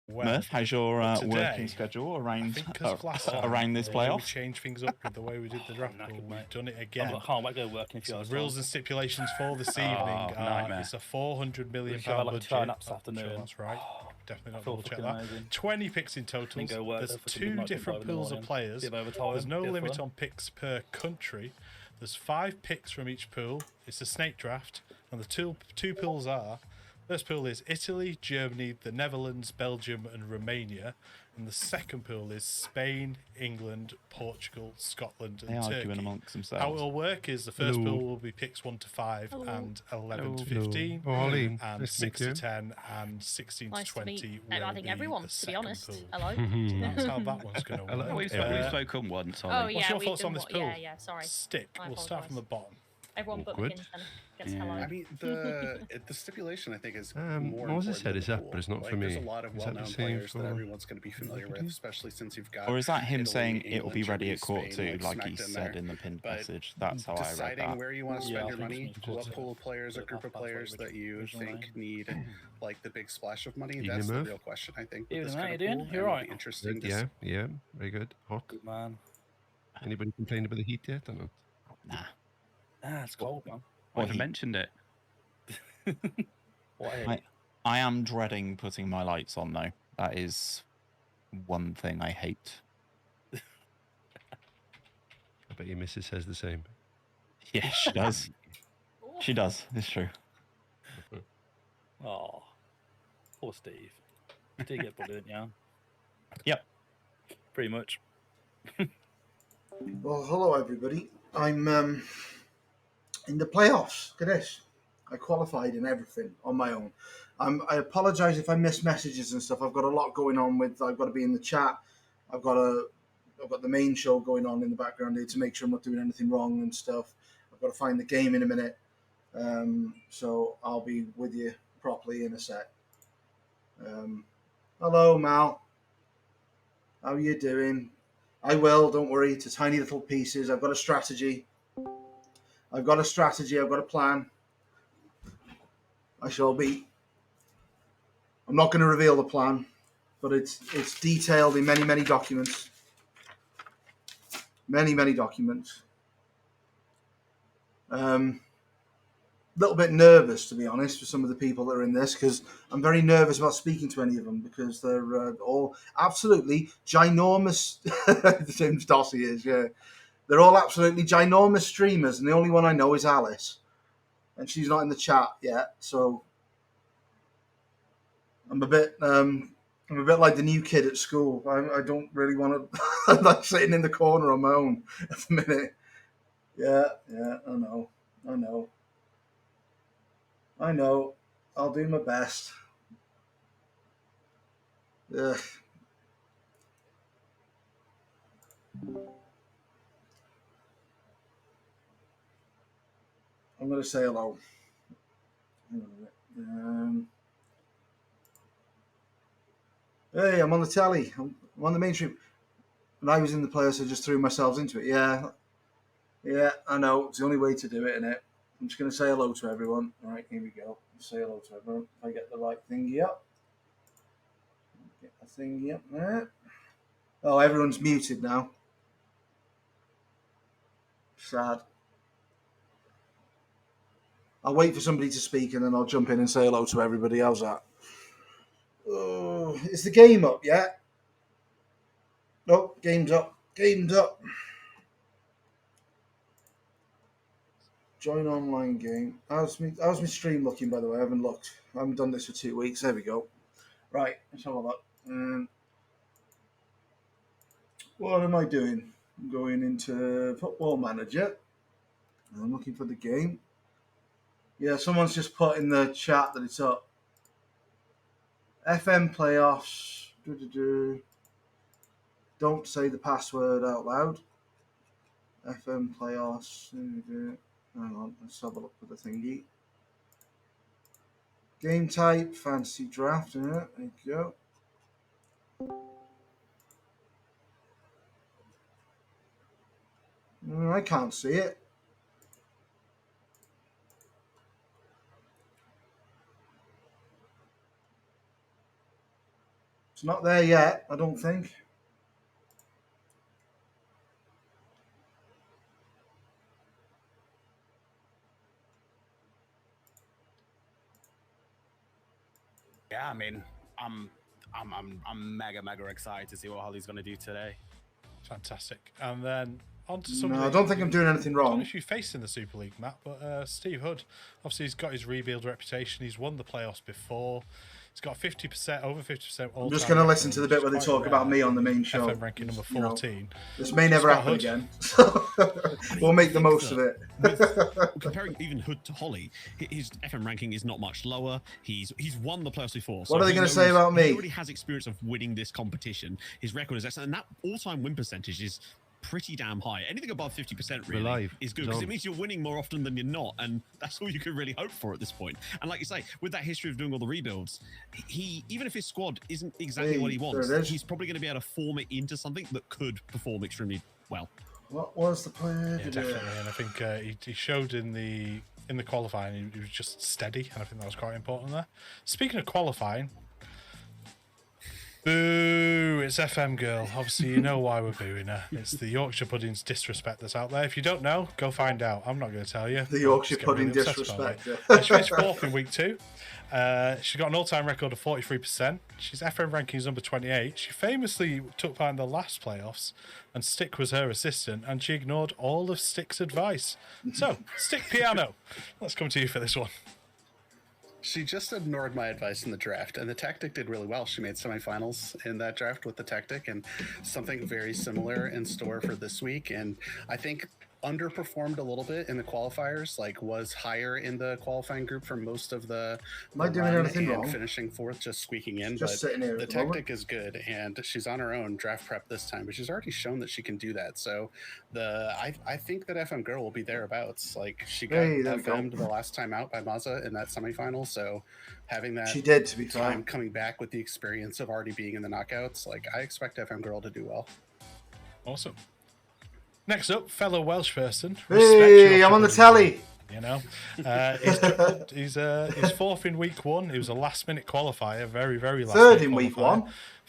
Murph, how's your today, working schedule around around this we playoff? changed things up with the way we did the draft pool. We've done it again. I can't wait to go working. So the rules and stipulations for this evening are: it's a £400 million budget. Afternoon. Sure, that's right. Definitely not double check that. 20 picks in total. There's 2 different pools of players. There's no limit on picks per country. There's 5 picks from each pool. It's a snake draft, and the two pools are. First pool is Italy, Germany, the Netherlands, Belgium, and Romania. And the second pool is Spain, England, Portugal, Scotland, and Turkey. They are arguing amongst themselves. How it will work is the first pool will be picks 1 to 5 and 11 to 15, and 6 to 10 and 16 to 20. I think everyone, to be honest. Pool. Hello. That's how that one's going to work. We've spoken once. Oh, yeah. What's your thoughts on this pool? Yeah, sorry. Stick. We'll start from the bottom. Everyone but McKinston gets hello. I mean, the stipulation, I think, is more Moses said it's up, but it's not for me. There's a lot of well-known players that everyone's going to be familiar with, especially since you've got. Or is that him Italy, saying England, it will be ready at court Spain, too, like he said in the pinned message? That's how I read that. Deciding where you want to spend your money, what pool of players or group of players that you think need like the big splash of money, that's the real question, I think. You're right. Interesting. Yeah, very good. Hot. Good man. Anybody complained about the heat yet or not? Nah, it's cold, man. I've mentioned it. I am dreading putting my lights on though. That is one thing I hate. I bet your missus says the same. Yeah, she does. She does. It's true. Oh, poor Steve. Did he get bullied, yeah? Yep. Pretty much. Well, hello everybody. I'm in the playoffs. Look at this. I qualified in everything on my own. I apologise if I miss messages and stuff. I've got a lot going on with. I've got to be in the chat. I've got the main show going on in the background here to make sure I'm not doing anything wrong and stuff. I've got to find the game in a minute. So I'll be with you properly in a sec. Hello, Mal. How are you doing? I will. Don't worry. It's tiny little pieces. I've got a strategy. I've got a plan. I shall be. I'm not going to reveal the plan, but it's detailed in many, many documents. Many documents. Little bit nervous, to be honest, for some of the people that are in this, because I'm very nervous about speaking to any of them, because they're all absolutely ginormous. James Dossey is, yeah. They're all absolutely ginormous streamers, and the only one I know is Alice, and she's not in the chat yet. So I'm a bit like the new kid at school. I don't really want to. I'm like sitting in the corner on my own at the minute. Yeah, I know. I'll do my best. Ugh. I'm going to say hello. Hey, I'm on the telly. I'm on the mainstream. When I was in the playoffs, I just threw myself into it. Yeah, I know. It's the only way to do it, innit? I'm just going to say hello to everyone. All right, here we go. Say hello to everyone. If I get the right thingy up. Get the thingy up there. Oh, everyone's muted now. Sad. I'll wait for somebody to speak and then I'll jump in and say hello to everybody. How's that? Oh, is the game up yet? Nope, game's up. Game's up. Join online game. How's my stream looking, by the way? I haven't looked. I haven't done this for 2 weeks. There we go. Right, let's have a look. What am I doing? I'm going into Football Manager. I'm looking for the game. Yeah, someone's just put in the chat that it's up. FM playoffs. Don't say the password out loud. FM playoffs. Hang on, let's have a look at the thingy. Game type, fantasy draft. There you go. I can't see it. It's not there yet, I don't think. Yeah, I mean, I'm mega excited to see what Holly's going to do today. Fantastic. And then on to some. No, I don't think I'm doing anything I don't wrong. know if you faced in the Super League, Matt, but Steve Hood, obviously he's got his rebuild reputation. He's won the playoffs before. He's got 50%, over 50%. I'm just going to listen to the bit where they talk about me on the main show. FM ranking number 14. You know, this may never happen again. So we'll make the most of it. Comparing even Hood to Holly, his FM ranking is not much lower. He's won the playoffs before. What are they going to say about me? He already has experience of winning this competition. His record is excellent, and that all-time win percentage is pretty damn high. Anything above 50% really is good, because it means you're winning more often than you're not, and that's all you can really hope for at this point. And like you say, with that history of doing all the rebuilds, he even if his squad isn't exactly what he wants, he's probably going to be able to form it into something that could perform extremely well. What was the plan? Yeah, definitely. And I think he showed in the qualifying, he was just steady, and I think that was quite important there. Speaking of qualifying, boo, it's FM Girl. Obviously, you know why we're booing her. It's the Yorkshire Pudding's disrespect that's out there. If you don't know, go find out. I'm not going to tell you. The Yorkshire Pudding disrespect. She finished 4th in week 2. She's got an all-time record of 43%. She's FM rankings number 28. She famously took part in the last playoffs, and Stick was her assistant, and she ignored all of Stick's advice. So, Stick Piano, let's come to you for this one. She just ignored my advice in the draft, and the tactic did really well. She made semifinals in that draft with the tactic, and something very similar in store for this week. And I think underperformed a little bit in the qualifiers, like was higher in the qualifying group for most of the Am I doing anything wrong? Finishing 4th, just squeaking in. Just but sitting here the tactic is good, and she's on her own draft prep this time, but she's already shown that she can do that. So I think that FM Girl will be thereabouts. Like she got FM'd the last time out by Mazza in that semifinal, so having that she did, to be time coming back with the experience of already being in the knockouts, like I expect FM Girl to do well. Awesome. Next up, fellow Welsh person. Hey, I'm on the telly. You know, he's 4th in week 1. He was a last-minute qualifier, very last. 3rd in week 1.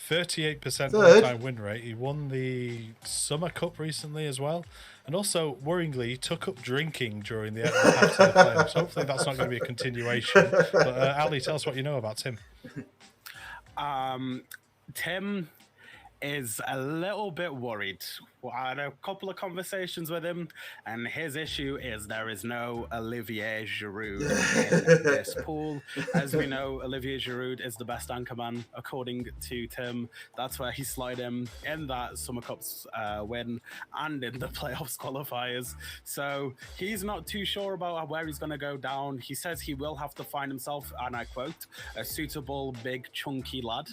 38% all-time win rate. He won the Summer Cup recently as well, and also worryingly took up drinking during the half of the playoffs. Hopefully, that's not going to be a continuation. But Ali, tell us what you know about Tim. Tim is a little bit worried. Well, I had a couple of conversations with him, and his issue is there is no Olivier Giroud in this pool. As we know, Olivier Giroud is the best anchorman, according to Tim. That's where he slid him in that Summer Cups win and in the playoffs qualifiers. So he's not too sure about where he's going to go down. He says he will have to find himself, and I quote, a suitable big chunky lad.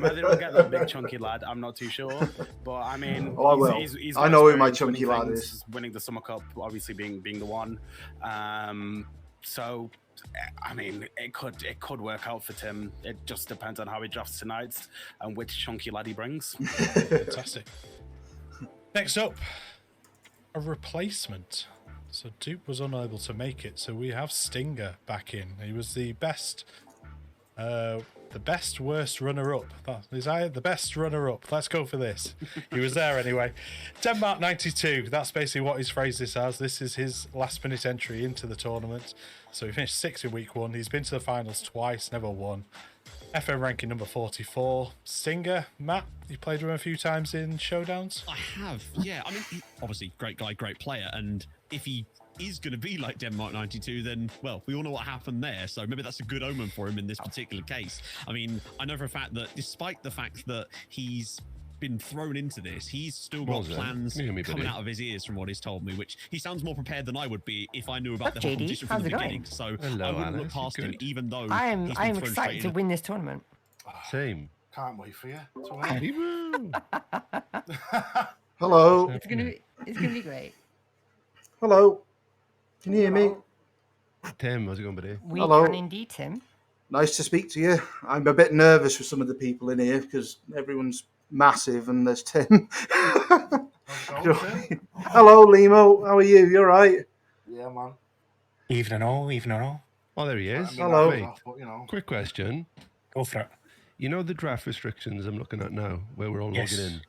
Whether he'll get that big chunky lad, I'm not too sure. But I mean, he's I know who my chunky lad is. Winning the Summer Cup, obviously being the one. So, I mean, it could work out for Tim. It just depends on how he drafts tonight and which chunky lad he brings. Fantastic. Next up, a replacement. So Dupe was unable to make it, so we have Stinger back in. He was the best worst runner-up. The best runner-up. Let's go for this. He was there anyway. Denmark 92. That's basically what he's phrased this as. This is his last-minute entry into the tournament. So he finished 6th in week 1. He's been to the finals twice, never won. FM ranking number 44. Stinger, Matt, you played with him a few times in showdowns? I have, yeah. I mean, obviously, great guy, great player. And if he is going to be like Denmark 92, then, well, we all know what happened there. So maybe that's a good omen for him in this particular case. I mean, I know for a fact that despite the fact that he's been thrown into this, he's still got plans coming out of his ears from what he's told me, which he sounds more prepared than I would be if I knew about the whole competition from the beginning. So I wouldn't look past him, even though I am excited to win this tournament. Same. Can't wait for you. Hello. It's gonna be great. Hello. Can you hear me? Tim, how's it going, buddy? We can indeed, Tim. Nice to speak to you. I'm a bit nervous with some of the people in here because everyone's massive and there's Tim. Hello, Limo. How are you? You all right? Yeah, man. Evening all. Oh, there he is. Hello. Quick question. Go for it. You know the draft restrictions I'm looking at now, where we're all logging in?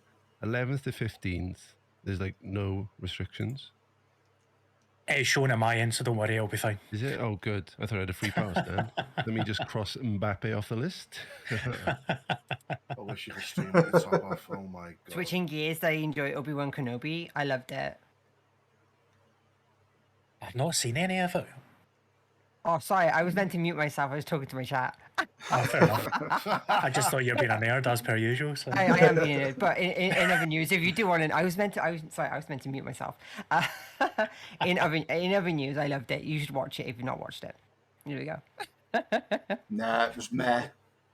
11th to 15th, there's like no restrictions. It's showing at my end, so don't worry, I'll be fine. Is it? Oh, good. I thought I had a free pass then. Let me just cross Mbappe off the list. I wish you could stream at the top off. Oh my god. Switching gears, I enjoy Obi-Wan Kenobi. I loved it. I've not seen any of it. Oh, sorry, I was meant to mute myself. I was talking to my chat. Oh, fair enough. I just thought you were being a nerd as per usual. So. I am being a nerd, but in other news, if you do want to, I was meant to mute myself. In other news, I loved it. You should watch it if you've not watched it. Here we go. Nah, it was meh.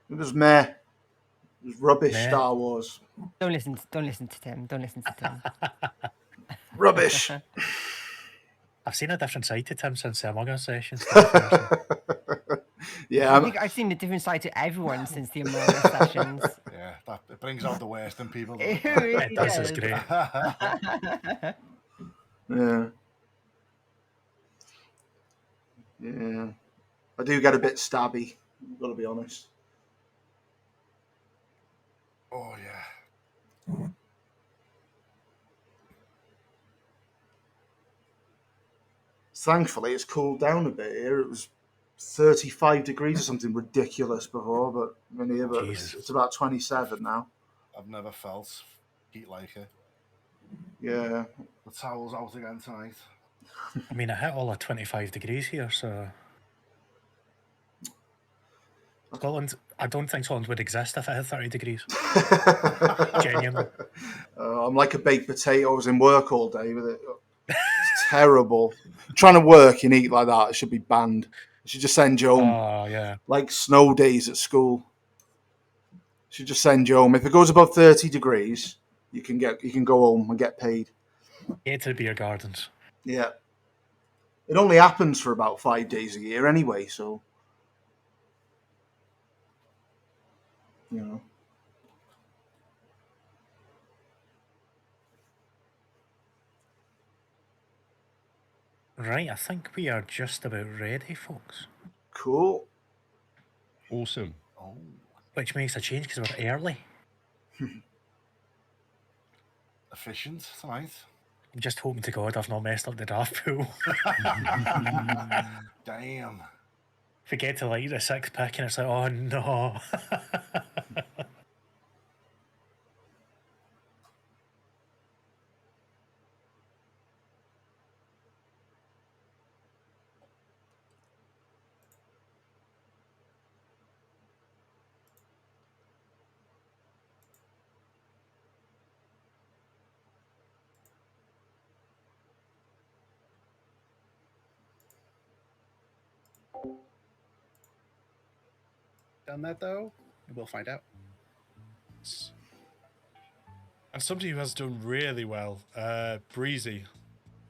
It was meh. It was rubbish. Meh. Star Wars. Don't listen to Tim. Don't listen to Tim. Rubbish. I've seen a different side to Tim since the Among Us session. Yeah, I think I've seen a different side to everyone since the Among Us sessions. Yeah, it brings out the worst in people. It really does. It's great. Yeah. I do get a bit stabby. I've got to be honest. Oh yeah. Thankfully, it's cooled down a bit here. It was 35 degrees or something ridiculous before, but it's about 27 now. I've never felt heat like it. Yeah. The towel's out again tonight. I mean, I hit all of 25 degrees here, so... Scotland, I don't think Scotland would exist if it hit 30 degrees. Genuinely. I'm like a baked potato. I was in work all day with it. It's terrible. Trying to work and eat like that, it should be banned. It should just send you home. Oh, yeah. Like snow days at school. It should just send you home. If it goes above 30 degrees, you can go home and get paid. Get to the beer gardens. Yeah. It only happens for about 5 days a year anyway, so you know. Right, I think we are just about ready, folks. Cool. Awesome. Oh. Which makes a change because we're early. Efficient tonight. I'm just hoping to God I've not messed up the draft pool. Damn. Forget to like the 6th pick and it's like, oh no. Done that though? We'll find out. And somebody who has done really well, Breezy.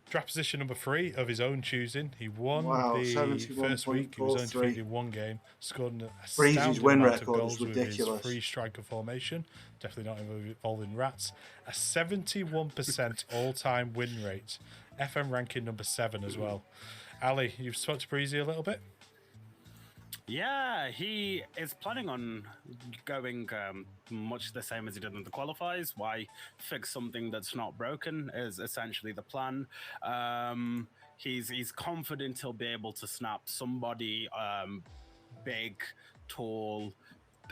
Draft position number 3 of his own choosing. He won the first week. He was undefeated in one game. Scored an Breezy's win record is ridiculous. With his free striker formation. Definitely not involving rats. A 71% all-time win rate. FM ranking number 7 as well. Ali, you've spoke to Breezy a little bit? Yeah, he is planning on going much the same as he did in the qualifiers. Why fix something that's not broken is essentially the plan. He's confident he'll be able to snap somebody big, tall,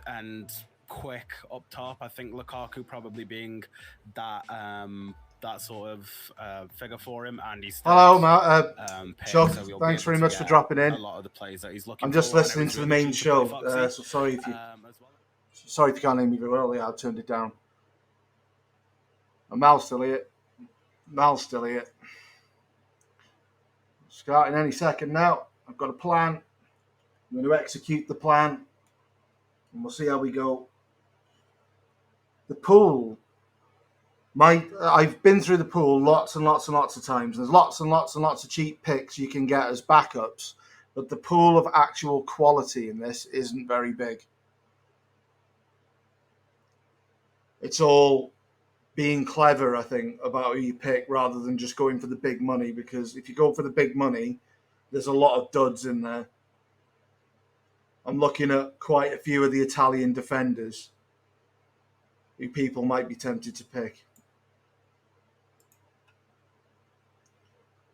and quick up top. I think Lukaku probably being that that sort of figure for him, and he's hello, Matt. Chuck, so thanks very much for dropping in. A lot of the plays that he's looking I'm just listening to the main show, so sorry if you can't hear me very well. Yeah, I turned it down. And Mal's still here. Starting any second now. I've got a plan. I'm going to execute the plan, and we'll see how we go. The pool. I've been through the pool lots and lots and lots of times. There's lots and lots and lots of cheap picks you can get as backups, but the pool of actual quality in this isn't very big. It's all being clever, I think, about who you pick rather than just going for the big money, because if you go for the big money, there's a lot of duds in there. I'm looking at quite a few of the Italian defenders who people might be tempted to pick.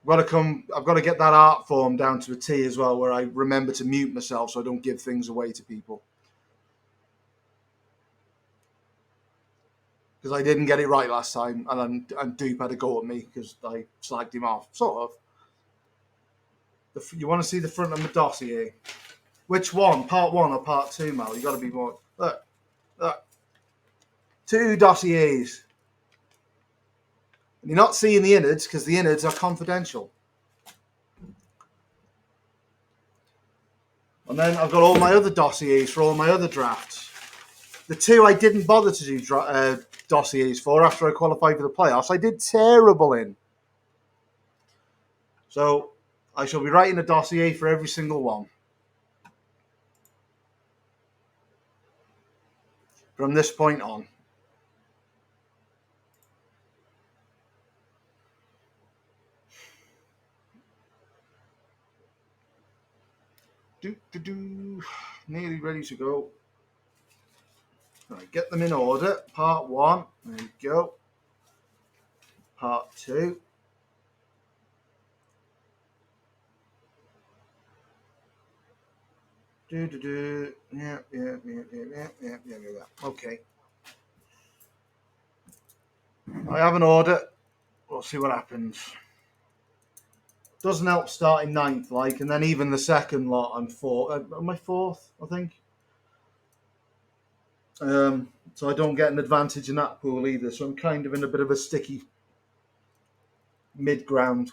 I've got to get that art form down to a T as well, where I remember to mute myself so I don't give things away to people. Because I didn't get it right last time, and Dupe had a go at me because I slagged him off. Sort of. You want to see the front of my dossier? Which one? Part 1 or part 2, Mal? You got to be more. Look. 2 dossiers. And you're not seeing the innards because the innards are confidential. And then I've got all my other dossiers for all my other drafts. The 2 I didn't bother to do dossiers for after I qualified for the playoffs, I did terrible in. So I shall be writing a dossier for every single one. From this point on. Nearly ready to go. Right, get them in order. Part 1. There you go. Part 2. Yeah. Okay. I have an order. We'll see what happens. Doesn't help starting 9th, like, and then even the second lot, I'm 4th. Am I 4th, I think? So I don't get an advantage in that pool either. So I'm kind of in a bit of a sticky mid-ground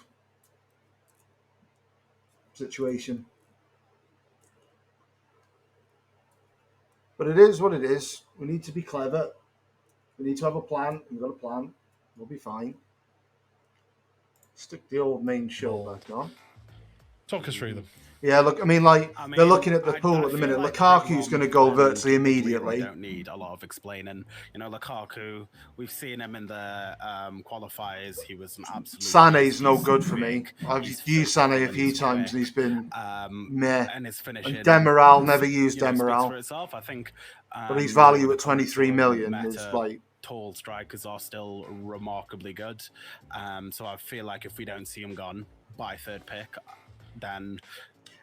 situation. But it is what it is. We need to be clever. We need to have a plan. We've got a plan. We'll be fine. Stick the old main show back on. Talk us through them. Yeah, look, I mean, they're looking at the pool at the minute. Like Lukaku's going to go virtually immediately. We don't need a lot of explaining. You know, Lukaku, we've seen him in the qualifiers. He was an absolute... Sané's no good for me. I've used Sané a few times and he's been meh. And his finishing... And Demiral, never used Demiral. For itself, I think, but his value at 23 million is like... Tall strikers are still remarkably good. So I feel like if we don't see him gone by 3rd pick, then...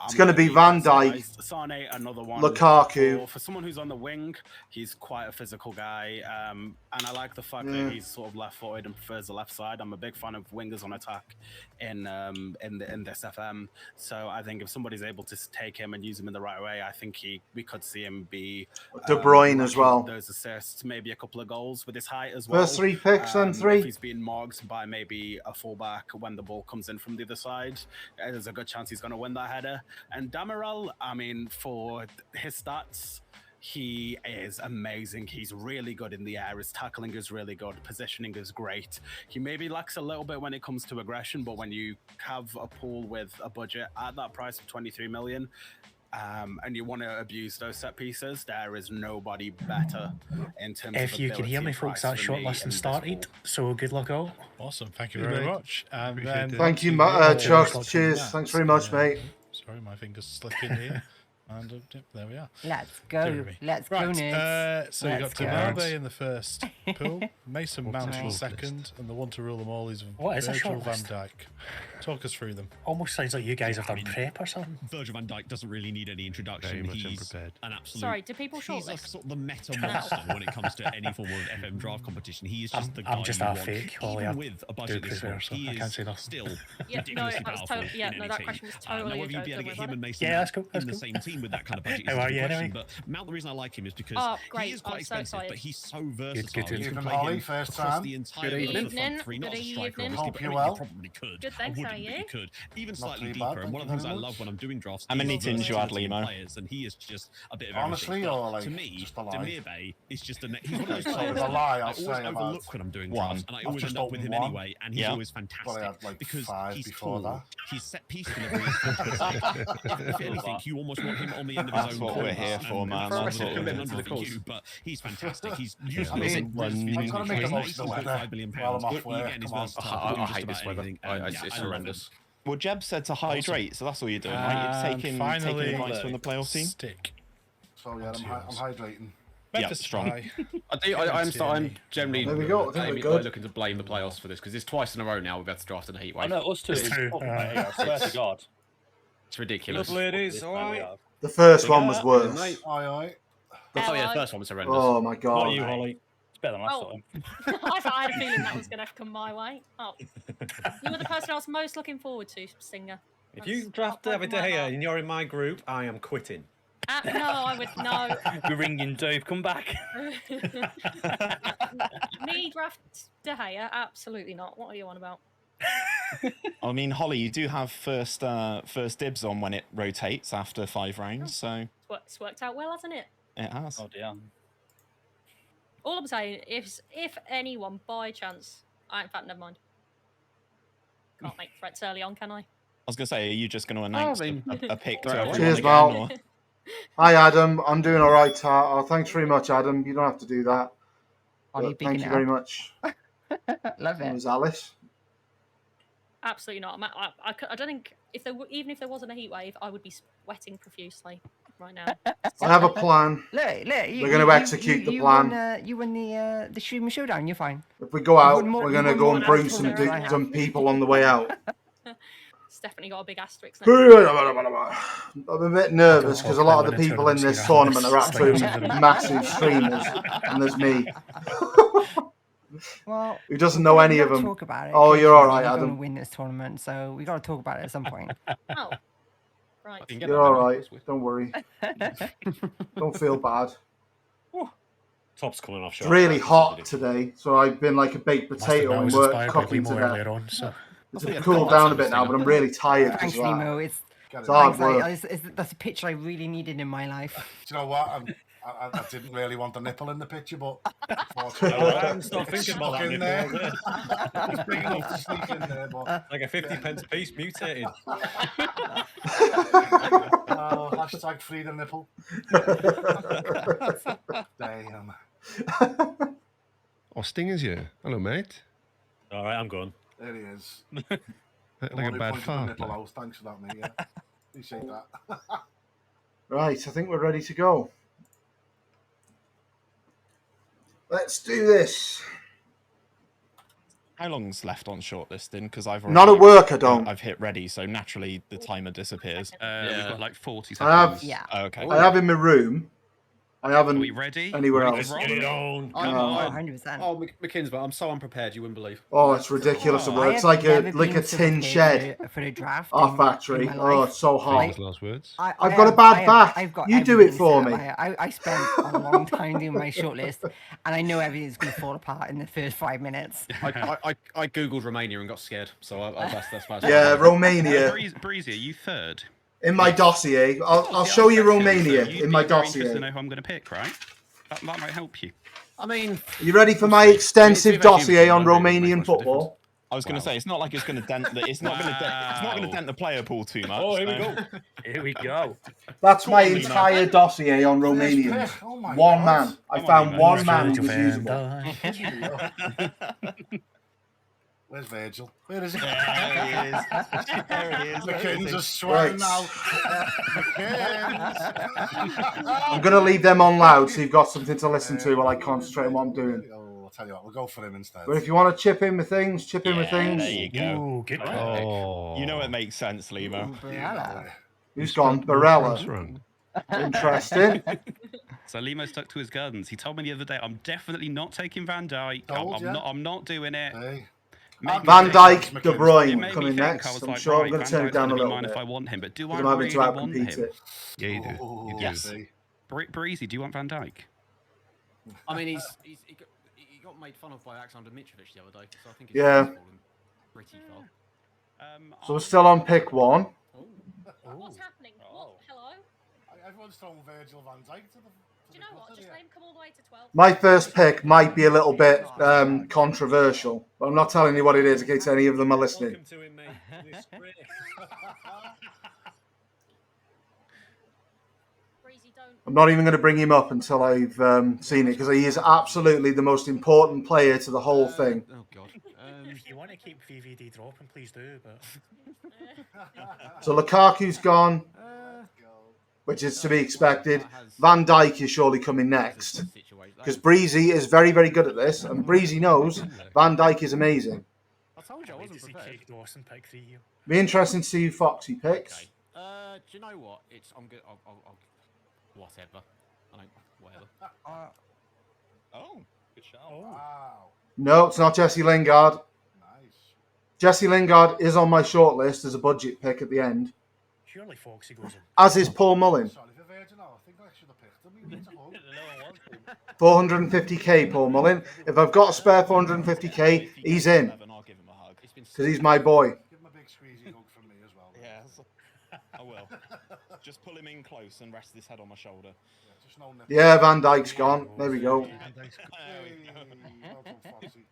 It's going to be Van Dijk, Sané, another one. Lukaku. For someone who's on the wing, he's quite a physical guy. And I like the fact that he's sort of left-footed and prefers the left side. I'm a big fan of wingers on attack in this FM. So I think if somebody's able to take him and use him in the right way, I think we could see him be... De Bruyne as well. Those assists, maybe a couple of goals with his height as well. First 3 picks and 3. If he's being marked by maybe a fullback when the ball comes in from the other side, there's a good chance he's going to win that header. And Demiral, I mean, for his stats, he is amazing. He's really good in the air. His tackling is really good. Positioning is great. He maybe lacks a little bit when it comes to aggression, but when you have a pool with a budget at that price of 23 million, and you want to abuse those set pieces, there is nobody better in terms of... If you can hear me, folks, that short listing started, so good luck all. Awesome, thank you very much. And then thank you, Chuck. Cheers. Thanks very much, mate. Sorry, my fingers slipped in here. And there we are. Let's go. Let's go, nerds. So you got Demarai in the first pool, Mason Mount in the second, and the one to rule them all is Virgil van Dijk. Talk us through them. Almost sounds like you guys have done prep or something. Virgil van Dijk doesn't really need any introduction. He's an absolute... Sorry, do people shortlist? He's like sort of the meta monster when it comes to any form of FM draft competition. He is just the guy I'm just that fake. Even with a budget this small, he is still ridiculously powerful in any that team. question was totally now, whether you'd be able to get him and Mason in the same team with that kind of budget is a question. But Mount, the reason I like him is because he is quite expensive, but he's so versatile. You can play him across the entire front three, not as a striker, obviously, but you probably could. Good, thanks, how are you? You could. Even slightly deeper. And one of the things I love when I'm doing drafts how many tins you add, Limo? Players, and he is just a bit of honestly, or like to me, Demirbay is just he's one of those players players a lie, I always overlook when I'm doing drafts, and I always end up with him anyway, and he's always fantastic because he's tall. His set piece delivery is fantastic. If anything, you almost want him on the end of his own. That's what we're here for, man. That's what we're under for you, but he's fantastic. He's usually I'm gonna make the most of the weather £5 million. while I'm off work. Again, he's versatile. I hate this weather. It's horrendous. Well, Jeb said to hydrate, so that's all you're doing, right? You're taking advice from the playoff team. Stick. So yeah, I'm hydrating. Yeah, strong. I'm generally There we go. I think we're good. looking to blame the playoffs for this because it's twice in a row now we've had to draft in a heat wave. I know, us two. It's true. I swear to God. It's ridiculous. Good ladies, all right. The first one was worse. Aye. Oh yeah, the first one was horrendous. Oh my god. Not you, Holly. It's better than last time. I had a feeling that was going to come my way. Oh, you were the person I was most looking forward to, Singer. If you draft David De Gea and you're in my group, I am quitting. No, I would no. We're ringing Dave. Come back. Me draft De Gea? Absolutely not. What are you on about? I mean, Holly, you do have first dibs on when it rotates after 5 rounds, so It's worked out well, hasn't it? it has. Oh dear. All I'm saying is, if anyone by chance, in fact, never mind. Can't make threats early on, can I? I was going to say, are you just going to announce a pick to everyone Cheers, again? Val. Or? Hi, Adam. I'm doing all right. Thanks very much, Adam. You don't have to do that. Thank you very much. Love it. Was Alice? Absolutely not. I don't think even if there wasn't a heat wave, I would be sweating profusely right now. I have a plan. Look, we're going to execute the plan. You win the streaming showdown. You're fine. If we go out, we're going to go and brew some people on the way out. It's definitely got a big asterisk. I'm a bit nervous because a lot of the people in this tournament are absolute massive streamers, and there's me. Well, who doesn't know any of them. Talk about it. Oh, you're all right, We're Adam. going to win this tournament, so we got to talk about it at some point. Oh, right. You're all right. Don't worry. Don't feel bad. Top's coming off. It's really hot today, so I've been like a baked potato and work cooking to death. It's cooled down a bit now, but I'm really tired. Thanks, Nemo. It's hard work. That's a picture I really needed in my life. Do you know what? I didn't really want a nipple in the picture, but I'm still thinking about that there. nipple. It's big enough to sneak in there, but like a 50p piece mutated. Hashtag free the nipple. Damn. Oh, Stinger's here. Hello, mate. All right, I'm gone. There he is. Like a bad fart. Thanks for that, mate. Yeah. Appreciate that. Right, I think we're ready to go. Let's do this. How long's left on shortlisting? Because Not at work, I don't. I've hit ready, so naturally the timer disappears. We've got like 40 seconds. I have. Yeah. Oh, okay. I have in my room. I haven't. Are we ready? Anywhere Ready else? to roll? Get it on. 100%. Oh, McKinsey, I'm so unprepared, you wouldn't believe. Oh, it's ridiculous. I It's have like never a been tin so shed. prepared for the draft. Our factory. in my Oh, life. it's so hot. Last words. I've got a bad back. You do it for me. I spent a long time doing my shortlist, and I know everything's going to fall apart in the first 5 minutes. I googled Romania and got scared, so that's Yeah, Romania. Breezy, are you third? In my dossier. I'll show you Romania in my dossier. Interested to know who I'm going to pick, right? That might help you. I mean, are you ready for my extensive dossier on Romanian football? I was going to say it's not like it's going to dent. It's not going to dent the player pool too much. Oh, here we so. go. Here we go. That's my entire dossier on Romanians. Oh my One God. man. I found one man who was usable. Where's Virgil? Where is he? There he is. There he is. McKinn's just swearing now. I'm going to leave them on loud so you've got something to listen to while I concentrate on what I'm doing. Oh, I'll tell you what, we'll go for him instead. But if you want to chip in with things, chip in with things. There you go. Ooh, good pick. You know it makes sense, Limo. Who's gone? Barella. What's wrong? Interesting. So Limo stuck to his guns. He told me the other day, I'm definitely not taking Van Dijk. Told ya. I'm not doing it. Hey. Van Dijk, De It Bruyne made me coming think, I next. was I'm like, sure I'm right, going to Van turn it Dijk's down a gonna be little mine bit. if I want him, but do I I'm having really to want outcompete him? it. Yeah, you do. You do. Yes. Breezy, do you want Van Dijk? I mean, he got made fun of by Alexander Mitrovic the other day, so I think it's Yeah. pretty far. So we're still on pick one. What's happening? What? Hello? Everyone's throwing Virgil van Dijk to the. Do you know what? Just let him come all the way to 12. My first pick might be a little bit controversial, but I'm not telling you what it is in case any of them are listening. Welcome to him, mate. This is great. Breezy, don't. I'm not even going to bring him up until I've seen it because he is absolutely the most important player to the whole thing. Oh God. If you want to keep VVD dropping, please do. But So Lukaku's gone. which is to be expected. Van Dijk is surely coming next. Because Breezy is very, very good at this, and Breezy knows Van Dijk is amazing. I told you I wasn't prepared. Kate Dawson pick 3 here. Be interesting to see who Foxy picks. Do you know what? I'm good. I'll whatever. I don't. Whatever. Oh, good shout. Oh. Wow. No, it's not Jesse Lingard. Nice. Jesse Lingard is on my shortlist as a budget pick at the end. Surely Foxy goes in. As is Paul Mullin. Sorry for Virgin. I think I should have picked him. He needs a hug. 450k, Paul Mullin. If I've got a spare 450k, he's in. I'll give him a hug. Because he's my boy. Give him a big squeezy hug from me as well. Yes, I will. Just pull him in close and rest his head on my shoulder. Yeah, just no nip. Yeah, Van Dijk's gone. There we go. Hey, well done, Foxy.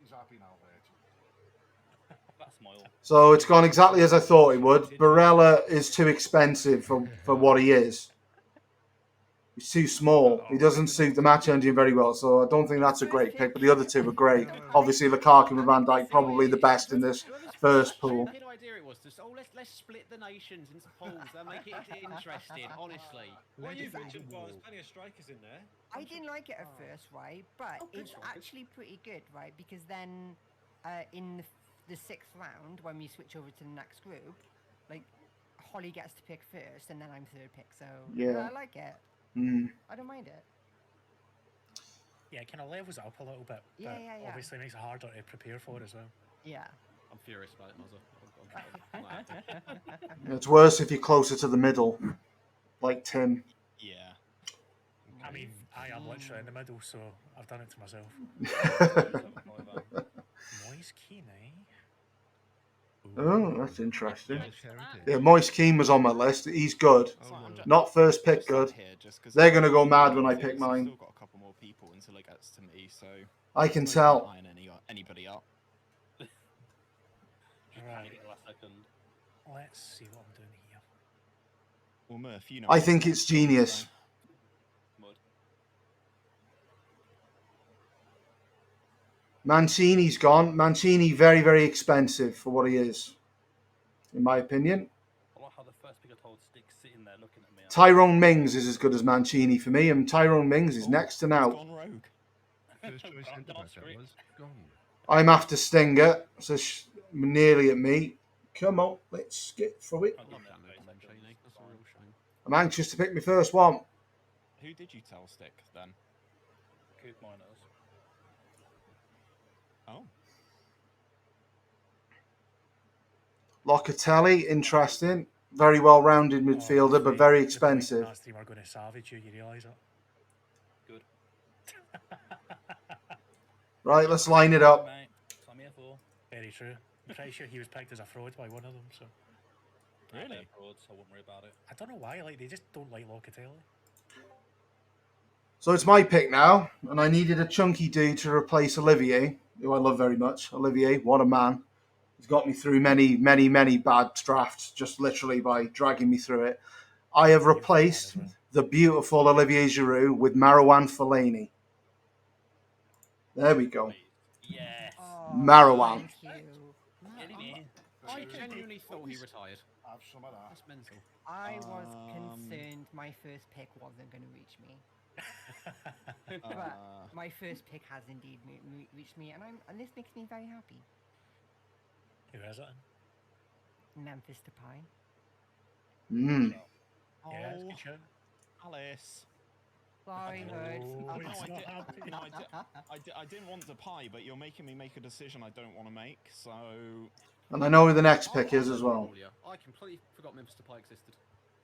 He's happy now, Virgin. That smile. So it's gone exactly as I thought it would. Barella is too expensive for what he is. He's too small. He doesn't suit the match engine very well, so I don't think that's a great pick. But the other two are great. Obviously, Lukaku and Van Dijk probably the best in this first pool. Stupid idea it was to let's split the nations into pools and make it interesting. Honestly, What you mentioned was plenty of strikers in there. I didn't like it at first, right? But it's actually pretty good, right? Because then in the 6th round, when we switch over to the next group, like Holly gets to pick first, and then I'm 3rd pick. So Yeah. I like it. Mm. I don't mind it. Yeah, it kind of levels it up a little bit. Yeah, but yeah, yeah. Obviously makes it harder to prepare for as well. Yeah. I'm furious about it, Muzza. It's worse if you're closer to the middle, like Tim. Yeah. I mean, I am literally in the middle, so I've done it to myself. Moise Keane, eh? Oh, that's interesting. Yeah, Moise Keane was on my list. He's good. Not first pick good. They're going to go mad when I pick mine. Still got a couple more people until it gets to me, so I can tell. line anybody up. Right. Let's see what I'm doing here. Well, Murph, you know. I think it's genius. Mancini's gone. Mancini very, very expensive for what he is, in my opinion. I like how the first pick I told Stick sitting there looking at me. Tyrone Mings is as good as Mancini for me, and Tyrone Mings is next to now. Gone rogue. First choice centre back that was gone. I'm after Stinger, so nearly at me. Come on, let's get through it. I'm anxious to pick my first one. Who did you tell Stick then? Coop Miners. Oh. Locatelli, interesting. Very well-rounded midfielder, but very expensive. Last team are going to savage you, you realise that? Good. Right, let's line it up. Mate, that's what I'm here for. Very true. I'm pretty sure he was picked as a fraud by one of them, so... Really? Fraud, so I wouldn't worry about it. I don't know why, like, they just don't like Locatelli. So it's my pick now, and I needed a chunky dude to replace Olivier, who I love very much. Olivier, what a man. He's got me through many, many, many bad drafts, just literally by dragging me through it. I have replaced the beautiful Olivier Giroud with Marouane Fellaini. There we go. Yes. Marouane. I genuinely thought he retired. Have some of that. That's mental. I was concerned my first pick wasn't going to reach me. But my first pick has indeed reached me, and this makes me very happy. Who is it? Memphis Depay. Mm. Yeah, it's a good show. Alice. Sorry, I didn't want to pie, but you're making me make a decision I don't want to make, so... And I know who the next pick is as well. I completely forgot Memphis Depay existed.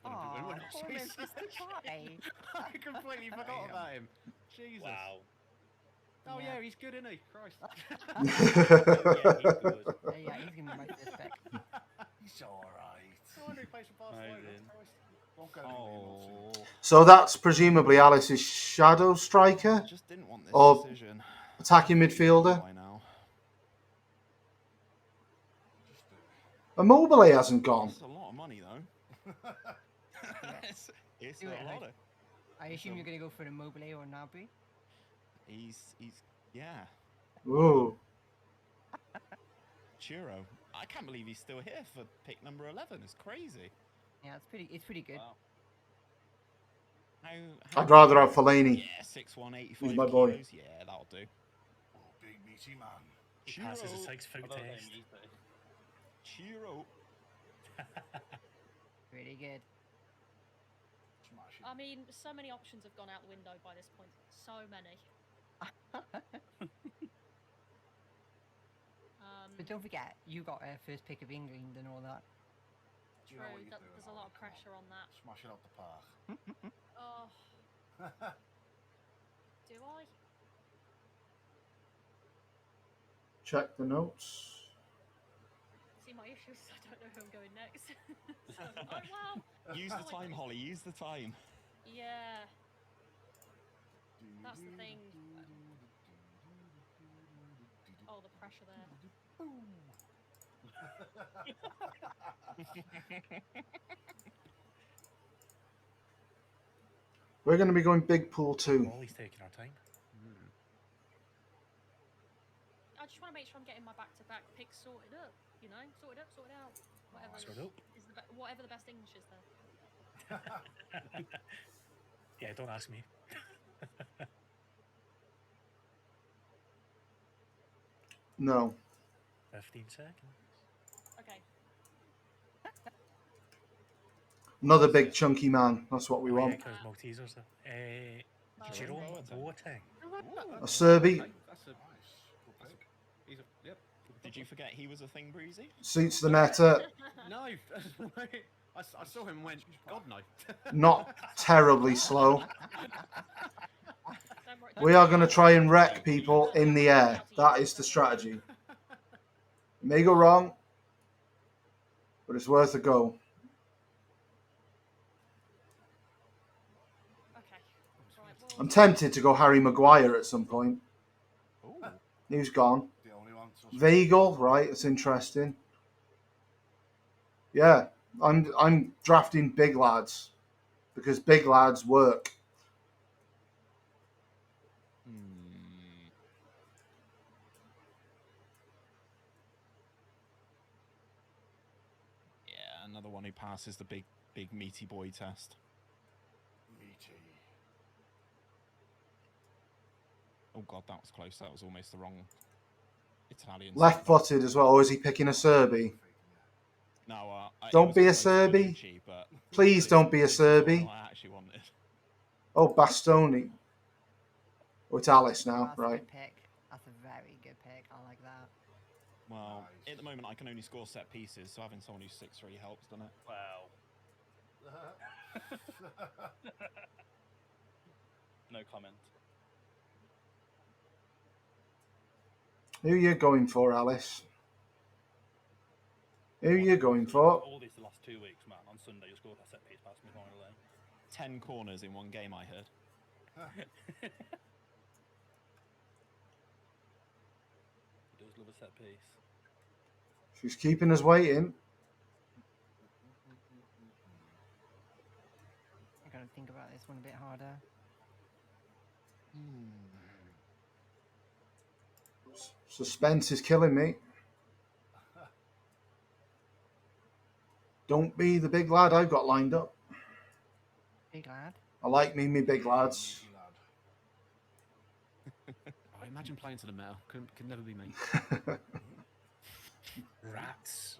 Oh, Memphis Depay. I completely forgot about him. Jesus. Wow. Oh yeah, he's good, isn't he? Christ. Yeah, he's good. Yeah, he's gonna be my first pick. He's alright. No wonder he plays for Barcelona. Christ. Won't get him So that's presumably Alice's shadow striker? Just didn't want this Or decision. attacking midfielder? Why now? Immobile hasn't gone. It's a lot of money, though. it's Do a it, lot like- of... I assume you're gonna go for Immobile or Gnabry? Yeah. Ooh. Churro. I can't believe he's still here for pick number 11. It's crazy. Yeah, it's pretty good. Wow. I'd rather have Fellaini. Yeah, 6'1", 85 He's my boy. kilos. Yeah, that'll do. Oh, big meaty man. He passes a 6 foot test. Chiro. Pretty good. I mean, so many options have gone out the window by this point. So many. But don't forget, you got a first pick of England and all that. True, there's a lot of pressure on that. Smash it out the park. Oh. Do I? Check the notes. See, my issue is I don't know who I'm going next. So, oh, well. Use the time, Holly. Use the time. Yeah. That's the thing. Oh, the pressure there. We're going to be going big pool 2. Always taking our time. I just want to make sure I'm getting my back-to-back picks sorted up. You know, sorted out. Whatever the best English is there. Yeah, don't ask me. No. 15 seconds. Okay. Another big chunky man. That's what we want. Because Maltesers. Jerome Boateng. A Serbi. Yep. Did you forget he was a thing, Breezy? Suits the meta. No, I saw him and went, God no. Not terribly slow. We are going to try and wreck people in the air. That is the strategy. It may go wrong, but it's worth a go. I'm tempted to go Harry Maguire at some point. Who's gone? Weigl, right? It's interesting. Yeah, I'm drafting big lads because big lads work. Yeah, another one who passes the big meaty boy test. Oh god, that was close. That was almost the wrong Italian. Left-footed as well. Or is he picking a Serbi? No, don't be a Serbi. Please don't be a Serbi. I actually wanted. Oh, Bastoni. Oh, it's Alice now, right? That's a very good pick. I like that. Well, at the moment I can only score set pieces, so having someone who's 6 really helps, doesn't it? Wow. No comment. Who are you going for, Alice? Who are you going for? All these the last 2 weeks, man. On Sunday, you scored a set piece past me finally. 10 corners in one game, I heard. He does love a set piece. She's keeping us waiting. I gotta think about this one a bit harder. Suspense is killing me. Don't be the big lad I've got lined up. Big lad? I like me big lads. Oh, imagine playing to the metal. Could never be me. Rats.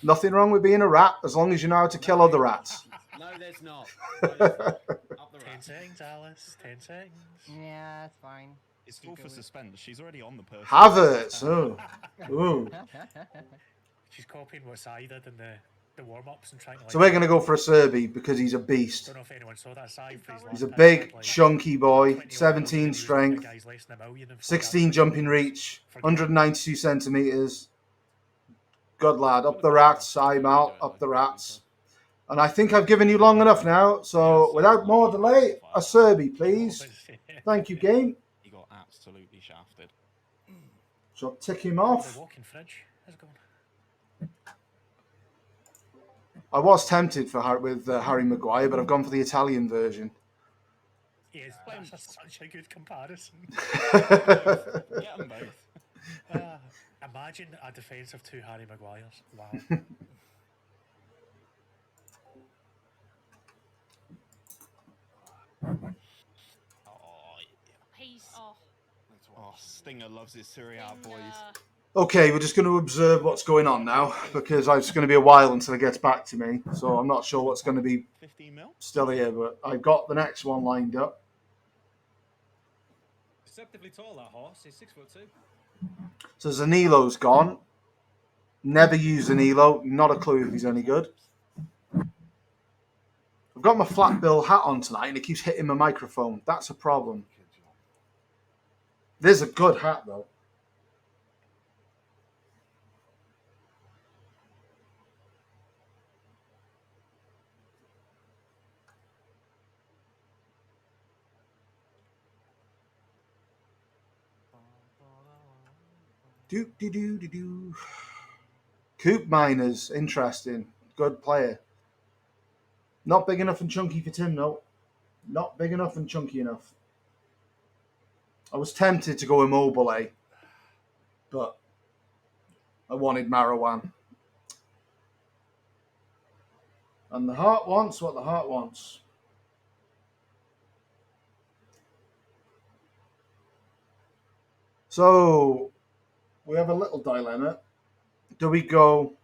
Nothing wrong with being a rat as long as you know how to kill other rats. No, there's not. Up the 10 seconds, Alice. 10 seconds. Yeah, that's fine. It's all for suspense. She's already on the person. Havertz. Oh. Ooh. She's copying what Sai did in the warm-ups and trying to. So we're going to go for a Serbi because he's a beast. Don't know if anyone saw that Sai. He's a big, chunky boy, 17 strength, 16 jumping reach, 192 centimeters. Good lad. Up the rats. I'm out. Up the rats. And I think I've given you long enough now. So without more delay, a Serbi, please. Thank you, game. He got absolutely shafted. So I'll tick him off. Walking fridge. How's it going? I was tempted for with Harry Maguire, but I've gone for the Italian version. Yes, that's such a good comparison. Get them both. Imagine a defence of 2 Harry Maguires. Wow. He's Oh, Stinger loves his Syriat boys. Okay, we're just going to observe what's going on now because it's going to be a while until it gets back to me. So I'm not sure what's going to be 15 mil? still here, but I've got the next one lined up. Deceptively tall, that horse. He's 6'2". So Zanilo's gone. Never used Zanilo. Not a clue if he's any good. I've got my flat bill hat on tonight and it keeps hitting my microphone. That's a problem. There's a good hat though. Do. Coop Miners, interesting. Good player. Not big enough and chunky for Tim, no. Not big enough and chunky enough. I was tempted to go Immobile, but I wanted Marwan. And the heart wants what the heart wants. So we have a little dilemma. Do we go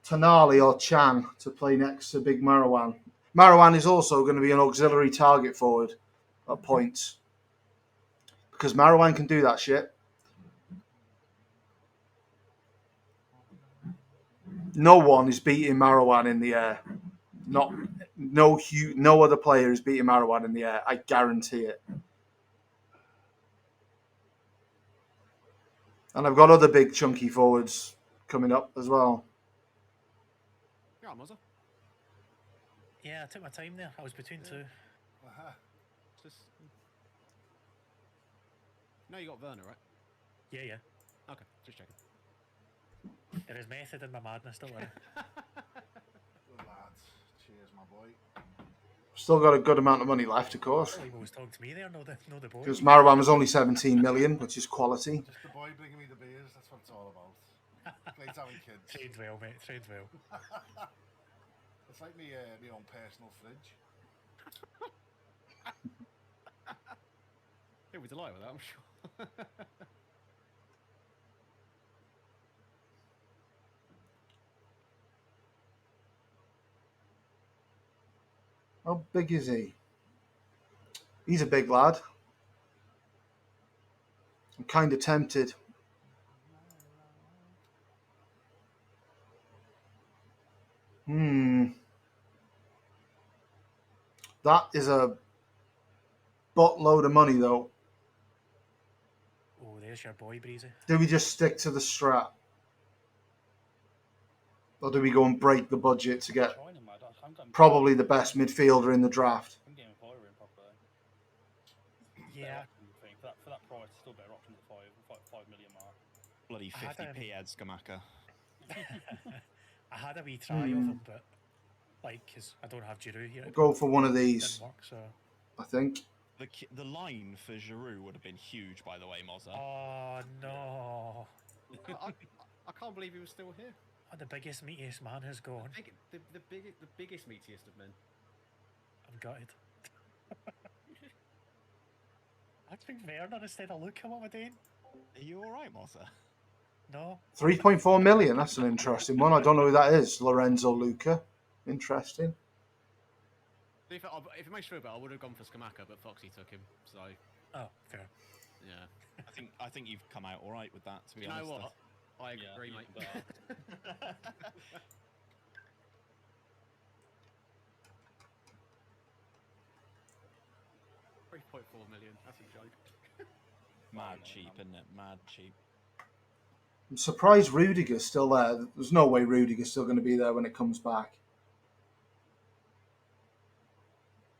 Tonali or Chan to play next to Big Marwan? Marwan is also going to be an auxiliary target forward at points. Because Marwan can do that shit. No one is beating Marwan in the air. No other player is beating Marwan in the air. I guarantee it. And I've got other big chunky forwards coming up as well. Yeah, I took my time there. I was between two. No, you got Werner, right? Yeah. Okay, just checking. There is method in my madness, don't worry. Good lads. Cheers, my boy. Still got a good amount of money left, of course. He was talking to me there, no the boy. Because Marwan was only 17 million, which is quality. Just the boy bringing me the beers, that's what it's all about. Great having kids. Trained well, mate, trained well. It's like me own personal fridge. It was a lie with that, I'm sure. How big is he? He's a big lad. I'm kind of tempted. That is a buttload of money, though. Oh, there's your boy, Breezy. Do we just stick to the strat? Or do we go and break the budget to get probably the best midfielder in the draft? Yeah. For that price, still better option at 5 million mark. Bloody 50p ad Skamaka. I had a wee try of him, but because I don't have Giroud here. Go for one of these. Didn't work, so. I think. The line for Giroud would have been huge, by the way, Mozza. Oh no! I can't believe he was still here. Oh, the biggest, meatiest man has gone. The biggest, meatiest of men. I'm gutted. I think Werner instead of Luca. What am I doing? Are you all right, Mozza? No. 3.4 million. That's an interesting one. I don't know who that is. Lorenzo Luca. Interesting. If it makes you feel better, I would have gone for Skamaka, but Foxy took him. So. Oh, fair. Yeah. I think you've come out all right with that. To be honest. You know what? I agree, mate. 3.4 million. That's a joke. Mad cheap, isn't it? Mad cheap. I'm surprised Rudiger's still there. There's no way Rudiger's still going to be there when it comes back.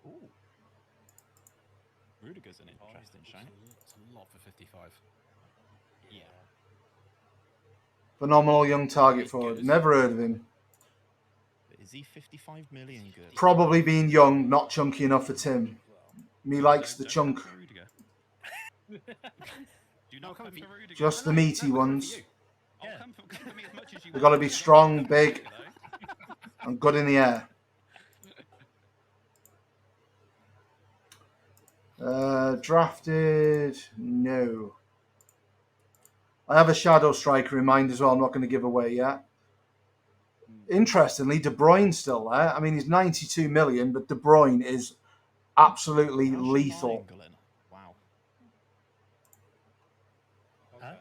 Ooh. Rudiger's an interesting shout. It's a lot for 55. Yeah. Phenomenal young target forward. Never heard of him. Is he 55 million good? Probably being young, not chunky enough for Tim. Me likes the chunk. Do not come for Rudiger. Just the meaty ones. Yeah. Come for me as much as you They've got to be strong, big, and good in the air. Drafted? No. I have a shadow striker in mind as well. I'm not going to give away yet. Interestingly, De Bruyne's still there. I mean, he's 92 million, but De Bruyne is absolutely lethal. Wow. Okay.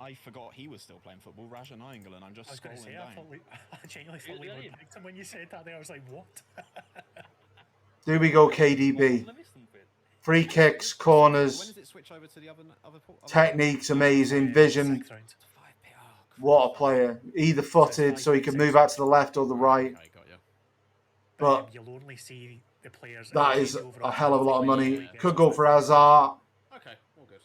I forgot he was still playing football. Rajan Nainggolan. I'm just scrolling down. I genuinely thought we picked him when you said that. I was like, what? There we go, KDB. Free kicks, corners. When does it switch over to the other Techniques, amazing. Vision. What a player. Either footed, so he can move out to the left or the right. But you'll only see the players. That is a hell of a lot of money. Could go for Hazard. Okay, all good.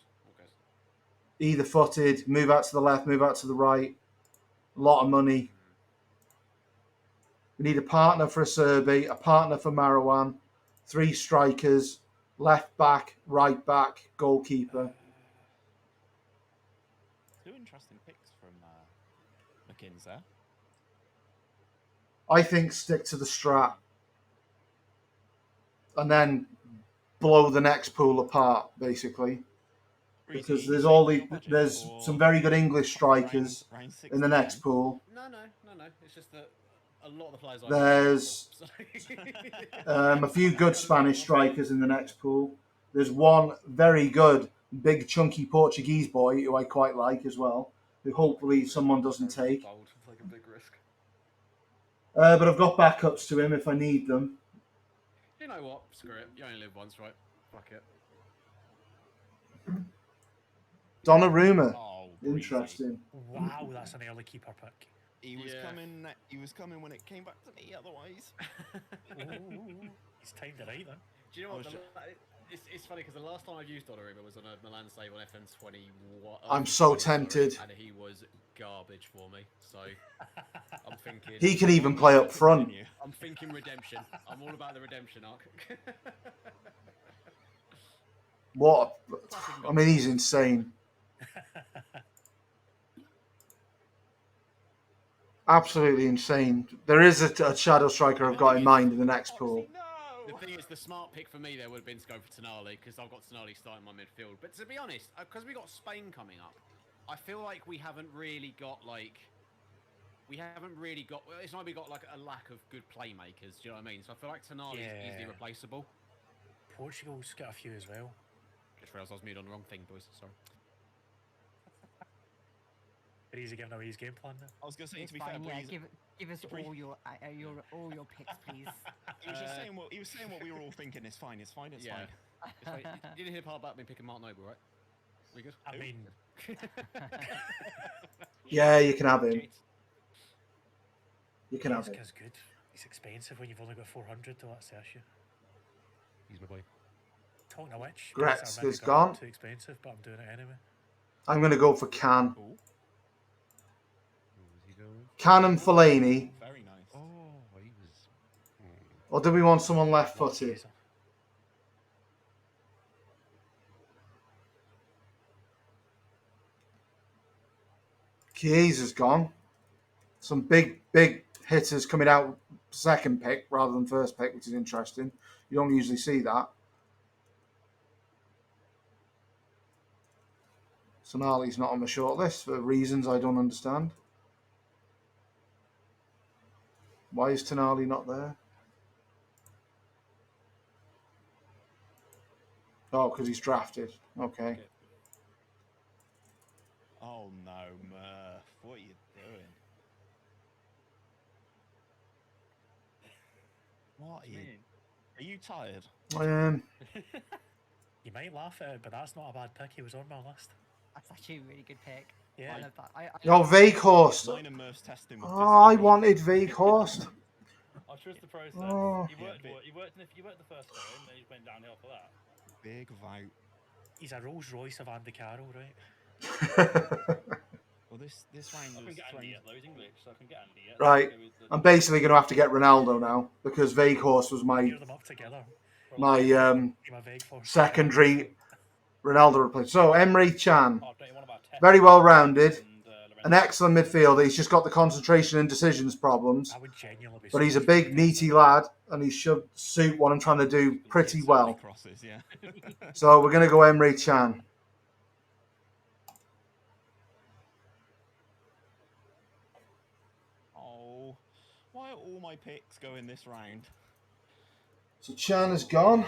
Either footed, move out to the left, move out to the right. A lot of money. We need a partner for Acerbi, a partner for Marwan, 3 strikers, left back, right back, goalkeeper. 2 interesting picks from McKinn's there. I think stick to the strat and then blow the next pool apart, basically. Because there's some very good English strikers in the next pool. No. It's just that a lot of the players. There's a few good Spanish strikers in the next pool. There's one very good, big, chunky Portuguese boy who I quite like as well, who hopefully someone doesn't take. Like a big risk. But I've got backups to him if I need them. You know what? Screw it. You only live once, right? Fuck it. Donnarumma. Interesting. Wow, that's an early keeper pick. He was coming when it came back to me. Otherwise, he's timed it right then. Do you know what? It's funny because the last time I used Donnarumma was on a Milan save on FM21. I'm so tempted. And he was garbage for me. So I'm thinking he can even play up front. I'm thinking redemption. I'm all about the redemption arc. What? I mean, he's insane. Absolutely insane. There is a shadow striker I've got in mind in the next pool. The thing is, the smart pick for me there would have been to go for Tonali because I've got Tonali starting my midfield. But to be honest, because we got Spain coming up, I feel like we haven't really got it's like we got like a lack of good playmakers. Do you know what I mean? So I feel like Tonali is easily replaceable. Portugal's got a few as well. Just realised I was muted on the wrong thing, boys. Sorry. But he's giving away his game plan now. I was going to say, It's to be fine, fair, yeah, give us all your picks, please. He was just saying what we were all thinking. It's fine. It's fine. It's fine. It's fine. You didn't hear the part about me picking Mark Noble, right? We good? I mean, yeah, you can have him. You can have him. He's good. He's expensive when you've only got 400. Though that's the issue. He's my boy. Talking of which, Gretz is gone. Too expensive, but I'm doing it anyway. I'm going to go for Can. Can and Fellaini. Very nice. Oh, he was. Or do we want someone left-footed? Chiesa's gone. Some big hitters coming out second pick rather than first pick, which is interesting. You don't usually see that. Tonali's not on the short list for reasons I don't understand. Why is Tonali not there? Oh, because he's drafted. Okay. Oh no, Murph. What are you doing? What are you tired? You might laugh at it, but that's not a bad pick. He was on my list. That's actually a really good pick. Yeah. I love that. Oh, Veghorst. I wanted Veghorst. I trust the process. Oh. He worked the first time, and then he went downhill for that. Big vote. He's a Rolls Royce of Andy Carroll, right? Well, this round I can was get Andy yet, though. He's English, so I can get Andy yet. Right. I'm basically going to have to get Ronaldo now because Veghorst was my secondary Ronaldo replacement. So Emre Can, very well rounded, an excellent midfielder. He's just got the concentration and decisions problems, but he's a big, meaty lad. and he should suit what I'm trying to do pretty So many well. crosses, yeah. So we're going to go Emre Can. Oh, why are all my picks going this round? So Chan is gone.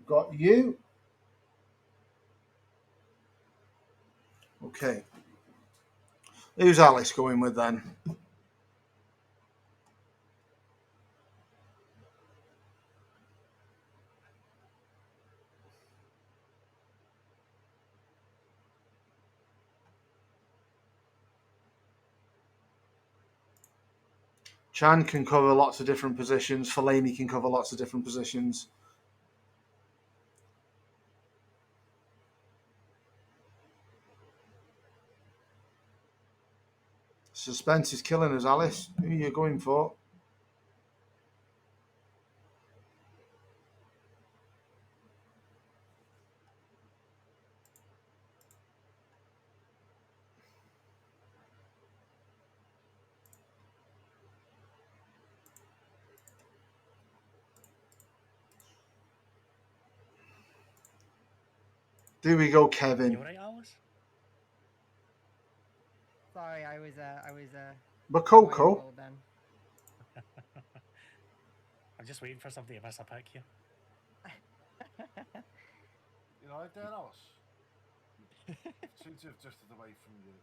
Got you. Okay. Who's Alice going with then? Chan can cover lots of different positions. Fellaini can cover lots of different positions. Suspense is killing us, Alice. Who are you going for? Do we go Kevin? You right, Alice? Sorry, I was Bakoko? then. I'm just waiting for somebody to miss a pick here. You know, there, Alice. Seem to have drifted away from you.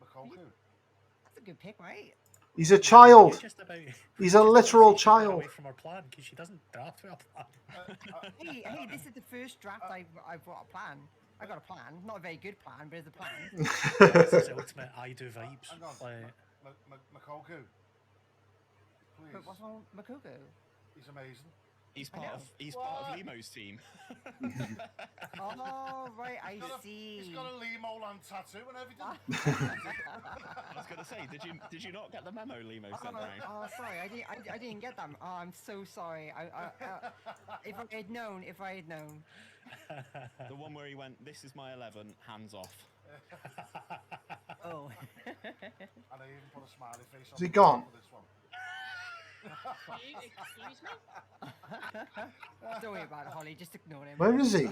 Makoku. That's a good pick, right? He's a child. You're He's a literal just about child. away from our plan because she doesn't draft with a plan. Hey, this is the first draft I've got a plan. I got a plan, not a very good plan, but it's a plan. This is ultimate I do vibes. Hang on. Like, Makoku. Please. But what's wrong with Makoku? He's amazing. He's part of Limo's team. Oh, right, I see. He's got a Limo land tattoo and everything. I was going to say, did you not get the memo Limo sent round? Oh, sorry, I didn't get that. Oh, I'm so sorry. If I had known. The one where he went, "This is my 11, hands off." Oh. And I even put a smiley face on. Is he gone? This one. Excuse me? Don't worry about it, Holly. Just ignore him. Where is he?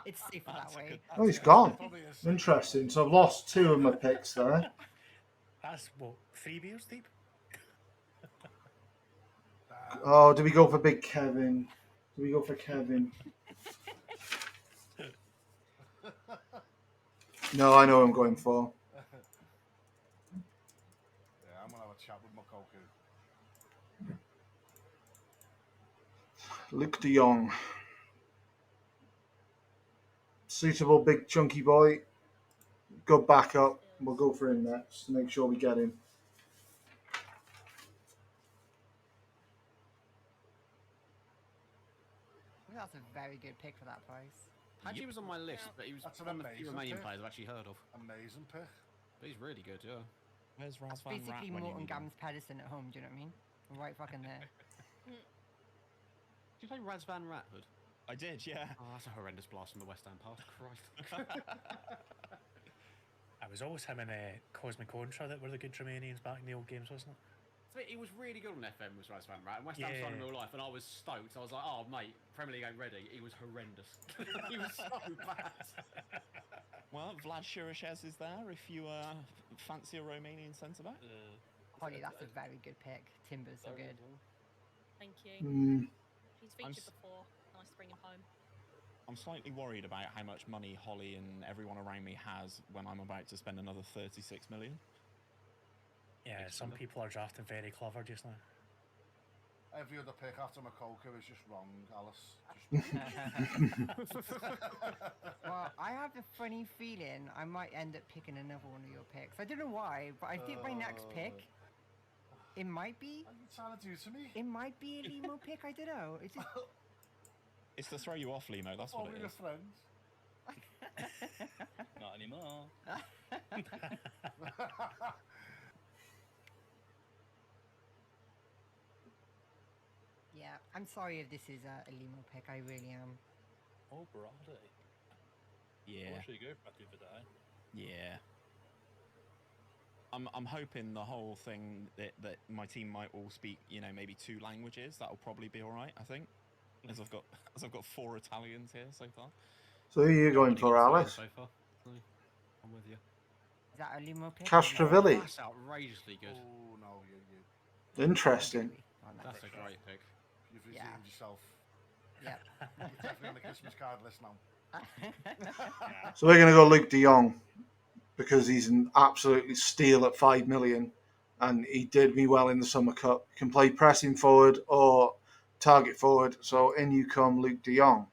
It's safer that way. Oh, he's gone. Interesting. So I've lost 2 of my picks there. that's what, 3 beers deep? Oh, do we go for Big Kevin? Do we go for Kevin? No, I know who I'm going for. Yeah, I'm going to have a chat with Makoku. Luke de Jong. Suitable big chunky boy. Good backup. We'll go for him next to make sure we get him. That's a very good pick for that price. Haji was on my list, but he was one of the few Romanian players I've actually heard of. Amazing pick. But he's really good, yeah. Where's Raz Van Rat Basically, when you Morton need him? Gams Pedersen at home. Do you know what I mean? Right fucking there. Did you play Raz Van Rathood? I did, yeah. Oh, that's a horrendous blast from the West Ham past. Christ. It was always him and Cosmic Contra that were the good Romanians back in the old games, wasn't it? So he was really good on FM, was Raz Van Rat. And West Ham started in real life, and I was stoked. I was like, oh, mate, Premier League ain't ready. He was horrendous. He was so bad. Well, Vlad Shirashez is there if you fancy a Romanian centre-back. Holly, that's a very good pick. Timbers are good. Thank you. He's featured before. Nice to bring him home. I'm slightly worried about how much money Holly and everyone around me has when I'm about to spend another 36 million. Yeah, some people are drafting very clever just now. Every other pick after Makoku is just wrong, Alice. Well, I have a funny feeling I might end up picking another one of your picks. I don't know why, but I think my next pick, it might be. What are you trying to do to me? It might be a Limo pick. I don't know. It's just. It's to throw you off, Limo. That's what it is. Friends. Not anymore. Yeah, I'm sorry if this is a Limo pick. I really am. Oh, brother. Yeah. What should you go for Matthew Vidal? Yeah. I'm hoping the whole thing that my team might all speak, maybe 2 languages. That'll probably be all right, I think. As I've got 4 Italians here so far. So who are you going for, Alice? So far, so I'm with you. Is that a limo pick? Castrovilli. That's outrageously good. Oh no, you. Interesting. That's a great pick. You've redeemed yourself. Yeah. You're definitely on the Christmas card list now. So we're going to go Luke de Jong because he's an absolutely steal at 5 million, and he did me well in the Summer Cup. Can play pressing forward or target forward. So in you come, Luke de Jong.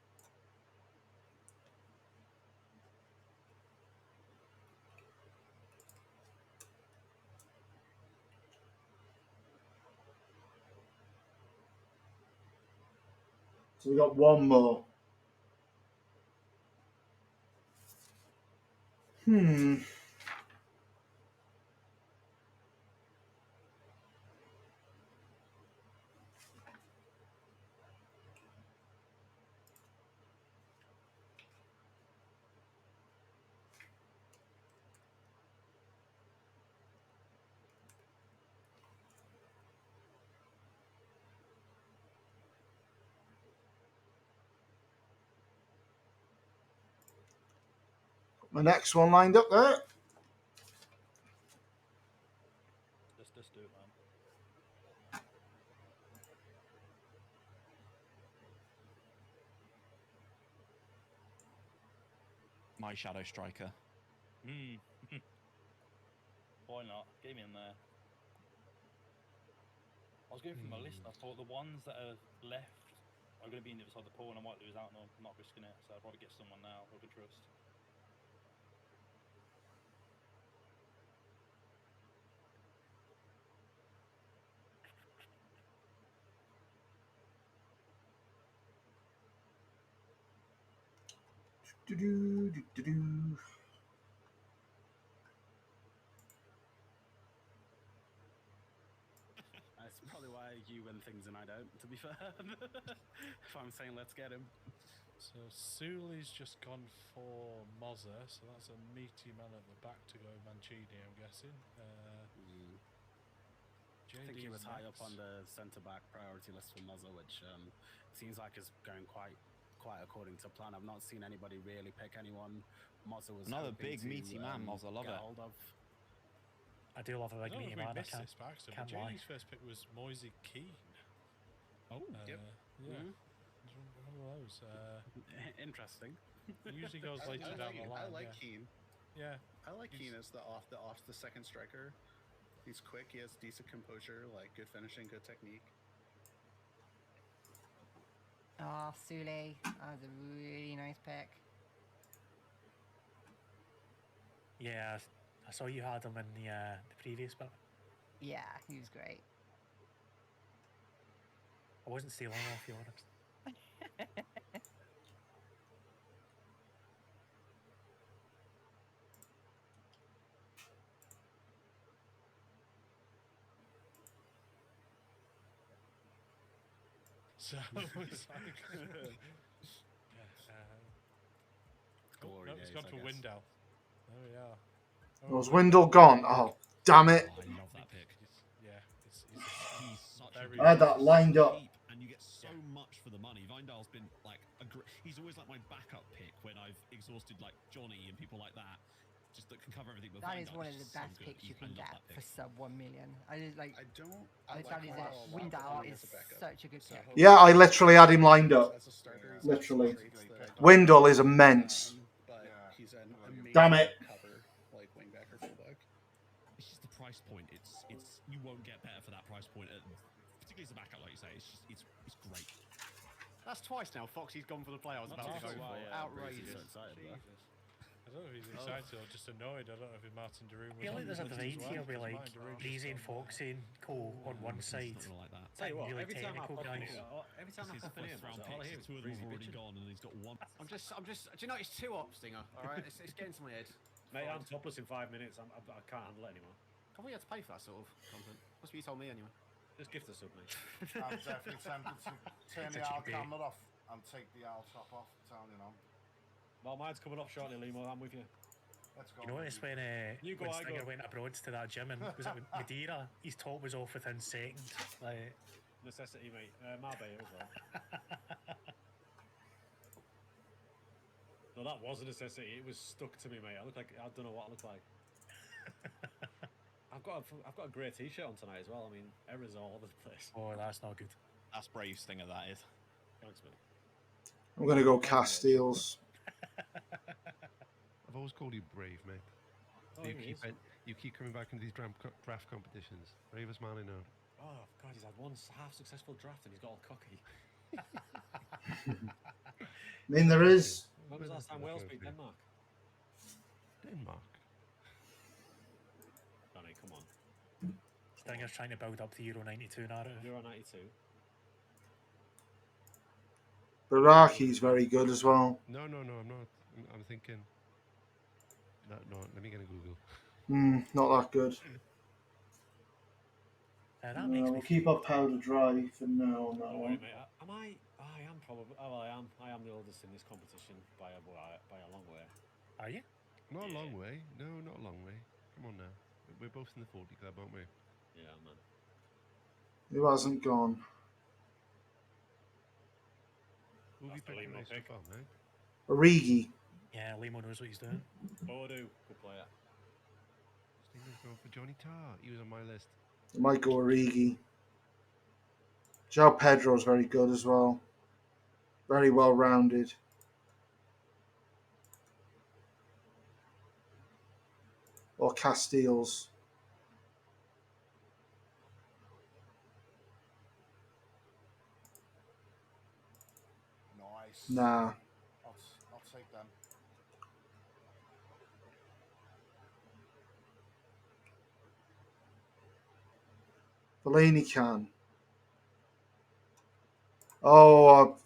So we got one more. My next one lined up there. Just do it, man. My shadow striker. Why not? Get me in there. I was going through my list and I thought the ones that are left are going to be in the other side of the pool and I might lose out on them. I'm not risking it, so I'd rather get someone now who I can trust. That's probably why you win things and I don't, to be fair. If I'm saying let's get him. So Suli's just gone for Mozza, so that's a meaty man at the back to go Mancini, I'm guessing. I think he was high up on the centre-back priority list for Mozza, which seems like is going quite according to plan. I've not seen anybody really pick anyone. Mozza was another big meaty man, Mozza, love it. I do love a big meaty man. I can't lie. Mancini's first pick was Moise Keane. Oh, yep. Yeah. One of those. Interesting. Usually goes later down the line. I like Keane. Yeah. I like Keane as the second striker. He's quick. He has decent composure, like good finishing, good technique. Oh, Sule. That was a really nice pick. Yeah, I saw you had him in the previous bit. Yeah, he was great. I wasn't stealing off you, honest. So it's like, it's gone for Windell. There we are. Was Windle gone? Oh, damn it. I love that pick. He's such I had that lined up. And you get so much for the money. Vindal's been like he's always like my backup pick when I've exhausted like Johnny and people like that. Just that can cover everything. But That is Vindal one of the so best good. picks you I can love get that pick. for sub 1 million. I like like Windal is such a good pick. Yeah, I literally had him lined up. Literally. Windle is immense. He's an amazing Damn it. cover, like wingback or fullback. It's just the price point. It's you won't get better for that price point. Particularly as a backup, like you say. It's great. That's twice now. Foxy's gone for the play I was about to go for. Outrageous. I don't know if he's excited or just annoyed. I don't know if Martin de Roon was I feel like there's a on divide as well, here with because like Martin de Roon Breezy and just Foxy and Cole on one side. Like that. Tell you what, every time I technical pop in, guys. every time I pop in, round all I hear picks, is two of them Breezy have already bitching. gone, and he's got one. I'm just. Do you know it's 2 ops, Stinger? All right, it's getting to my head. Mate, I'm topless in 5 minutes. I can't handle it anymore. Can't we have to pay for that sort of content? That's what you told me anyway. Just gift us up, mate. I'm definitely tempted to turn the owl camera off and take the owl top off. I'm telling you now. Well, mine's coming up shortly, Limo. I'm with you. Let's go. You notice when Stinger went abroad to that gym and was it Madeira? His top was off within seconds. Like necessity, mate. Marbella as well. No, that was a necessity. It was stuck to me, mate. I don't know what I look like. I've got a grey t-shirt on tonight as well. I mean, errors all over the place. Oh, that's not good. That's brave, Stinger. That is. Thanks, mate. I'm gonna go Castiles. I've always called you brave, mate. Oh, you keep coming back into these draft competitions. Bravest man I know. Oh God, he's had one half successful draft and he's got all cocky. I mean, there is. When was the last time Wales beat Denmark? Denmark. Danny, come on. Stinger's trying to build up the Euro 92 narrative. Euro 92. Baraki's very good as well. No, I'm not. I'm thinking. No, let me get a Google. Not that good. That makes me we'll keep our powder dry for now on that one. Wait, mate. Am I? I am probably. Oh, I am. I am the oldest in this competition by a long way. Are you? Not a long way. No, not a long way. Come on now. We're both in the 40 club, aren't we? Yeah, man. Who hasn't gone? Who have you picked nice stuff on, mate? Origi. Yeah, Limo knows what he's doing. Bodu, good player. Stinger's going for Johnny Tarr. He was on my list. I might go Origi. João Pedro's very good as well. Very well rounded. Or Castiles. Nice. Nah. I'll take them. Fellaini can. Oh,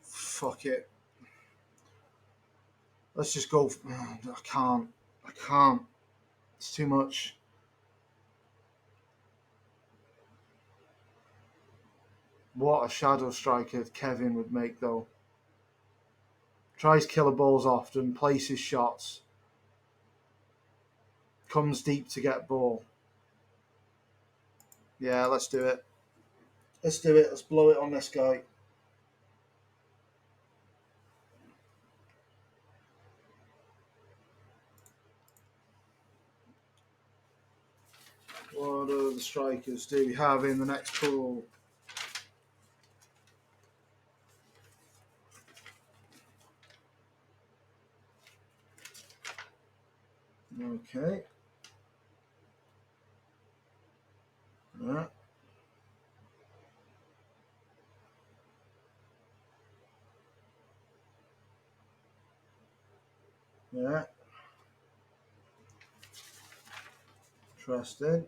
fuck it. Let's just go. I can't. It's too much. What a shadow striker Kevin would make, though. Tries killer balls often, places shots. Comes deep to get ball. Yeah, let's do it. Let's do it. Let's blow it on this guy. What do the strikers do we have in the next pool? Okay. Yeah. Yeah. Interesting.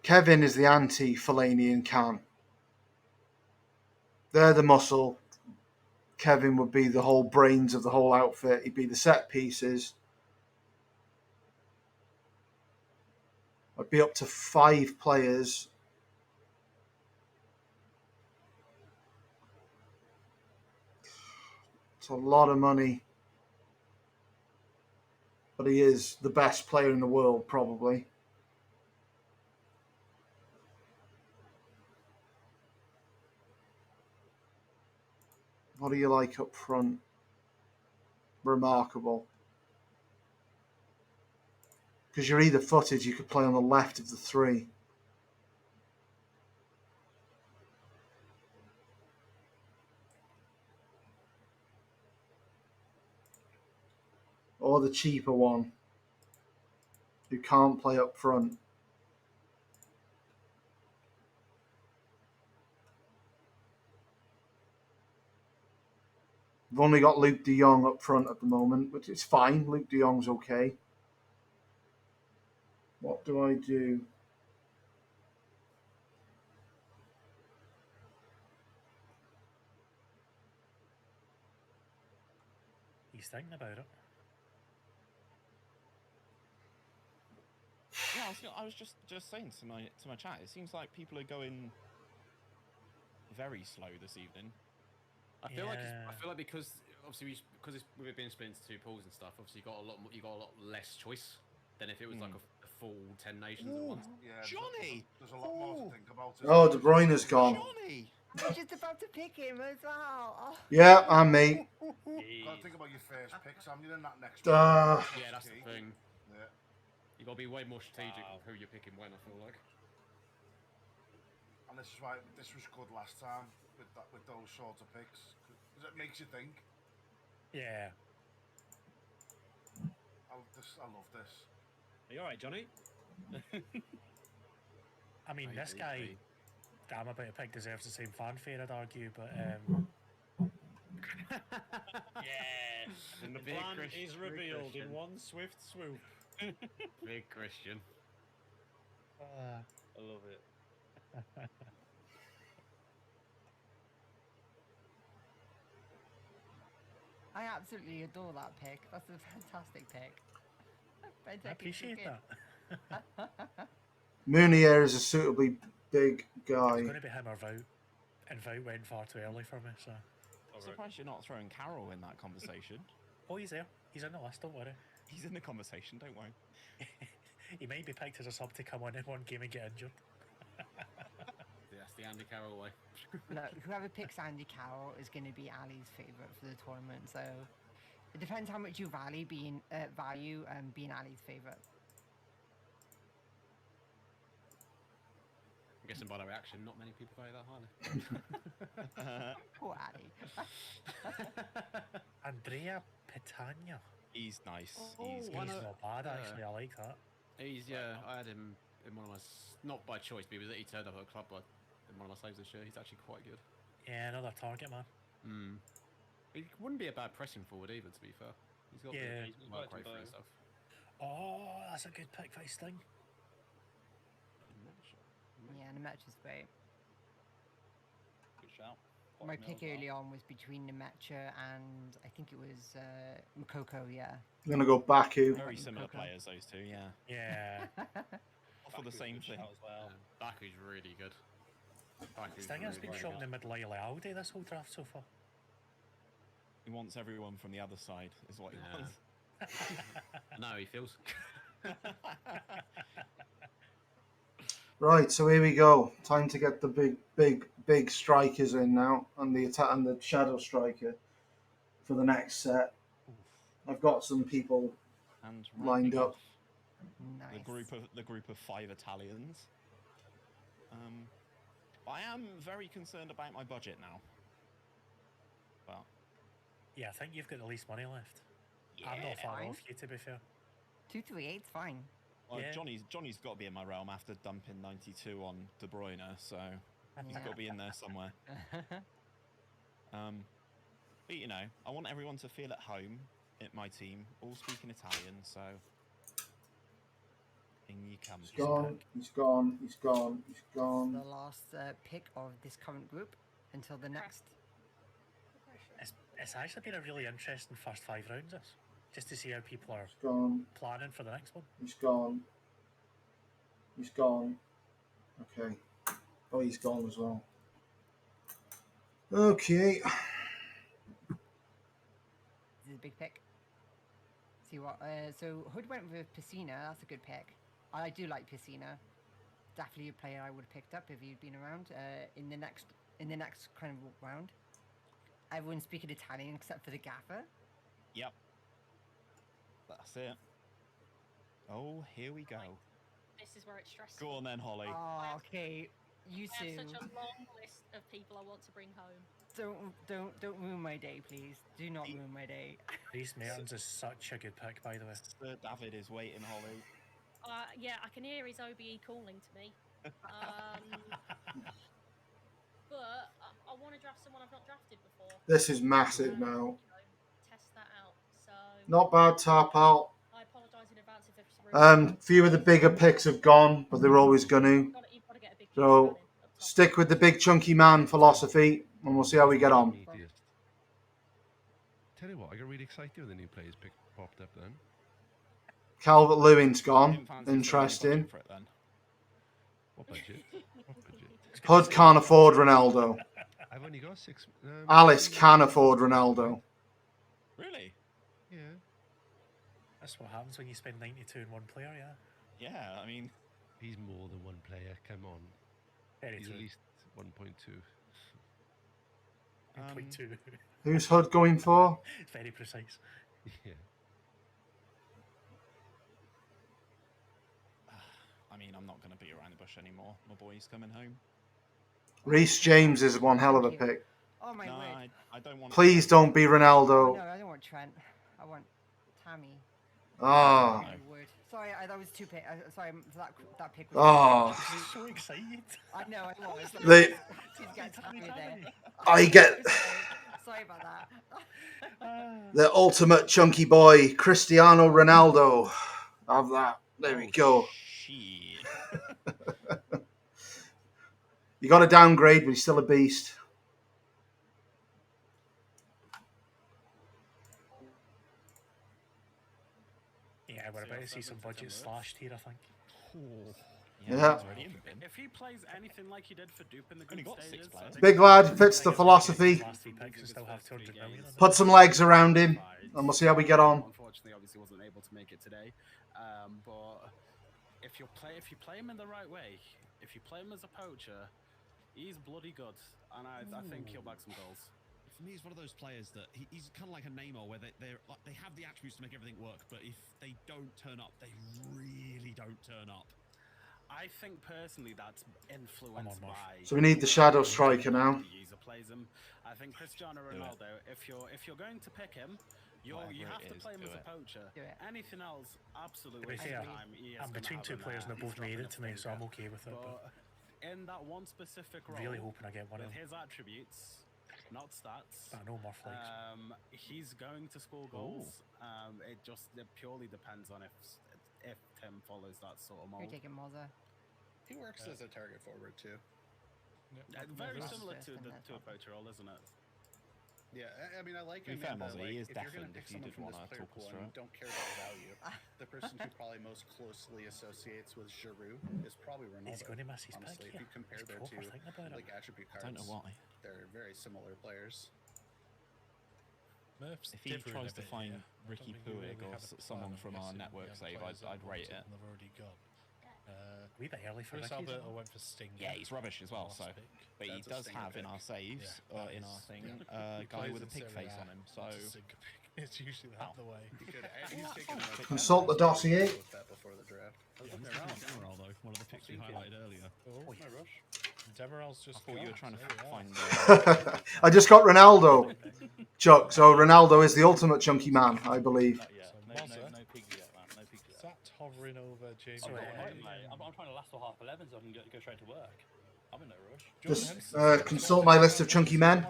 Kevin is the anti-Fellaini and Can. They're the muscle. Kevin would be the whole brains of the whole outfit. He'd be the set pieces. I'd be up to 5 players. It's a lot of money. But he is the best player in the world, probably. What do you like up front? Remarkable. Because you're either footed, you could play on the left of the 3. Or the cheaper one, who can't play up front. We've only got Luke de Jong up front at the moment, which is fine. Luke de Jong's okay. What do I do? he's thinking about it. Yeah, I was just saying to my chat. It seems like people are going very slow this evening. I feel like because obviously we've been split into 2 pools and stuff. Obviously, you got a lot less choice than if it was like a full 10 nations at once. Yeah, Johnny, there's a lot more to think about. Oh, De Bruyne's gone. Johnny. I was just about to pick him as well. Oh. Yeah, and me. Gotta think about your first pick, Sam. You're in that next Ah. one. Yeah, that's the thing. Yeah. You gotta be way more strategic of who you're picking when. I feel like. And this is why this was good last time with those sorts of picks, because it makes you think. Yeah. I love this. Are you all right, Johnny? I mean, this guy that I'm about to pick deserves the same fanfare, I'd argue, but yeah, and the plan is revealed in one swift swoop. Big Christian. I love it. I absolutely adore that pick. That's a fantastic pick. I appreciate that. Munier is a suitably big guy. It's going to be him or Vout, and Vout went far too early for me, so... I'm surprised you're not throwing Carroll in that conversation. Oh, he's there. He's on the list, don't worry. He's in the conversation, don't worry. He might be picked as a sub to come on in one game and get injured. That's the Andy Carroll way. Look, whoever picks Andy Carroll is going to be Ali's favourite for the tournament, so it depends how much you value being Ali's favourite. I'm guessing by the reaction, not many people value that highly. Poor Ali. Andrea Petagna. He's nice. He's not bad, actually. I like that. I had him in one of my... Not by choice, but he turned up at a club in one of my saves this year. He's actually quite good. Yeah, another target man. He wouldn't be a bad pressing forward either, to be fair. He's got the work rate for himself. Oh, that's a good pick for his thing. Yeah, and the match is great. Good shout. My pick early on was between Nemecha and I think it was Makoko, yeah. I'm going to go Baku. Very similar players, those two, yeah. Yeah. For the same thing. As well. Baku's really good. Stinger's been showing the mid-Lyle Aldi this whole draft so far. He wants everyone from the other side, is what he wants. No, he feels. Right, so here we go. Time to get the big strikers in now, and the attack and the shadow striker for the next set. I've got some people lined up. Nice. The group of 5 Italians. I am very concerned about my budget now. Well, yeah, I think you've got the least money left. Yeah, I'm not far fine. off you, to be fair. 238's fine. Well, Yeah. Johnny's got to be in my realm after dumping 92 on De Bruyne, so he's got to be in there somewhere. But you know, I want everyone to feel at home at my team, all speaking Italian, so in you come. He's gone. He's gone. He's gone. He's gone. The last pick of this current group until the next. It's actually been a really interesting first 5 rounds, this, just to see how people are Gone. planning for the next one. He's gone. He's gone. Okay. Oh, he's gone as well. Okay. This is a big pick. See what? So Hood went with Piscina. That's a good pick. I do like Piscina. Definitely a player I would have picked up if he'd been around in the next kind of round. Everyone's speaking Italian except for the gaffer. Yep. That's it. Oh, here we go. This is where it's stressful. Go on then, Holly. Oh, okay. You I two. have such a long list of people I want to bring home. Don't ruin my day, please. Do not ruin my day. Reece Mertens is such a good pick, by the way. Sir David is waiting, Holly. Yeah, I can hear his OBE calling to me. But I want to draft someone I've not drafted before. This is massive now. Test that out. So Not bad, Tarpal. I apologise in advance if it's Few of the bigger picks have gone, but they're always going to. So stick with the big chunky man philosophy, and we'll see how we get on. tell you what, I got really excited when the new players popped up then. Calvert-Lewin's gone. Interesting. What budget? Hood can't afford Ronaldo. I've only got 6. Alice can afford Ronaldo. Really? Yeah. That's what happens when you spend 92 in one player, yeah? Yeah, I mean... He's more than one player, come on. He's at least 1.2. 1.2. Who's Hood going for? It's very precise. Yeah. I mean, I'm not going to beat around the bush anymore. My boy's coming home. Reece James is one hell of a pick. Oh my word. I don't want. Please don't be Ronaldo. No, I don't want Trent. I want Tammy. Oh. My word. Sorry, that was too pick. Sorry, that pick Oh. was So excited. I know, I was. The- I get Sorry about that. the ultimate chunky boy, Cristiano Ronaldo. Have that. There we go. You got to downgrade, but he's still a beast. Yeah, we're about to see some budget slashed here, I think. Yeah. If he plays anything like he did for Dupe in the group stages, Big lad, fits the philosophy. Put some legs around him, and we'll see how we get on. Unfortunately, obviously wasn't able to make it today. But if you play him in the right way, if you play him as a poacher, he's bloody good, and I think he'll bag some goals. For me, he's one of those players that he's kind of like a Neymar, where they have the attributes to make everything work, but if they don't turn up, they really don't turn up. I think personally that's influenced by. So we need the shadow striker now. User plays him. I think Cristiano Ronaldo. If you're going to pick him, you have to play him as a poacher. Anything else, absolutely. I'm between two players and they both made it to me, so I'm okay with it. But in that one specific role, really hoping I get one with of his attributes, not stats. I know more flags. He's going to score goals. It purely depends on if Tim follows that sort of mold. You're taking Moza. He works as a target forward too. Very similar to a poacher role, isn't it? Yeah, I mean, I like him. He is if you're going to definitely, pick if you someone did from want this to player talk pool us and through you don't care about value, the person who probably most closely associates with Giroud is probably Ronaldo. He's going to miss his honestly, pick, if you compare their two like attribute cards, I don't know why. They're very similar players. If he tries to find Ricky Puig or someone from our network save, I'd rate it. They've already got. We bit early for Chris Ricky. Alberto went for Sting. Yeah, he's rubbish as well. So, but he does have in our saves, in our thing, a guy with a pig face on him. So it's usually that the way. Consult the dossier. Before the draft. Demiral, though, one of the picks we highlighted earlier. Oh, no rush. Demiral's just. I thought you were trying to find. I just got Ronaldo, Chuck. So Ronaldo is the ultimate chunky man, I believe. No pigs yet, man. No pigs yet. That hovering over James. I'm trying to last till 11:30 so I can go straight to work. I'm in no rush. Just consult my list of chunky men.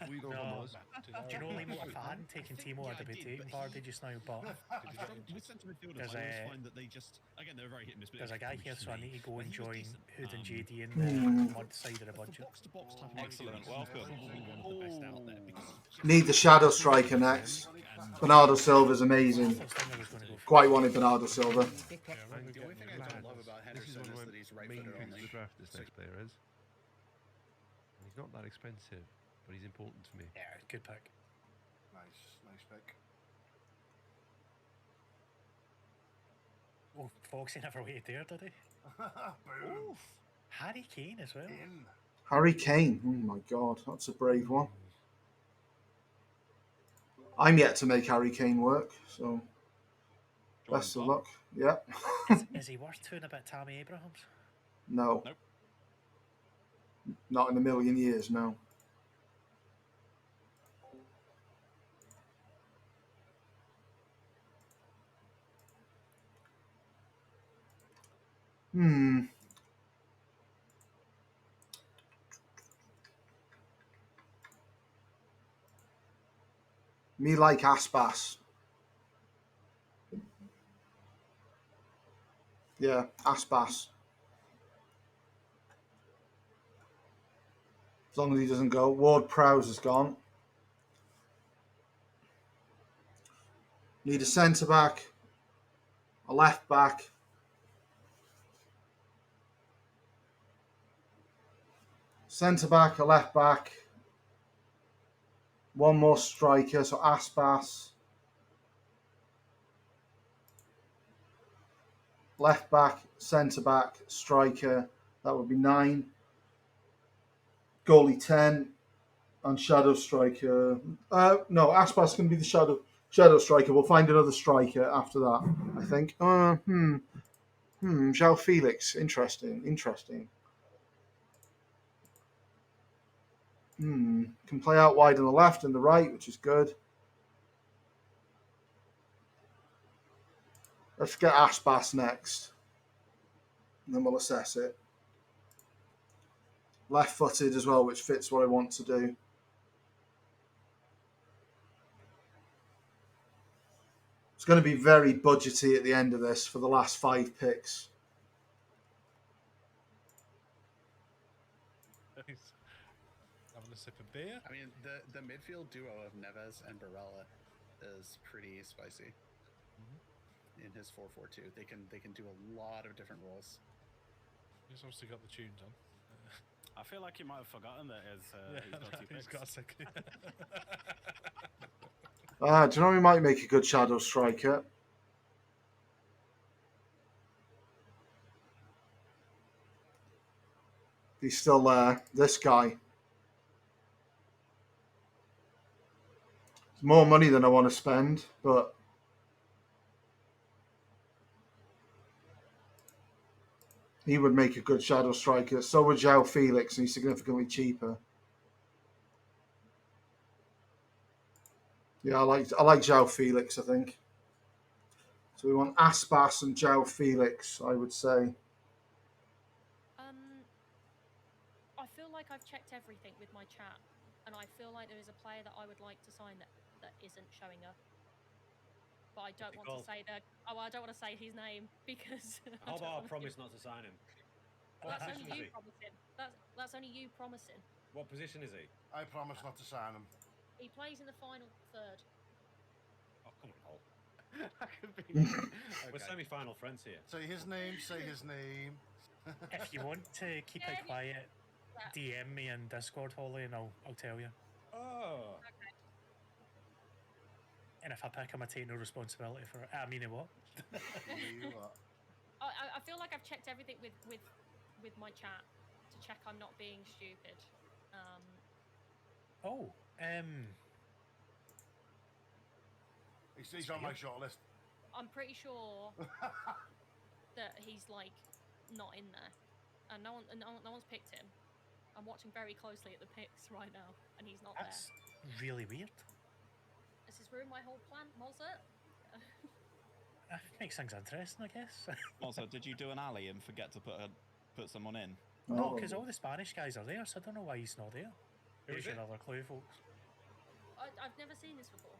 Do you know, Liam, if I hadn't taken Timo, I'd have been taking Vardy just now, but With centre midfielders, I always find that they just, again, they're very hit and miss. There's a guy here, so I need to go and join Hood and JD in the mud side of the budget. Excellent, welcome. Need the shadow striker next. Bernardo Silva's amazing. Quite wanted Bernardo Silva. This is one of my main picks of the draft, this next player is. He's not that expensive, but he's important to me. Yeah, good pick. Nice pick. Oh, Foxy never waited there, did he? Boom. Harry Kane as well. Harry Kane. Oh my God, that's a brave one. I'm yet to make Harry Kane work, so best of luck. Yeah. Is he worth two and a bit Tammy Abrahams? No. Nope. Not in a million years, no. Me like Aspas. Yeah, Aspas. As long as he doesn't go. Ward Prowse has gone. Need a centre back, a left back, centre back, a left back, one more striker, so Aspas. Left back, centre back, striker, that would be 9. Goalie 10, and shadow striker. No, Aspas can be the shadow striker. We'll find another striker after that, I think. João Felix, interesting. Can play out wide on the left and the right, which is good. Let's get Aspas next, and then we'll assess it. Left-footed as well, which fits what I want to do. It's going to be very budgety at the end of this for the last 5 picks. Having a sip of beer. I mean, the midfield duo of Neves and Barella is pretty spicy. In his 4-4-2, they can do a lot of different roles. He's obviously got the tunes on. I feel like you might have forgotten that he's got 2 picks. He's got a second. Do you know we might make a good shadow striker? He's still there. This guy. It's more money than I want to spend, but he would make a good shadow striker. So would João Felix, and he's significantly cheaper. Yeah, I like João Felix, I think. So we want Aspas and João Felix, I would say. I feel like I've checked everything with my chat, and I feel like there is a player that I would like to sign that isn't showing up. But I don't want to say that. Oh, I don't want to say his name because. How about I promise not to sign him? That's only you promising. That's only you promising. What position is he? I promise not to sign him. He plays in the final third. Oh, come on, Paul. That could be. We're semi-final friends here. Say his name. Say his name. If you want to keep it quiet, DM me in Discord, Holly, and I'll tell you. Oh. Okay. And if I pick him, I take no responsibility for it. I mean, what? I feel like I've checked everything with my chat to check I'm not being stupid. He's on my shortlist. I'm pretty sure that he's like not in there, and no one's picked him. I'm watching very closely at the picks right now, and he's not That's there. Really weird. This has ruined my whole plan, Mozart. Makes things interesting, I guess. Also, did you do an alley and forget to put someone in? No, because all the Spanish guys are there, so I don't know why he's not there. Who's Here's another clue, folks. I've never seen this before.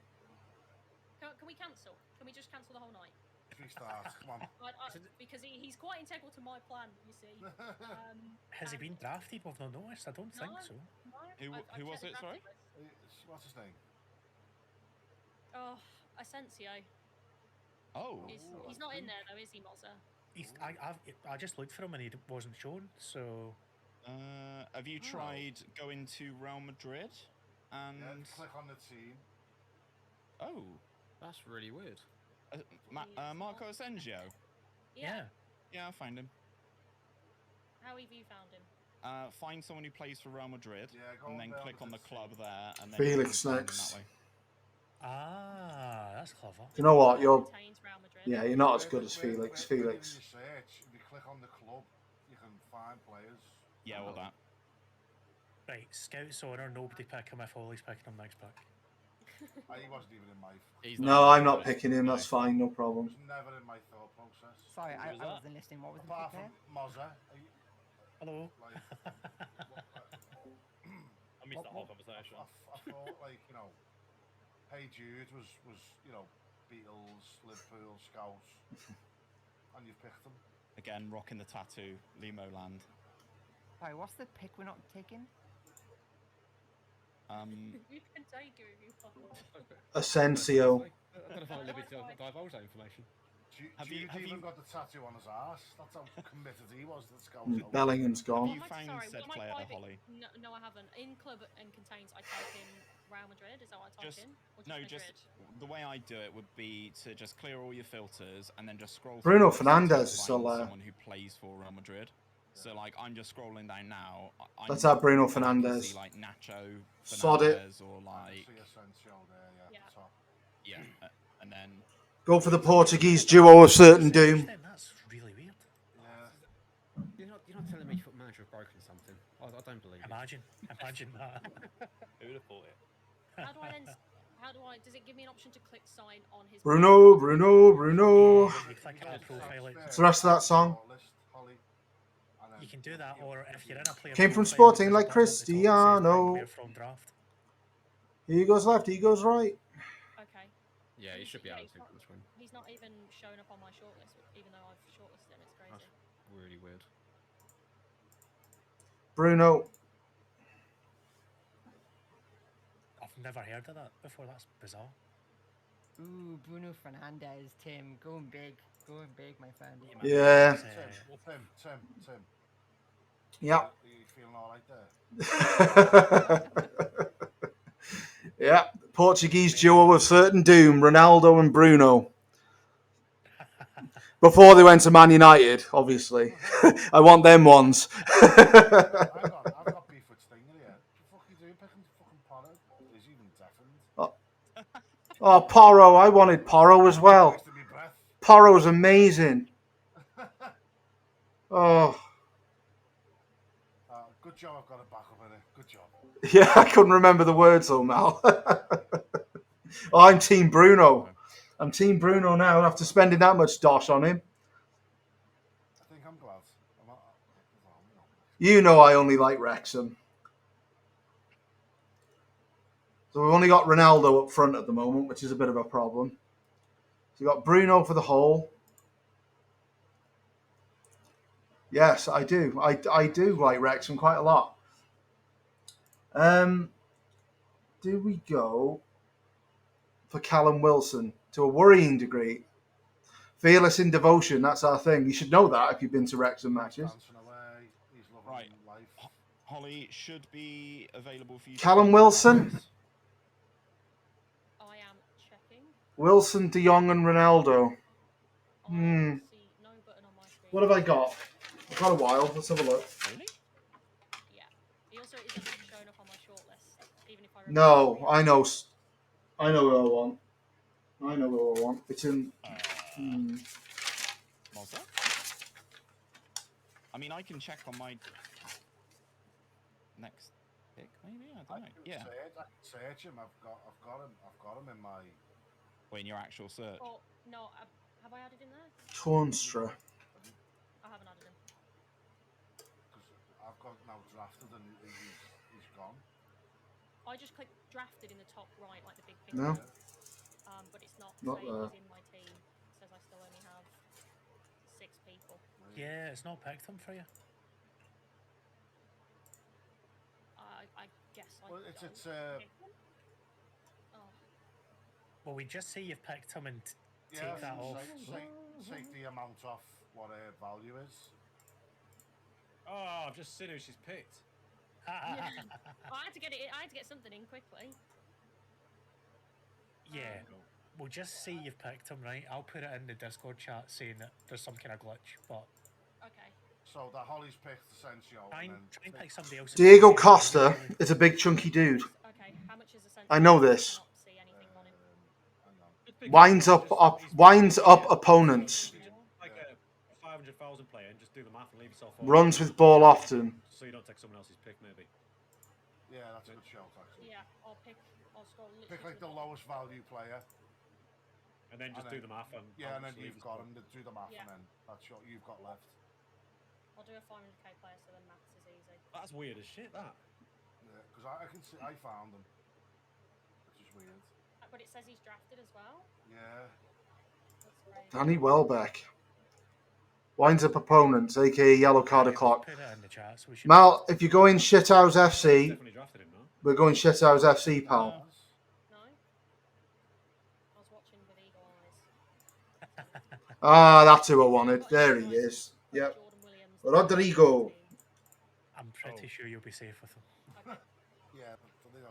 Can we cancel? Can we just cancel the whole night? Restart, come on. Because he's quite integral to my plan, you see. Has he been drafted? We've not noticed. I don't think so. No, Who was it? Sorry. What's his name? Oh, Asensio. Oh. He's not in there though, is he, Mozza? I just looked for him and he wasn't shown. So. Have you tried going to Real Madrid and click on the team? Oh, that's really weird. Marco Asensio. Yeah. Yeah, I'll find him. How have you found him? Find someone who plays for Real Madrid, and then click on the club there, and then Felix next. That way. Ah, that's clever. You know what? You're not as good as Felix. When Felix. you search, if you click on the club, you can find players. Yeah, all that. Right, Scouts honor, nobody pick him if Holly's picking him next pick. He wasn't even in my. No, I'm not picking him. That's fine. No problem. He was never in my thought process. Sorry, I wasn't listening. What was the Apart pick from there? Mozza. Hello. I missed that whole conversation. I thought, like, you know, Hey Jude was Beatles, Liverpool, Scouts, and you've picked them. Again, rocking the tattoo, Limo Land. Sorry, what's the pick we're not taking? You can take it if you want. Asensio. I don't know if I'm at liberty to divulge that information. Jude even got the tattoo on his ass. That's how committed he was to the Scouts. Bellingham's gone. Have you found said player, Holly? No, I haven't. In club and contains, I type in Real Madrid. Is that what I type in? Or just the way I do it would be to just clear all your filters and then just scroll. Bruno Fernandes is still there. Someone who plays for Real Madrid. So like I'm just scrolling down now. That's our Bruno Fernandes. See, like Nacho, Sod it. Or like and then go for the Portuguese duo of certain doom. That's really weird. You're not telling me your foot manager have broken something. I don't believe it. Imagine that. Who would have thought it? How do I? Does it give me an option to click sign on his? Bruno. It's the rest of that song. You can do that, or if you're in a player. Came from Sporting like Cristiano. He goes left, he goes right. Okay. Yeah, you should be able to. He's not even showing up on my shortlist, even though I've shortlisted him. It's crazy. That's really weird. Bruno. I've never heard of that before. That's bizarre. Ooh, Bruno Fernandes, Tim, going big, my friend. Yeah. Tim. Yeah. Are you feeling all right there? Yeah. Portuguese duo of certain doom, Ronaldo and Bruno. Before they went to Man United, obviously. I want them ones. I've got beef with Stinger here. What the fuck are you doing picking fucking Porro? He's even deafened. Oh, Porro. I wanted Porro as well. Porro's amazing. Oh. Good job I've got a backup in it. Good job. Yeah, I couldn't remember the words though, Mal. Oh, I'm Team Bruno. I'm Team Bruno now after spending that much dosh on him. I think I'm glad. You know I only like Wrexham. So we've only got Ronaldo up front at the moment, which is a bit of a problem. So we've got Bruno for the whole. Yes, I do. I do like Wrexham quite a lot. Do we go for Callum Wilson to a worrying degree? Fearless in devotion, that's our thing. You should know that if you've been to Wrexham matches. Right. Holly should be available for you. Callum Wilson? I am checking. Wilson, De Jong and Ronaldo. What have I got? I've got a while. Let's have a look. Really? Yeah. He also isn't showing up on my shortlist, even if I. No, I know who I want. It's in. What's that? I mean, I can check on my next pick, maybe. I don't know. Yeah. I can search him. I've got him in my. Wait, in your actual search. Oh no, have I added him there? Toornstra. I haven't added him. I've got now drafted and he's gone. I just clicked drafted in the top right, like the big pink. No. But it's not Not saying there. he's in my team. It says I still only have 6 people. Yeah, it's not picked them for you. I guess I Well, don't it's pick them. Oh. Well, we just say you've picked them and take that off. Take the amount off what her value is. Oh, I've just seen who she's picked. Yeah. I had to get something in quickly. Yeah, we'll just say you've picked them, right? I'll put it in the Discord chat saying that there's some kind of glitch, but... Okay. So the Holly's picked Asensio. Try and pick somebody else. Diego Costa is a big chunky dude. Okay, how much is Asensio? I know this. Winds up opponents. Like a 500,000 player and just do the math and leave yourself off. Runs with ball often. So you don't take someone else's pick, maybe. Yeah, that's a good shout, actually. Yeah, I'll scroll literally. Pick like the lowest value player. And then just do the math and... Yeah, and then you've got him to do the math Yeah. and then that's what you've got left. I'll do a 500k player so then maths is easy. That's weird as shit, that. Yeah, because I can see, I found him. Which is weird. But it says he's drafted as well. Yeah. That's crazy. Danny Welbeck. Winds up opponents, aka yellow card o'clock. Put it in the chat, so we should... Mal, if you're going Shithouse FC, Definitely drafted him, no? we're going Shithouse FC, pal. No. I was watching Ah, that's who I wanted. There he is. Yep. Rodrigo. I'm pretty sure you'll be safe with him.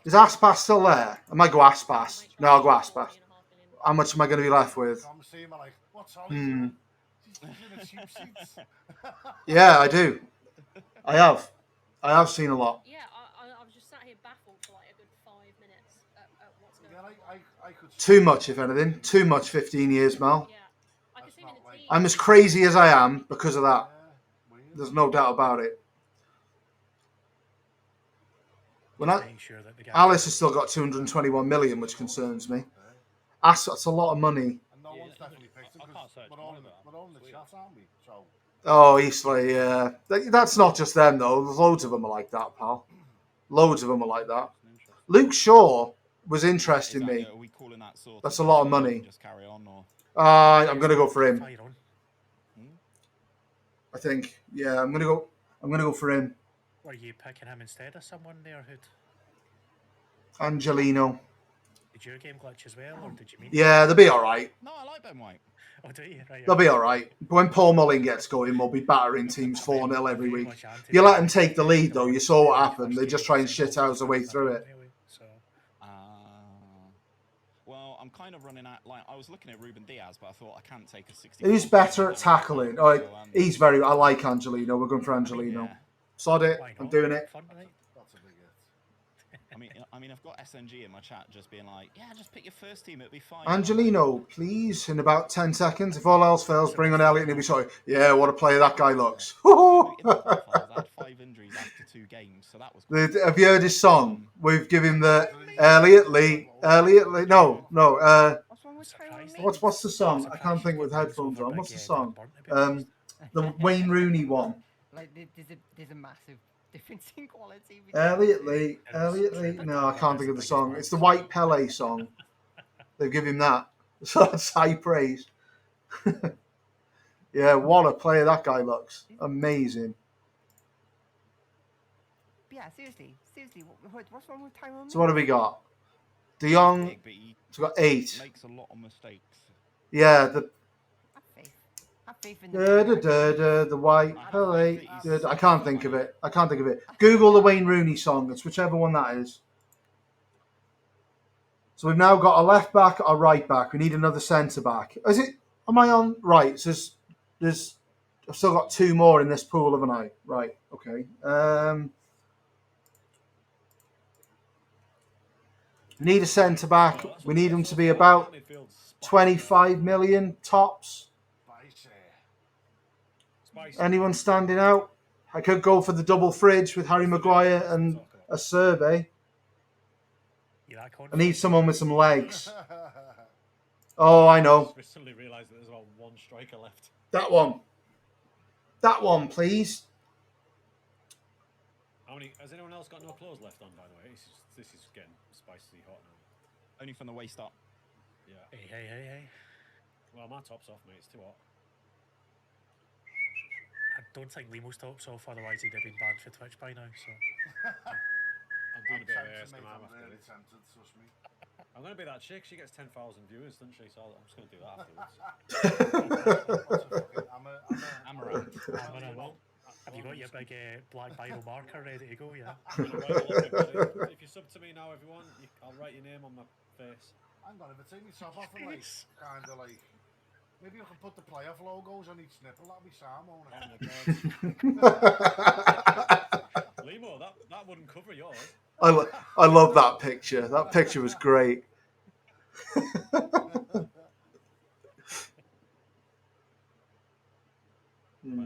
Is Aspas still there? I might go Aspas. No, I'll go Aspas. How much am I going to be left with? Yeah, I do. I have seen a lot. Yeah, I was just sat here baffled for like a good 5 minutes at what's going on. Too much, if anything. Too much 15 years, Mal. I'm as crazy as I am because of that. There's no doubt about it. Alice has still got 221 million, which concerns me. That's a lot of money. Oh, Eastleigh, yeah. That's not just them, though. There's loads of them are like that, pal. Loads of them are like that. Luke Shaw was interesting me. That's a lot of money. Just carry on, or I'm going to go for him. I think. Yeah, I'm going to go for him. Were you picking him instead of someone there who'd... Angelino. Did your game glitch as well, or did you mean... Yeah, they'll be all right. No, I like Ben White. Oh, do you? Right, they'll be all right. But when Paul Mullin gets going, we'll be battering teams 4-0 every week. If you let them take the lead, though, you saw what happened. They just try and shit out the way through it. Well, I'm kind of running out. Like, I was looking at Ruben Diaz, but I thought I can't take a 60. Who's better at tackling? Oh, he's very... I like Angelino. We're going for Angelino. Yeah. Sod it. I'm doing it. I mean, I've got SNG in my chat just being like, yeah, just pick your first team, it'll be fine. Angelino, please, in about 10 seconds. If all else fails, bring on Elliot and he'll be sorry. Yeah, what a player that guy looks. I had 5 injuries after 2 games, so that was cool. Have you heard his song? We've given him the Elliot Lee. No. What's the song? I can't think with headphones on. What's the song? The Wayne Rooney one. Like, there's a massive difference in quality. Elliot Lee. No, I can't think of the song. It's the White Pele song. They've given him that. So that's high praise. Yeah, what a player that guy looks. Amazing. Yeah, seriously. What's wrong with Tyrone? So what have we got? De Jong. We've got 8. Makes a lot of mistakes. Yeah, the White Pele. I can't think of it. Google the Wayne Rooney song. It's whichever one that is. So we've now got a left back, a right back. We need another centre back. Is it? Am I on right? So there's. I've still got 2 more in this pool, haven't I? Right. Okay. Need a centre back. We need them to be about 25 million tops. Anyone standing out? I could go for the double fridge with Harry Maguire and a survey. I need someone with some legs. Oh, I know. I suddenly realised that there's about 1 striker left. That one. That one, please. Has anyone else got no clothes left on, by the way? This is getting spicy hot now. Only from the waist up. Yeah. Hey. Well, my top's off, mate. It's too hot. I don't think Lemo's top's off, otherwise he'd have been banned for Twitch by now, so... I'm doing a bit of ASMR after this. I'm going to be that chick. She gets 10,000 viewers, doesn't she? So I'm just going to do that afterwards. Have you got your big black biro marker ready to go, yeah? If you sub to me now, everyone, I'll write your name on my face. Hang on, if I take my top off and like, kind of like... Maybe I can put the playoff logos on each nipple. That'd be Sam, won't it? Limo, that wouldn't cover yours. I love that picture. That picture was great. Right,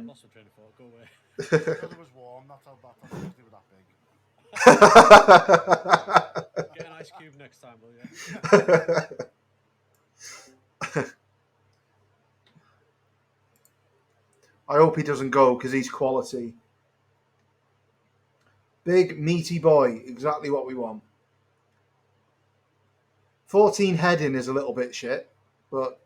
lost my train of thought. Go away. Because it was warm. That's how bad they were that big. Get an ice cube next time, will you? I hope he doesn't go because he's quality. Big, meaty boy. Exactly what we want. 14 heading is a little bit shit, but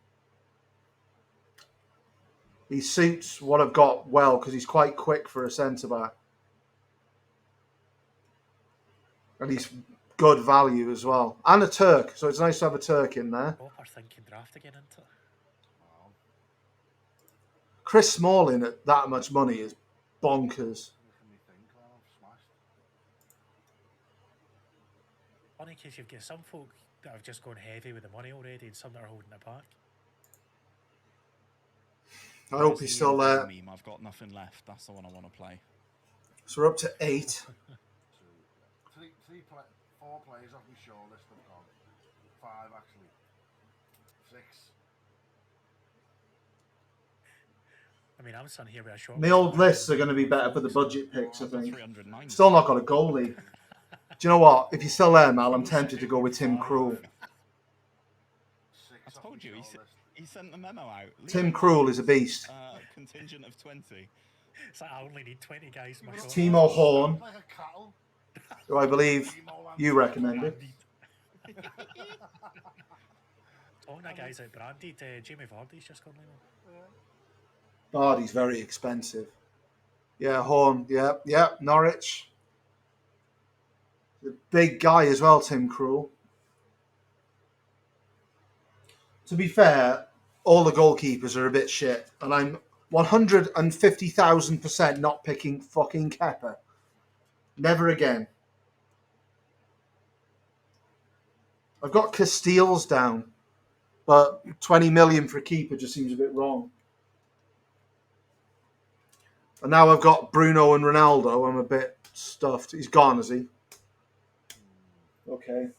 he suits what I've got well because he's quite quick for a centre-back. And he's good value as well. And a Turk, so it's nice to have a Turk in there. Proper thinking draft again, isn't it? Chris Smalling at that much money is bonkers. Funny case you've got some folk that have just gone heavy with the money already and some that are holding it back. I hope he's still there. Meme. I've got nothing left. That's the one I want to play. So we're up to 8. 4 players off my show list have gone. 5 actually. 6. I mean, I'm sitting here with a short. My old lists are going to be better for the budget picks, I think. Still not got a goalie. Do you know what? If you're still there, Mal, I'm tempted to go with Tim Krul. I told you, he sent the memo out. Tim Krul is a beast. Contingent of 20. It's like I only need 20 guys. Timo Horn, who I believe you recommended. Talking that guy's out branded. Jamie Vardy's just gone now. Vardy's very expensive. Yeah, Horn. Yeah, Norwich. The big guy as well, Tim Krul. To be fair, all the goalkeepers are a bit shit, and I'm 150,000% not picking fucking Kepa. Never again. I've got Casteels down, but 20 million for a keeper just seems a bit wrong. And now I've got Bruno and Ronaldo. I'm a bit stuffed. He's gone, is he? Okay.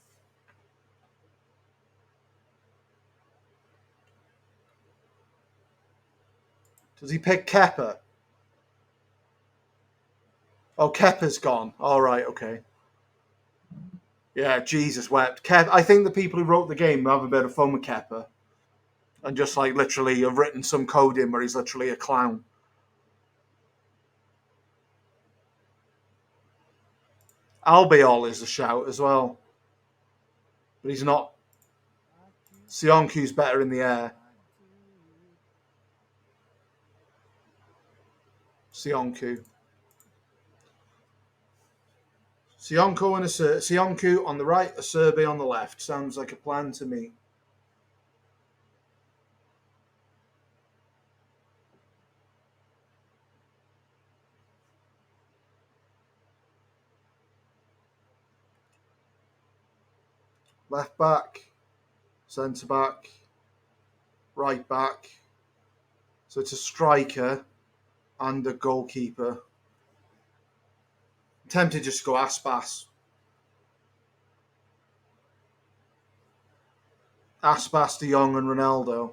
Does he pick Kepa? Oh, Kepa's gone. All right, okay. Yeah, Jesus wept. I think the people who wrote the game have a bit of fun with Kepa. And just like literally have written some code in where he's literally a clown. Albiol is a shout as well. But he's not. Sionku's better in the air. Sionku on the right, Acerbi on the left. Sounds like a plan to me. Left back, centre back, right back. So it's a striker and a goalkeeper. I'm tempted just to go Aspas. Aspas, De Jong and Ronaldo.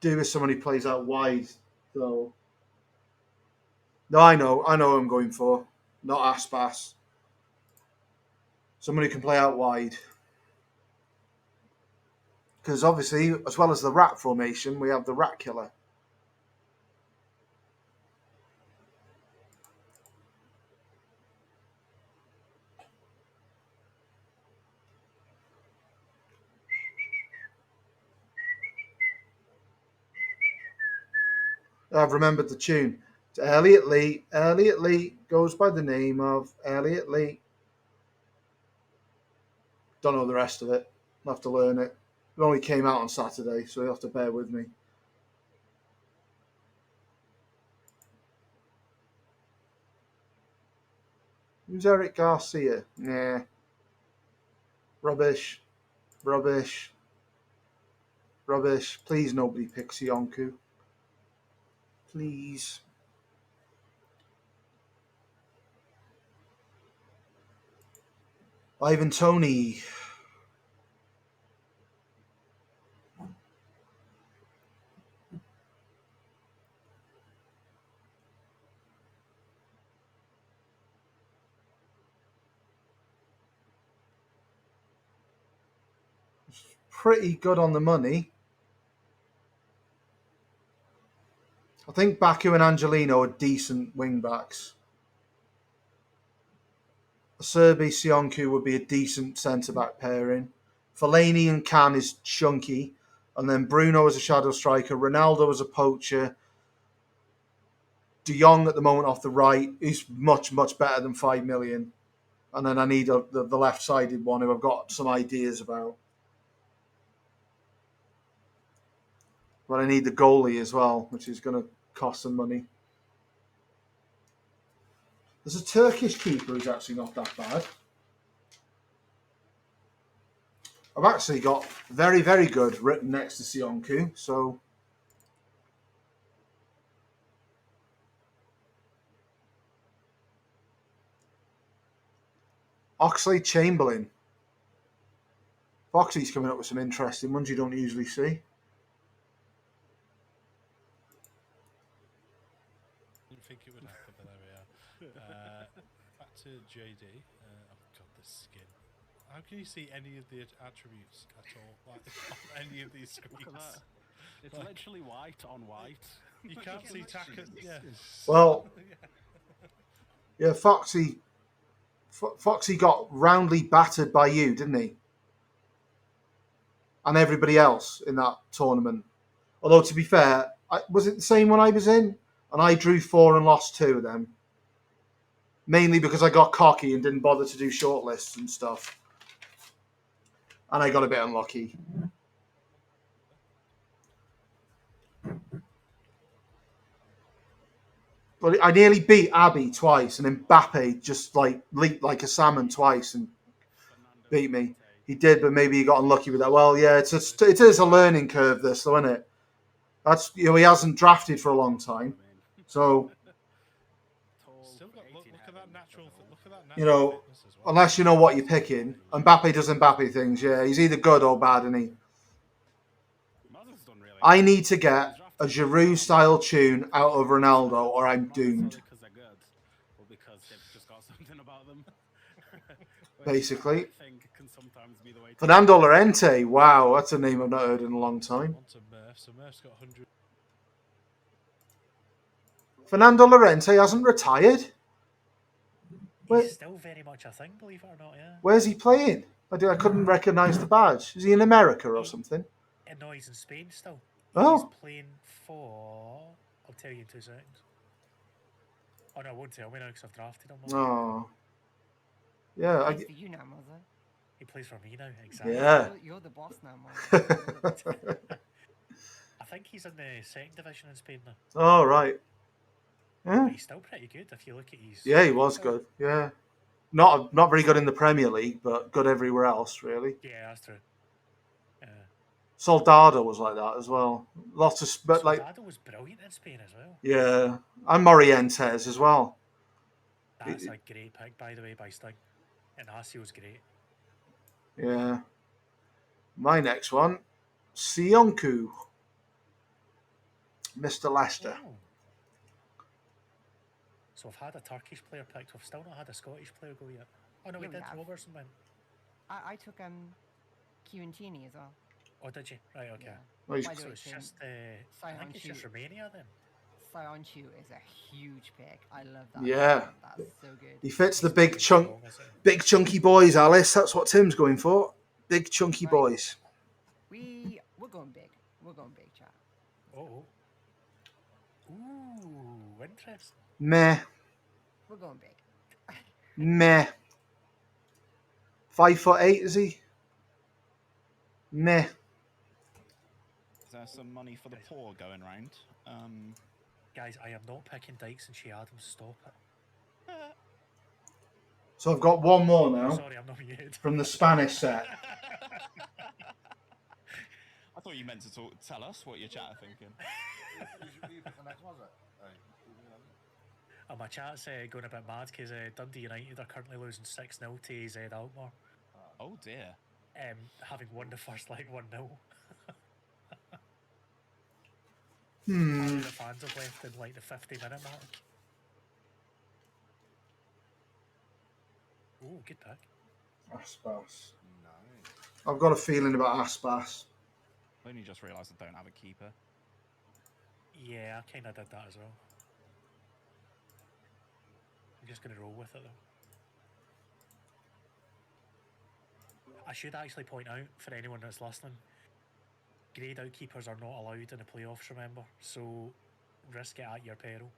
Do with someone who plays out wide, though. No, I know who I'm going for. Not Aspas. Someone who can play out wide. Because obviously, as well as the rat formation, we have the rat killer. I've remembered the tune. It's Elliot Lee. Elliot Lee goes by the name of Elliot Lee. Don't know the rest of it. I'll have to learn it. It only came out on Saturday, so you'll have to bear with me. Who's Eric Garcia? Nah. Rubbish. Rubbish. Rubbish. Please nobody pick Sionku. Please. Ivan Toney. Pretty good on the money. I think Baku and Angelino are decent wing backs. Acerbi Sionku would be a decent centre back pairing. Fellaini and Can is chunky. And then Bruno as a shadow striker, Ronaldo as a poacher, De Jong at the moment off the right, who's much, much better than 5 million. And then I need the left-sided one who I've got some ideas about. But I need the goalie as well, which is going to cost some money. There's a Turkish keeper who's actually not that bad. I've actually got very, very good written next to Sionku, so... Oxlade Chamberlain. Foxy's coming up with some interesting ones you don't usually see. Didn't think it would happen, but there we are. Back to JD. Oh god, the skin. How can you see any of the attributes at all? Like on any of these screens? It's literally white on white. You can't see Taka. Yeah. Well, yeah, Foxy got roundly battered by you, didn't he? And everybody else in that tournament. Although, to be fair, was it the same one I was in? And I drew 4 and lost 2 of them. Mainly because I got cocky and didn't bother to do shortlists and stuff. And I got a bit unlucky. But I nearly beat Abby twice, and Mbappe just like leaped like a salmon twice and beat me. He did, but maybe he got unlucky with that. Well, yeah, it is a learning curve, this, though, isn't it? That's, you know, he hasn't drafted for a long time, so you know, unless you know what you're picking. Mbappe does Mbappe things. Yeah, he's either good or bad, isn't he? I need to get a Giroud style tune out of Ronaldo, or I'm doomed. Basically. Fernando Llorente. Wow, that's a name I've not heard in a long time. Fernando Llorente hasn't retired. He's still very much a thing, believe it or not, yeah. Where's he playing? I couldn't recognise the badge. Is he in America or something? No, he's in Spain still. Oh. He's playing for... I'll tell you in 2 seconds. Oh, no, I won't tell me now because I've drafted him. Oh. Yeah. He plays for you now, Mother. He plays for me now, exactly. Yeah. You're the boss now, Mother. I think he's in the 2nd division in Spain now. Oh, right. Yeah. But he's still pretty good if you look at his... Yeah, he was good. Yeah. Not very good in the Premier League, but good everywhere else, really. Yeah, that's true. Soldado was like that as well. Lots of... But Soldado was brilliant in Spain as well. Yeah. And Morientes as well. That's a great pick, by the way, by Sting. And Asio great. Yeah. My next one, Sionku. Mr. Leicester. Oh. So I've had a Turkish player picked. I've still not had a Scottish player go yet. Oh no, we did. Robertson went. I took Kieran Tierney as well. Oh, did you? Right, okay. Yeah. Well, so it's just I think it's just Romania then. Sionchu is a huge pick. I love that. Yeah. That's so good. He fits the big chunky boys, Alice. That's what Tim's going for. Big chunky boys. We're going big. We're going big, chat. Oh. Ooh, interesting. Meh. We're going big. Meh. 5'8", is he? Meh. Is there some money for the poor going round? Guys, I am not picking Dykes and Shea Adams. Stop it. So I've got one more now. Sorry, I'm not muted. From the Spanish set. I thought you meant to tell us what your chat are thinking. Oh, my chat's going a bit mad because Dundee United are currently losing 6-0 to AZ Alkmaar. Oh dear. Having won the first leg 1-0. The fans have left in like the 50-minute mark. Ooh, good pick. Aspas. Nice. I've got a feeling about Aspas. I've only just realised I don't have a keeper. Yeah, I kind of did that as well. I'm just going to roll with it though. I should actually point out for anyone that's listening, greyed out keepers are not allowed in the playoffs, remember? So risk it at your peril.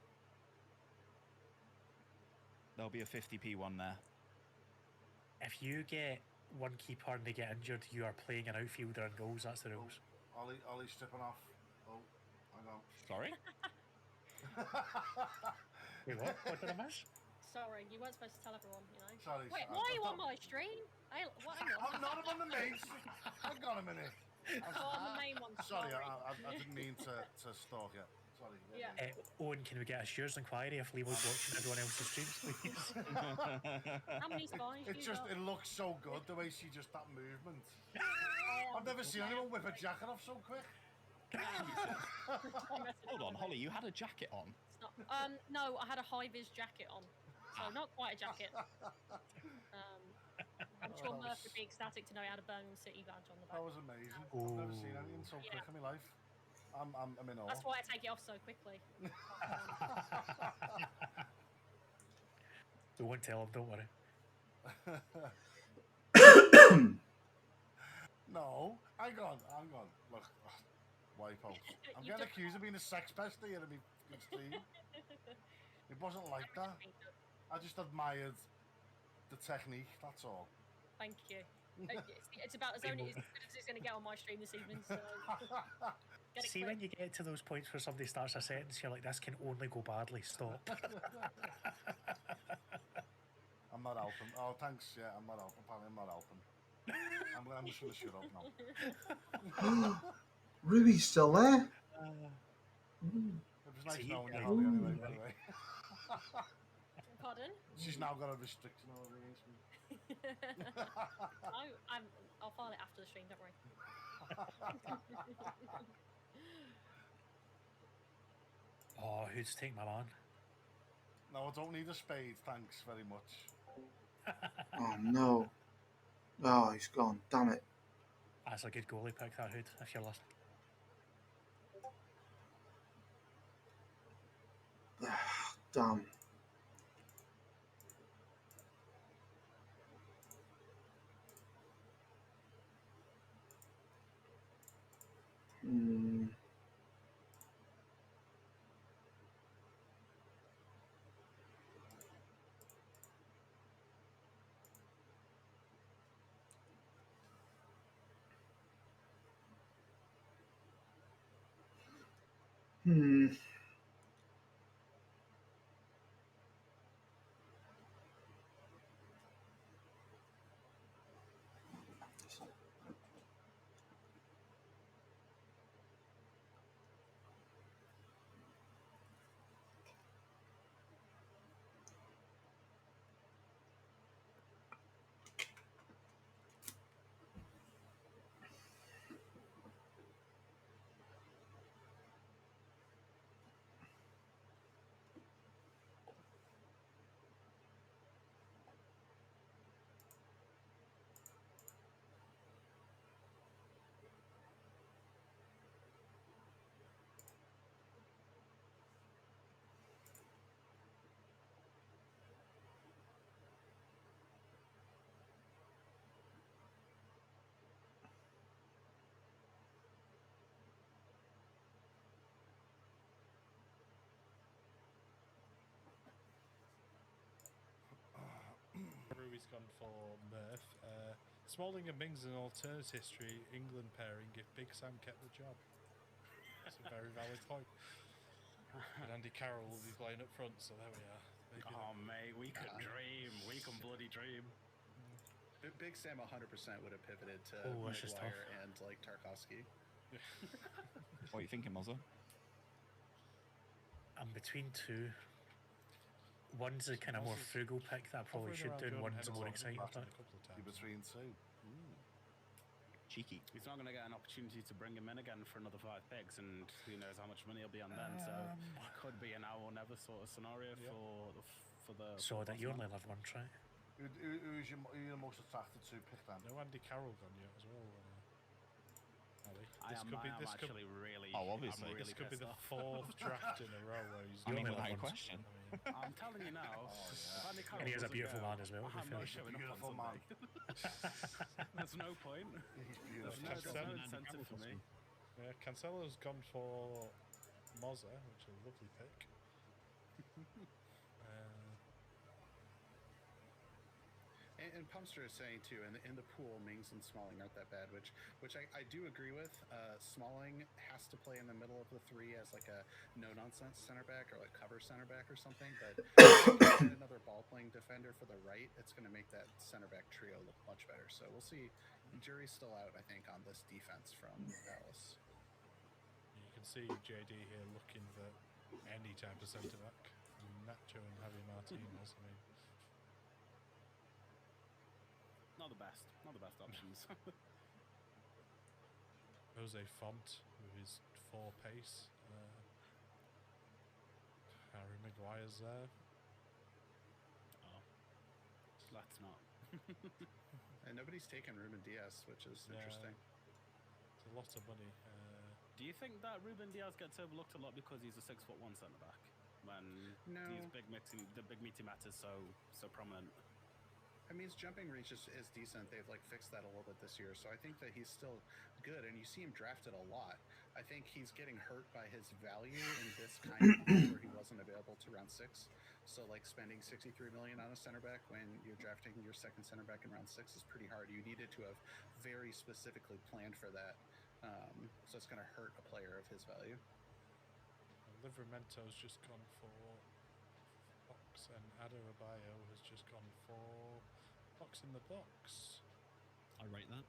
There'll be a 50p one there. If you get one keeper and they get injured, you are playing an outfielder in goals. That's the rules. Ollie's stripping off. Oh, hang on. Sorry? Wait, what? What did I miss? Sorry, you weren't supposed to tell everyone, you know. Sorry. Wait, why are you on my stream? Hang on. I'm not on the main stream. Hang on a minute. On the main one. Sorry, I didn't mean to stalk you. Sorry. Yeah. Owen, can we get a Shears inquiry if Lee was watching everyone else's streams, please? How many spines do you got? It looks so good the way she just that movement. I've never seen anyone whip a jacket off so quick. Hold on, Holly, you had a jacket on? No, I had a high-vis jacket on. So not quite a jacket. I'm sure Murph would be ecstatic to know he had a Birmingham City badge on the back. That was amazing. I've never seen anything so quick in my life. I'm in awe. That's why I take it off so quickly. Don't tell him, don't worry. No, hang on. Look, wipe out. I'm getting accused of being a sex pest here in my stream. It wasn't like that. I just admired the technique, that's all. Thank you. It's about as only as good as it's going to get on my stream this evening, so... See, when you get to those points where somebody starts a sentence, you're like, this can only go badly, stop. I'm not helping. Oh, thanks, yeah, I'm not helping, Pally, I'm not helping. I'm just going to shut up now. Ruby's still there? It was nice knowing you, Holly, anyway, by the way. Pardon? She's now got a restriction over against me. I'll file it after the stream, don't worry. Oh, who's taking my man? No, I don't need a spade, thanks very much. Oh no. Oh, he's gone. Damn it. That's a good goalie pick, that Hood, if you're listening. Damn. Ruby's gone for Murph. Smalling and Mings an alternate history England pairing if Big Sam kept the job. That's a very valid point. And Andy Carroll will be playing up front, so there we are. Maybe mate, we could dream. We can bloody dream. Big Sam 100% would have pivoted to Maguire and like Tarkovsky. What are you thinking, Mozza? I'm between two. One's a kind of more frugal pick that I probably should do, and one's a more exciting pick. You're between two. Cheeky. He's not going to get an opportunity to bring him in again for another 5 picks, and who knows how much money he'll be on then. So it could be an now or never sort of scenario for the. So that you only live once, right? Who's your most attracted to pick then? No Andy Carroll gone yet as well. This could be really. Oh, obviously. Really this could be the 4th draft in a row where he's. I mean, without a question. I'm telling you now. And he has a beautiful man as well. I'm not showing up on Sunday. There's no point. He's beautiful. There's no incentive for me. Yeah, Cancelo's gone for Mozza, which is a lovely pick. And Pumpster is saying too, in the pool, Mings and Smalling aren't that bad, which I do agree with. Smalling has to play in the middle of the three as like a no-nonsense center back or like cover center back or something. But if you get another ball-playing defender for the right, it's going to make that center back trio look much better. So we'll see. Jury's still out, I think, on this defense from Dallas. You can see JD here looking for any type of centre back. Nacho and Javi Martinez. I mean. Not the best options. Jose Font with his 4 pace. Harry Maguire's there. Oh, let's not. And nobody's taken Ruben Diaz, which is interesting. It's a lot of money. Do you think that Ruben Diaz gets overlooked a lot because he's a 6'1" centre back? When these the big meaty matters so prominent. I mean, his jumping reach is decent. They've like fixed that a little bit this year, so I think that he's still good. And you see him drafted a lot. I think he's getting hurt by his value in this kind of league where he wasn't available to round 6. So like spending $63 million on a center back when you're drafting your second center back in round 6 is pretty hard. You needed to have very specifically planned for that. So it's going to hurt a player of his value. Livramento's just gone for Fox, and Adebayo has just gone for Fox in the box. I rate that.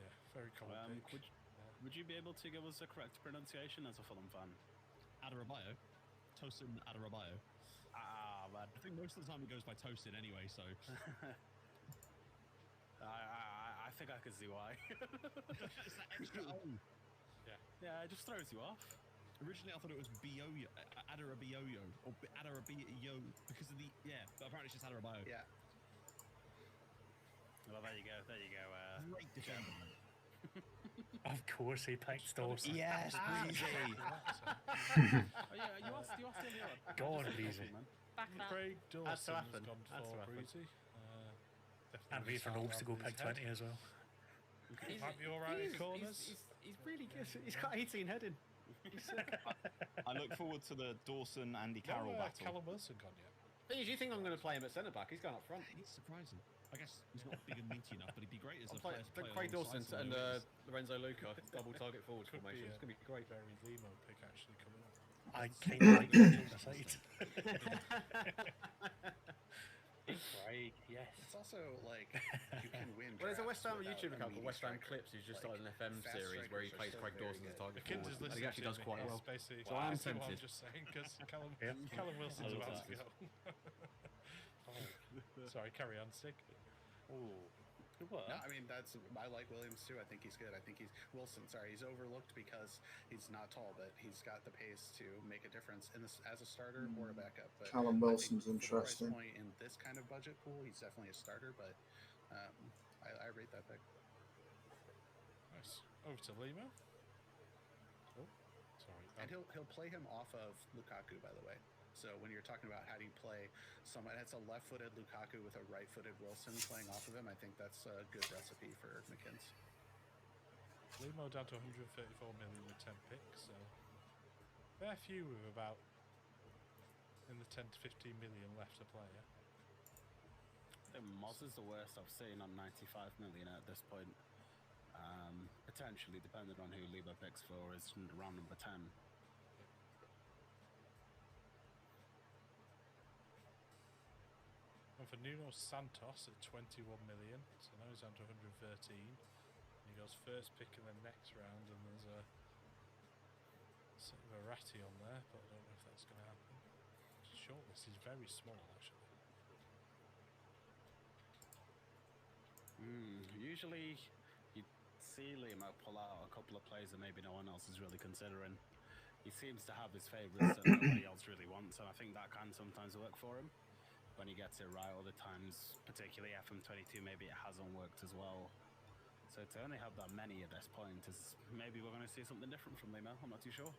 Yeah, very common pick. Would you be able to give us a correct pronunciation as a Fulham fan? Adebayo. Tosin Adebayo. Ah, man. I think most of the time it goes by Tosin anyway, so... I think I can see why. It's that extra O. Yeah, it just throws you off. Originally, I thought it was Bioyo, Adarabiyoyo, or Adarabiyo, because of the, but apparently it's just Adarabiyo. Yeah. Well, there you go. Great defender. Of course, he picked Dawson. Yes, Breezy. You asked him. Go on, Breezy. Craig Dawson has gone for Breezy. And Ethan hopes to go pick 20 as well. Might be alright in corners. He's really good. He's got 18 heading. I look forward to the Dawson Andy Carroll battle. Callum Wilson gone yet? Do you think I'm going to play him at centre back? He's going up front. He's surprising. I guess he's not big and meaty enough, but he'd be great as a player. Craig Dawson and Lorenzo Luca double target forward formation. It's going to be great. Very Limo pick actually coming up. I kind of like that on the side. Craig, yes. It's also like you can win. Well, there's a West Ham YouTube account called West Ham Clips. He's just started an FM series where he plays Craig Dawson as a target forward. And he actually does quite well. Basically, so I'm tempted. tempted. I'm just saying because Callum Wilson's about to go. Sorry, carry on, Stig. Oh, good work. No, I mean I like Williams too. I think he's good. I think he's overlooked because he's not tall, but he's got the pace to make a difference in this as a starter or a backup. But Callum Wilson's interesting. For the price point in this kind of budget pool, he's definitely a starter, but I rate that pick. Nice. Over to Lima. Oh, sorry. And he'll play him off of Lukaku, by the way. So when you're talking about how do you play someone that's a left-footed Lukaku with a right-footed Wilson playing off of him, I think that's a good recipe for McKinn's. Limo down to 134 million with 10 picks, so fair few with about in the 10 to 15 million left to play. I think Moz is the worst I've seen on 95 million at this point. Potentially, depending on who Limo picks for, is round number 10. And for Nuno Santos at 21 million, so now he's down to 113. And he goes first pick in the next round, and there's a sort of a Ratty on there, but I don't know if that's going to happen. Shortlist is very small, actually. Usually, you see Limo pull out a couple of plays that maybe no one else is really considering. He seems to have his favourites that nobody else really wants, and I think that can sometimes work for him. When he gets it right, other times, particularly FM22, maybe it hasn't worked as well. So to only have that many at this point is maybe we're going to see something different from Limo. I'm not too sure.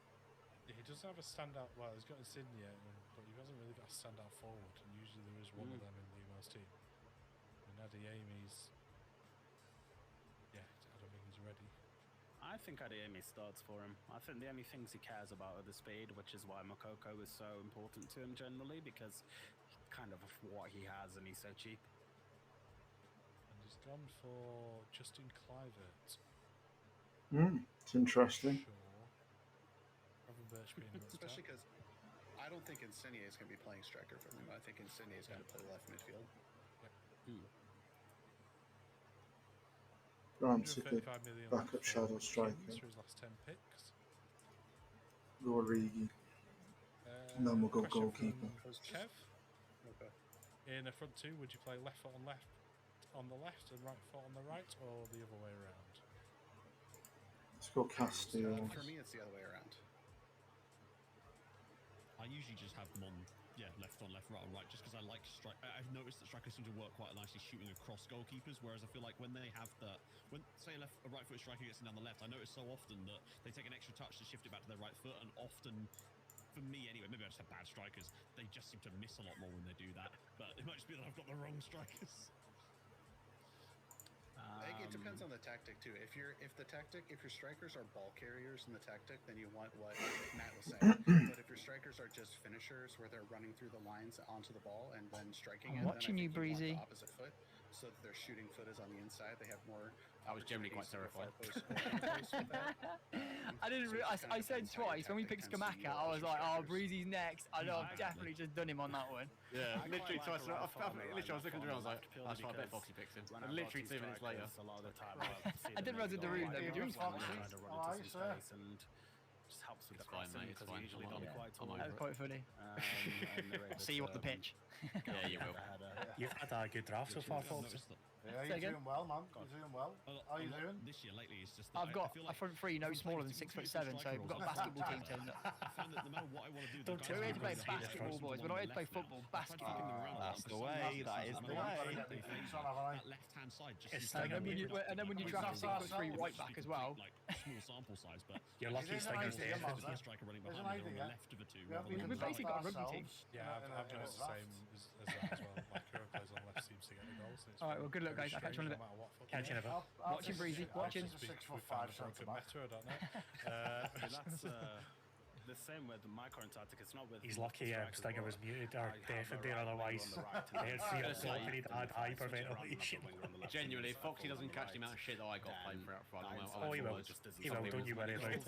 Yeah, he doesn't have a standout. Well, he's got Insigne, but he hasn't really got a standout forward. And usually there is one of them in Limo's team. And Adeyemi's, I don't think he's ready. I think I'd Amy starts for him. I think the only things he cares about are the speed, which is why Makoko is so important to him generally, because kind of what he has and he's so cheap. And he's gone for Justin Kluivert. It's interesting. Especially because I don't think Insigne is going to be playing striker for them. I think Insigne is going to play left midfield. Grant's a good backup shadow striker. His last 10 picks. Origi. And then we'll go goalkeeper. Kev. Okay. In a front two, would you play left foot on the left and right foot on the right, or the other way around? Let's go Castillo. For me, it's the other way around. I usually just have them on, left on left, right on right, just because I like strike. I've noticed that strikers seem to work quite nicely shooting across goalkeepers, whereas I feel like when they have when say a right-footed striker gets in down the left, I notice so often that they take an extra touch to shift it back to their right foot, and often, for me anyway, maybe I just have bad strikers, they just seem to miss a lot more when they do that, but it might just be that I've got the wrong strikers. I think it depends on the tactic too. If your strikers are ball carriers in the tactic, then you want what Matt was saying. But if your strikers are just finishers, where they're running through the lines onto the ball and then striking, I'm watching you, Breezy. The opposite foot, so that their shooting foot is on the inside. They have more. I was generally quite terrified. I didn't. I said twice when we picked Skamaka. I was like, "Oh, Breezy's next." I know I've definitely just done him on that one. Yeah, literally twice. I was looking through. I was like, "That's right, I bet Foxy picks him." And literally 2 minutes later, a lot of the time, I didn't realize the room. They were doing Foxy. And just helps with the crossing because he usually done quite tall. That was quite funny. See you up the pitch. Yeah, you will. You've had a good draft so far, folks. Yeah, you're doing well, man. You're doing well. How are you doing? This year lately, it's just I've got a front three no smaller than 6'7", so we've got a basketball team turning up. I found that no matter what I want to do, We're here to play basketball, boys. We're not here to play football. Basketball. That's the way. That is the way. That left-hand side just. And then when you draft a 6'3" right back as well. Like small sample size, but you're lucky Stinger's there. There's a striker running behind me on the left of the two. We've basically got a rugby team. Yeah, I've done it the same as that as well. Like whoever plays on the left seems to get the goals. All right, well, good luck, guys. I'll catch you in a bit. Catch you in a bit. Watching Breezy. Watching. 6'5" Meta, I don't know. That's the same with my current tactic. It's not with. He's lucky Stinger was muted or deafened there, otherwise they'd see us and he'd add hyperventilation. Genuinely, if Foxy doesn't catch the amount of shit that I got playing for outside, oh, he will. He will, don't you worry about it.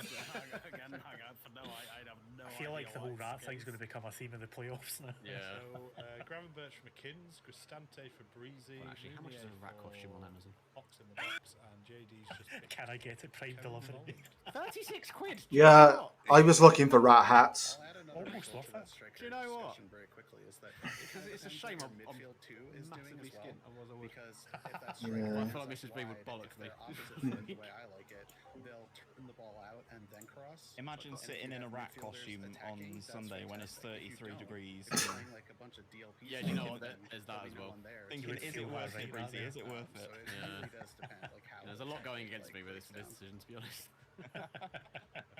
I feel like the whole rat thing's going to become a theme in the playoffs now. Yeah. So, Gravenberch for McKinns, Cristante for Breezy. Well, actually, how much is a rat costume on Amazon? Fox in the box, and JD's just. Can I get it prime delivery? 36 quid. Yeah, I was looking for rat hats. Almost worth it. Do you know what? Very quickly is that because it's a shame I'm midfield too is doing as well. Because if that's Yeah. I feel like Mrs. B would bollock me. The way I like it, they'll turn the ball out and then cross. Imagine sitting in a rat costume on Sunday when it's 33 degrees. Like a bunch of DLP. Yeah, you know what? There's that as well. Thinking, is it worth it, Breezy? Is it worth it? There's a lot going against me with this decision, to be honest.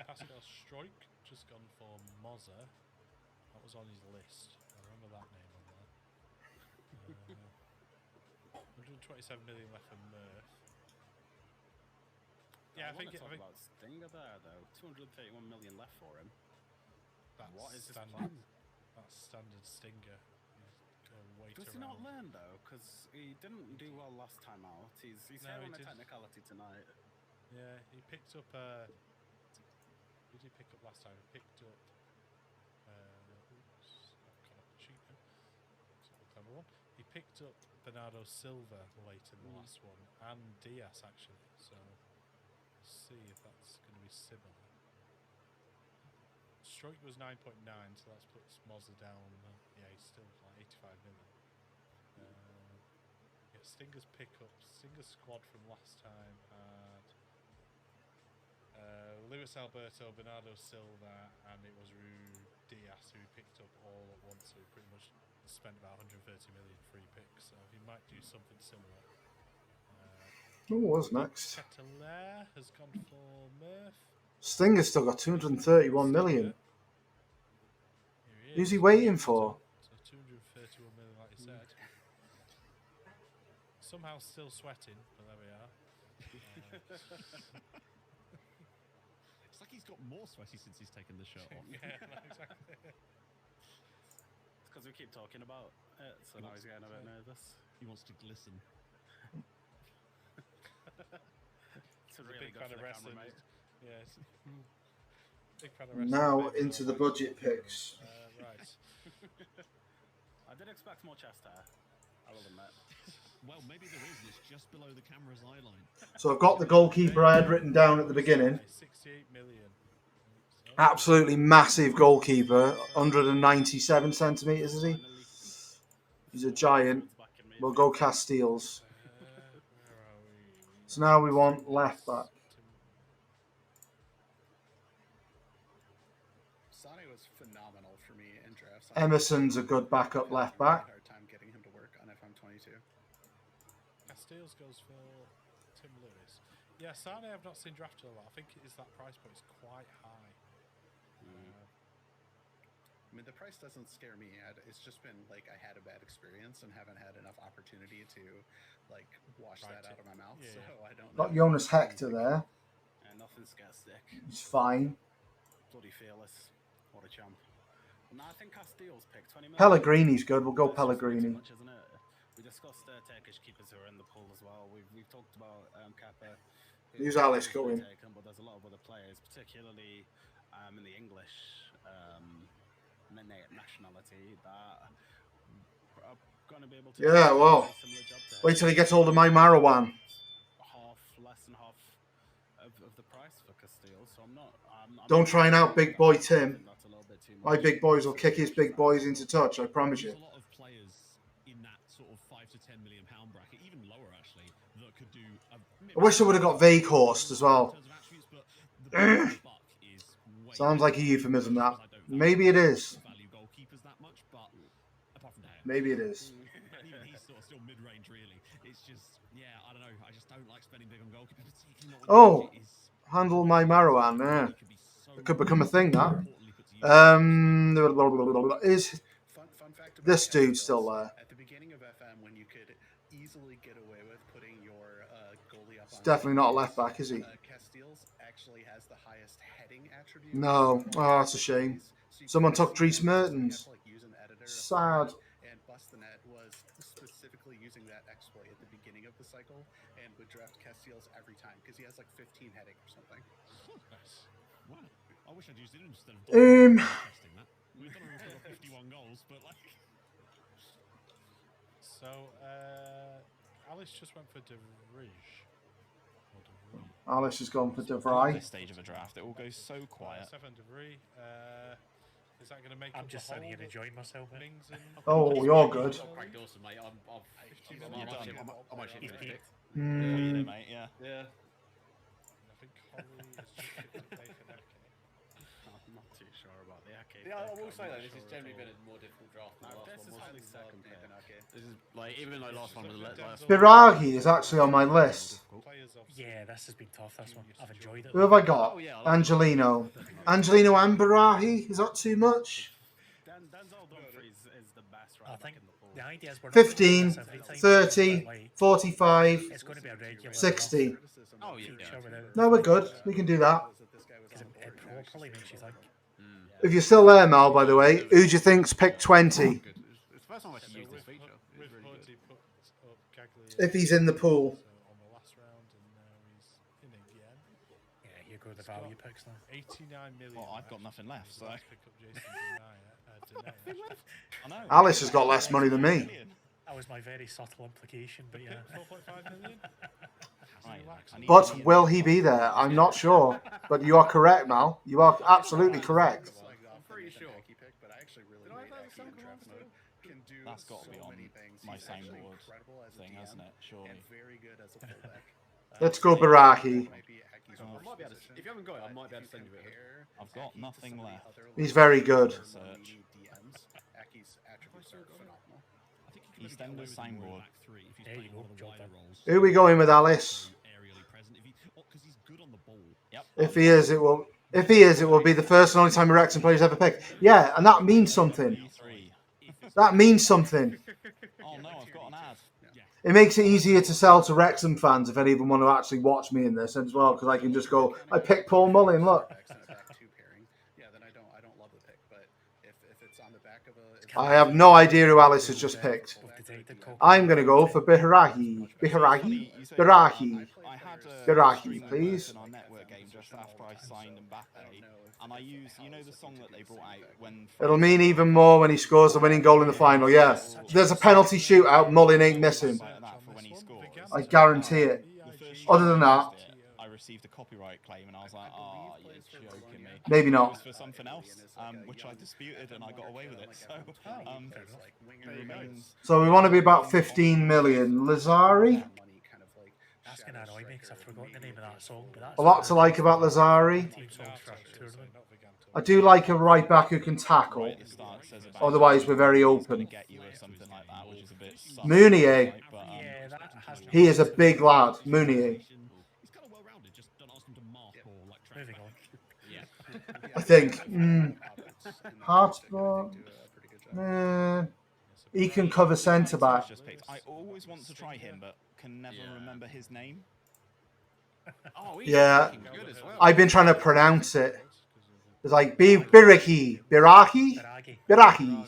Pascal Struijk just gone for Moza. That was on his list. I remember that name on there. 127 million left for Murph. Yeah, I think about Stinger there though. 231 million left for him. That's what is his standard, plan? That's standard Stinger. Does he not learn though? Because he didn't do well last time out. He's here on a technicality tonight. Yeah, he picked up. Who did he pick up last time? He picked up. Oops, I've got a achievement. It's a clever one. He picked up Bernardo Silva late in the last one, and Diaz actually. So, let's see if that's going to be similar. Struijk was 9.9, so that puts Moza down. Yeah, he's still like 85 million. Yeah, Stinger's pickup. Stinger's squad from last time had Luis Alberto, Bernardo Silva, and it was Diaz who picked up all at once. So he pretty much spent about 130 million free picks. So he might do something similar. Who was next? Chatelaire has gone for Murph. Stinger's still got 231 million. Who's he waiting for? So 231 million, like you said. Somehow still sweating, but there we are. got more sweaty since he's taken the shirt off. Yeah, exactly. It's because we keep talking about it, so now he's getting a bit nervous. He wants to glisten. It's a really good fan of wrestling, mate. Yes. Big fan of wrestling. Now into the budget picks. Right. I did expect more chest hair, I will admit. Well, maybe there is. It's just below the camera's eye line. So I've got the goalkeeper I had written down at the beginning. 68 million. Absolutely massive goalkeeper. 197 centimetres, is he? He's a giant. We'll go Castiles. So now we want left back. Sane was phenomenal for me in drafts. Emerson's a good backup left back. Hard time getting him to work on FM22. Castiles goes for Tim Lewis. Yeah, Sane I've not seen drafted a lot. I think it is that price point is quite high. I mean, the price doesn't scare me. It's just been like I had a bad experience and haven't had enough opportunity to like wash that out of my mouth. Yeah. So I don't. Got Jonas Hector there. And nothing scares Stick. He's fine. Bloody fearless. What a champ. No, I think Castiles picked 20 million. Pellegrini's good. We'll go Pellegrini. Much, isn't it? We discussed Turkish keepers who are in the pool as well. We've talked about Kappa. Who's Alice going? But there's a lot of other players, particularly in the English nationality that are going to be able to. Yeah, well, wait till he gets hold of my Marwan. Less than half of the price for Castile, so I'm not. Don't try and out big boy Tim. My big boys will kick his big boys into touch. I promise you. There's a lot of players in that sort of £5 to £10 million bracket, even lower actually, that could do. I wish I would have got Veghorst as well. Sounds like a euphemism, that. Maybe it is. Maybe it is. Even he's sort of still mid-range, really. It's just, yeah, I don't know. I just don't like spending big on goalkeepers. Oh, handle my Marwan. Yeah. It could become a thing, that. Is this dude still there? At the beginning of FM, when you could easily get away with putting your goalie up. He's definitely not a left back, is he? Castiles actually has the highest heading attribute. No. Oh, that's a shame. Someone took Dries Mertens. Sad. And Bust the Net was specifically using that exploit at the beginning of the cycle and would draft Castiles every time because he has like 15 heading or something. Wow. I wish I'd used it instead of testing that. We've done over 51 goals, but like. So, Alice just went for De Vrij. Alice has gone for De Vrij. This stage of a draft, it all goes so quiet. Stefan De Vrij. Is that going to make? I'm just sitting here enjoying myself. Oh, you're good. Craig Dawson, mate. I'm actually finished. Mate, yeah. I think Holly is just going to play for Ake. I'm not too sure about the Ake. Yeah, I will say that this has generally been a more difficult draft than the last one. This is highly second pick. This is like even though last one was the last. Biragi is actually on my list. Yeah, this has been tough. This one, I've enjoyed it. Who have I got? Angelino. Angelino and Barahi? Is that too much? Denzel Dumfries is the best I think the idea is 15, 30, 45, 60. Oh, yeah. No, we're good. We can do that. It probably makes you think. If you're still there, Mal, by the way, who do you think's picked 20? It's the first time I actually used this feature. It's really good. If he's in the pool. Yeah, here go the value picks now. 89 million. Well, I've got nothing left, so. I know. Alice has got less money than me. That was my very subtle implication, but yeah. 4.5 million? But will he be there? I'm not sure. But you are correct, Mal. You are absolutely correct. I'm pretty sure. But I actually really rate Ake in draft mode. Can do That's got to be on my same board thing, hasn't it? Surely. And very good as a fullback. Let's go Barahi. If you haven't got it, I might be able to send you it. I've got nothing left. He's very good. EastEnders, same board. Who are we going with, Alice? Yep. If he is, it will. If he is, it will be the first and only time a Wrexham player's ever picked. Yeah, and that means something. That means something. Oh no, I've got an ad. It makes it easier to sell to Wrexham fans if any of them want to actually watch me in this as well, because I can just go, I picked Paul Mullin, look. I have no idea who Alice has just picked. I'm going to go for Biharahi. Biharahi? Birahi. Birahi, please. On our network game just after I signed Mbappe, and I used, you know, the song that they brought out when. It'll mean even more when he scores the winning goal in the final. Yeah, there's a penalty shootout. Mullin ain't missing. I guarantee it. Other than that, I received a copyright claim, and I was like, "Oh, you're joking me." Maybe not. It was for something else, which I disputed, and I got away with it. So, so we want to be about 15 million. Lazari. That's gonna annoy me because I've forgotten the name of that song. But that's A lot to like about Lazari. I do like a right back who can tackle. Otherwise, we're very open. Mounier. He is a big lad. Mounier. I think. Hartberg. He can cover centre back. I always want to try him, but can never remember his name. Yeah, I've been trying to pronounce it. It's like Birahi. Birahi? Birahi.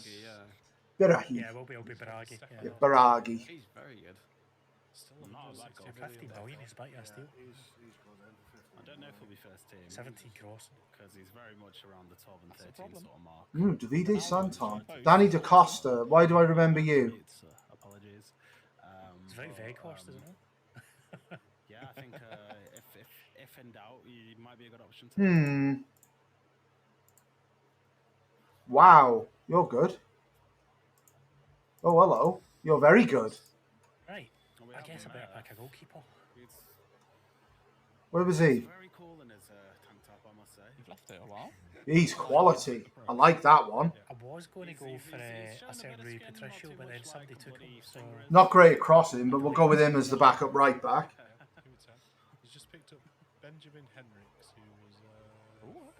Birahi. Yeah, we'll be Biragi. Yeah, Biragi. He's very good. Still not like 50 million is about your steal. I don't know if he'll be first team. 17 gross. Because he's very much around the 12 and 13 sort of mark. Davide Santon. Danny DaCosta. Why do I remember you? Apologies. It's very vague, horse, isn't it? Yeah, I think if in doubt, he might be a good option. Wow, you're good. Oh, hello. You're very good. Right. I guess I better pick a goalkeeper. Where was he? Very cool in his tank top, I must say. You've left it a while. He's quality. I like that one. I was going to go for a certain Rui Patricio, but then somebody took him. So. Not great at crossing, but we'll go with him as the backup right back. He's just picked up Benjamin Henriks, who was fullback,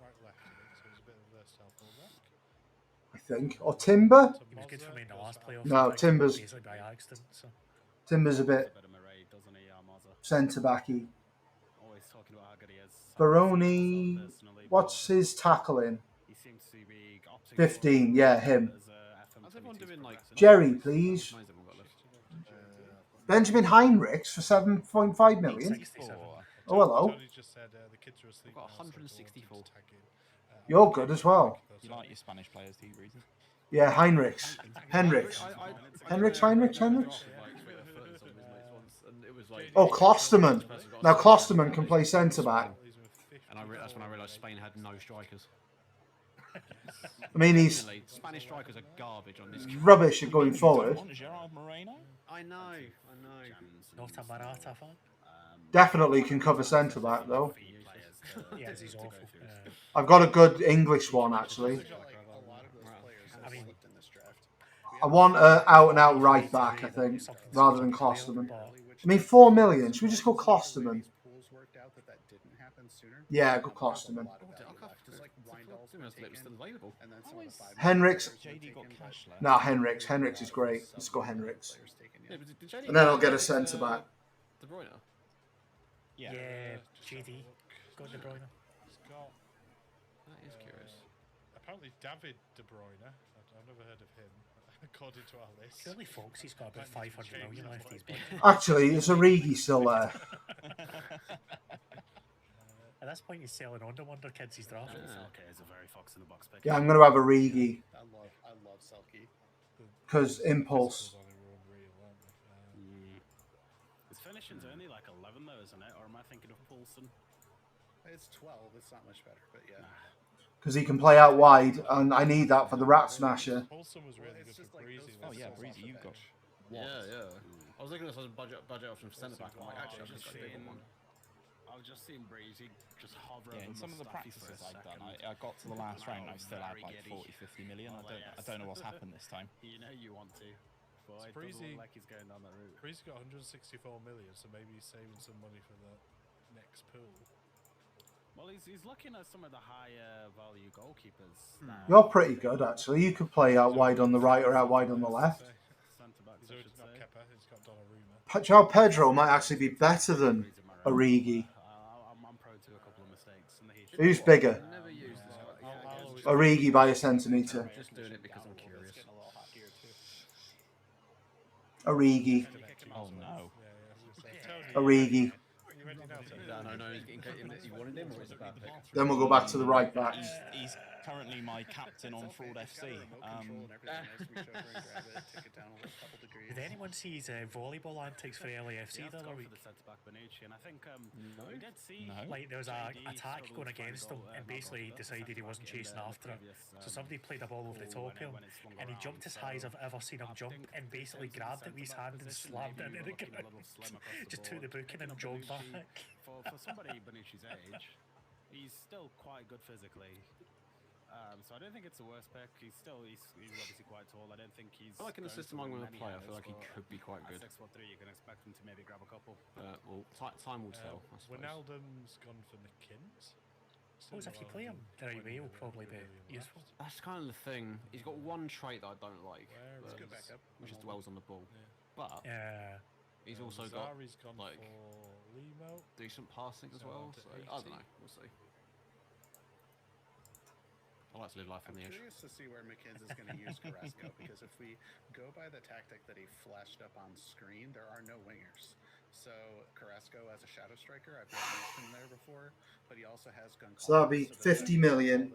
right left, so he's a bit of a versatile fullback. I think. Or Timber? He was good for me in the last playoff. No, Timber's. By accident, so. Timber's a bit centre-backy. Always talking about how good he is. Baroni, what's his tackling? 15, yeah, him. Jerry, please. Benjamin Heinrichs for 7.5 million. Oh, hello. We've got 164. You're good as well. You like your Spanish players, do you, Breezy? Yeah, Heinrichs. Henrichs. Henrichs. Oh, Klosterman. Now Klosterman can play centre back. And that's when I realised Spain had no strikers. I mean, he's Spanish strikers are garbage on this. Rubbish at going forward. I know. Not a Marata fan. Definitely can cover centre back though. Yeah, he's awful. I've got a good English one actually. I want an out-and-out right back, I think, rather than Klosterman. I mean, 4 million. Should we just go Klosterman? Yeah, go Klosterman. Henriks. No, Henriks. Henriks is great. Let's go Henriks. And then I'll get a centre back. De Bruyne? Yeah, JD. Go De Bruyne. That is curious. Apparently David De Bruyne. I've never heard of him. According to our list. Surely Foxy's got about 500 million left. He's Actually, is Origi still there? At this point, he's selling on to Wonder Kids he's drafted. Okay, it's a very fox in the box pick. Yeah, I'm going to have Origi. I love Selke. Because impulse. His finishing's only like 11 though, isn't it? Or am I thinking of Poulsen? It's 12. It's not much better, but yeah. Because he can play out wide, and I need that for the Rat Smasher. Poulsen was really good for Breezy. Oh yeah, Breezy, you've got. Yeah. I was looking at some budget option for centre back. I'm like, actually, I've just got a bigger one. I've just seen Breezy just hover Yeah, in some of the practices I've done, I got to the last round, I still had like 40-50 million. I don't know what's happened this time. You know you want to. But it doesn't look like he's going down that route. Breezy got 164 million, so maybe he's saving some money for the next pool. Well, he's looking at some of the higher value goalkeepers. You're pretty good, actually. You could play out wide on the right or out wide on the left. He's already got Kepa, he's got Donnarumma. João Pedro might actually be better than Origi. I'm prone to a couple of mistakes. Who's bigger? Origi by a centimetre. Just doing it because I'm Origi. Oh no. Origi. Then we'll go back to the right back. He's currently my captain on Fraud FC. Did anyone see his volleyball antics for LAFC the other week? And I think we did see like there was a attack going against him, and basically he decided he wasn't chasing after it. So somebody played a ball over the top of him, and he jumped as high as I've ever seen him jump, and basically grabbed it with his hand and slammed it into the ground. Just took the booking and jogged back. For somebody Bonucci's age, he's still quite good physically. So I don't think it's the worst pick. He's obviously quite tall. I don't think he's. I like in the system I'm going to play. I feel like he could be quite good. 6'3", you can expect him to maybe grab a couple. Well, time will tell. Wijnaldum's gone for McKinns. Suppose if you play him the right way, he'll probably be useful. That's kind of the thing. He's got one trait that I don't like, which is dwells on the ball. But he's also got like decent passing as well. So I don't know. We'll see. I like to live life on the edge. I'm curious to see where McKinns is going to use Carrasco, because if we go by the tactic that he flashed up on screen, there are no wingers. So Carrasco as a shadow striker, I've not used him there before, but he also has Goncalves. So that'll be 50 million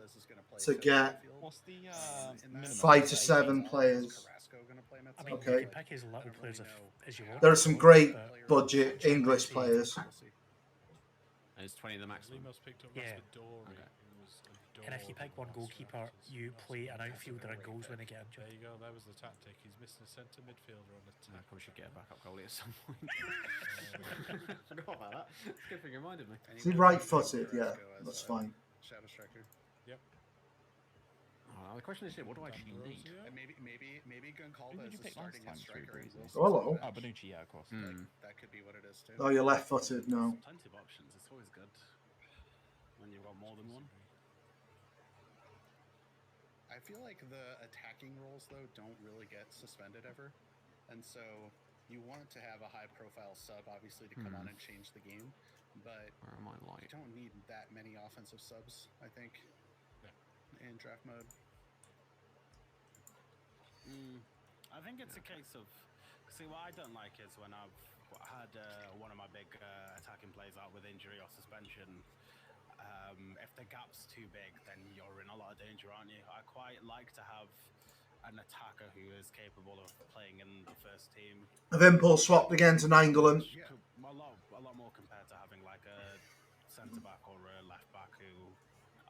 to get 5 to 7 players. I mean, okay. you can pick as little players as you want. There are some great budget English players. And it's 20 the maximum. Yeah. And if you pick one goalkeeper, you play an outfielder and goals when they get injured. There you go, that was the tactic. He's missing a centre midfielder on the team. I probably should get a backup goalie at some point. Forgot about that. It's a good thing you reminded me. Is he right-footed? Yeah, that's fine. Shadow striker. Yep. The question is, what do I actually need? Maybe Goncalves is starting as striker. Hello. Oh, Bonucci, yeah, of course. That could be what it is too. Oh, you're left-footed now. Plenty of options. It's always good when you've got more than one. I feel like the attacking roles, though, don't really get suspended ever. And so you want to have a high-profile sub, obviously, to come on and change the game. But you don't need that many offensive subs, I think, in draft mode. I think it's a case of... See, what I don't like is when I've had one of my big attacking plays out with injury or suspension. If the gap's too big, then you're in a lot of danger, aren't you? I quite like to have an attacker who is capable of playing in the first team. Vimpel swapped again to Nainggolan. Yeah, a lot more compared to having like a centre-back or a left-back who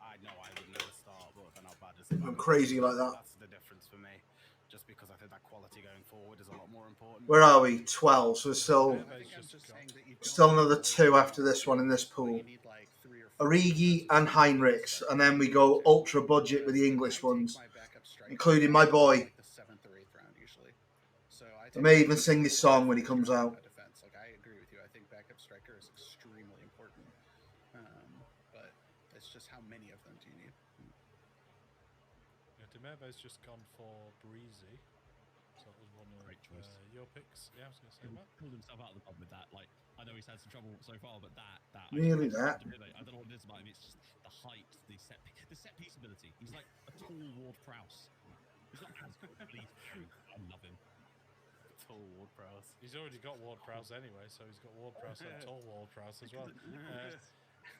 I know I would never start, but they're not bad as I'm crazy like that. That's the difference for me, just because I think that quality going forward is a lot more important. Where are we? 12. So still another 2 after this one in this pool. Origi and Heinrichs, and then we go ultra budget with the English ones, including my boy. I may even sing this song when he comes out. I agree with you. I think backup striker is extremely important, but it's just how many of them do you need? Demerva's just gone for Breezy. So that was one of your picks. Yeah, I was going to say that. Pulled himself out of the pub with that. Like, I know he's had some trouble so far, but that really that. I don't know what it is about him. It's just the height, the set piece ability. He's like a tall Ward Prowse. He's not as good, but he's true. I love him. Tall Ward Prowse. He's already got Ward Prowse anyway, so he's got Ward Prowse and tall Ward Prowse as well.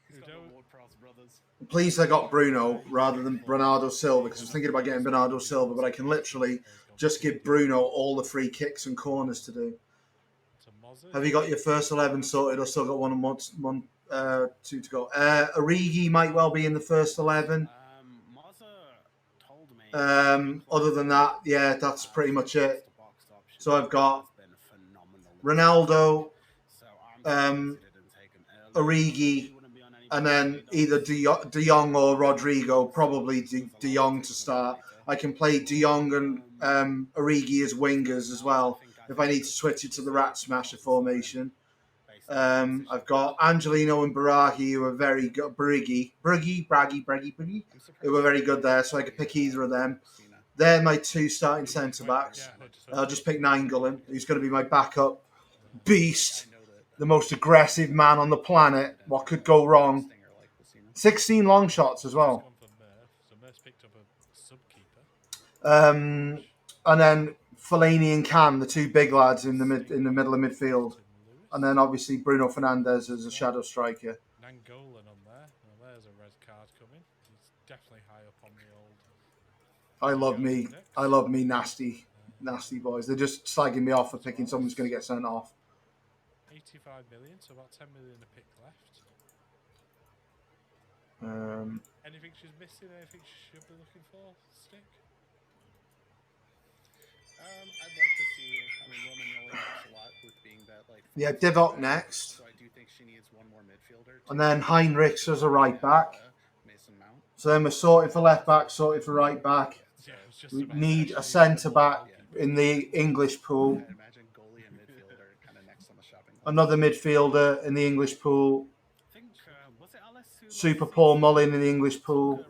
He's got the Ward Prowse brothers. Please, I got Bruno rather than Bernardo Silva, because I was thinking about getting Bernardo Silva, but I can literally just give Bruno all the free kicks and corners to do. Have you got your first 11 sorted, or still got one, 2 to go? Origi might well be in the first 11. Other than that, yeah, that's pretty much it. So I've got Ronaldo, Origi, and then either De Jong or Rodrigo, probably De Jong to start. I can play De Jong and Origi as wingers as well, if I need to switch it to the Rat Smasher formation. I've got Angelino and Baraghi, who are very good. Braggy, who were very good there, so I could pick either of them. They're my 2 starting centre-backs. I'll just pick Nainggolan, who's going to be my backup beast, the most aggressive man on the planet. What could go wrong? 16 long shots as well. And then Fellaini and Can, the two big lads in the middle of midfield, and then obviously Bruno Fernandes as a shadow striker. Nangolan on there. Well, there's a red card coming. He's definitely high up on the old. I love me nasty boys. They're just slagging me off for picking someone who's going to get sent off. 85 million, so about 10 million a pick left. Anything she's missing? Anything she should be looking for? Stick? I'd like to see. I mean, Roman really helps a lot with being that like. Yeah, Divock next. So I do think she needs one more midfielder. And then Heinrichs as a right back. So then we're sorted for left back, sorted for right back. We need a centre back in the English pool. Another midfielder in the English pool. Super Paul Mullin in the English pool.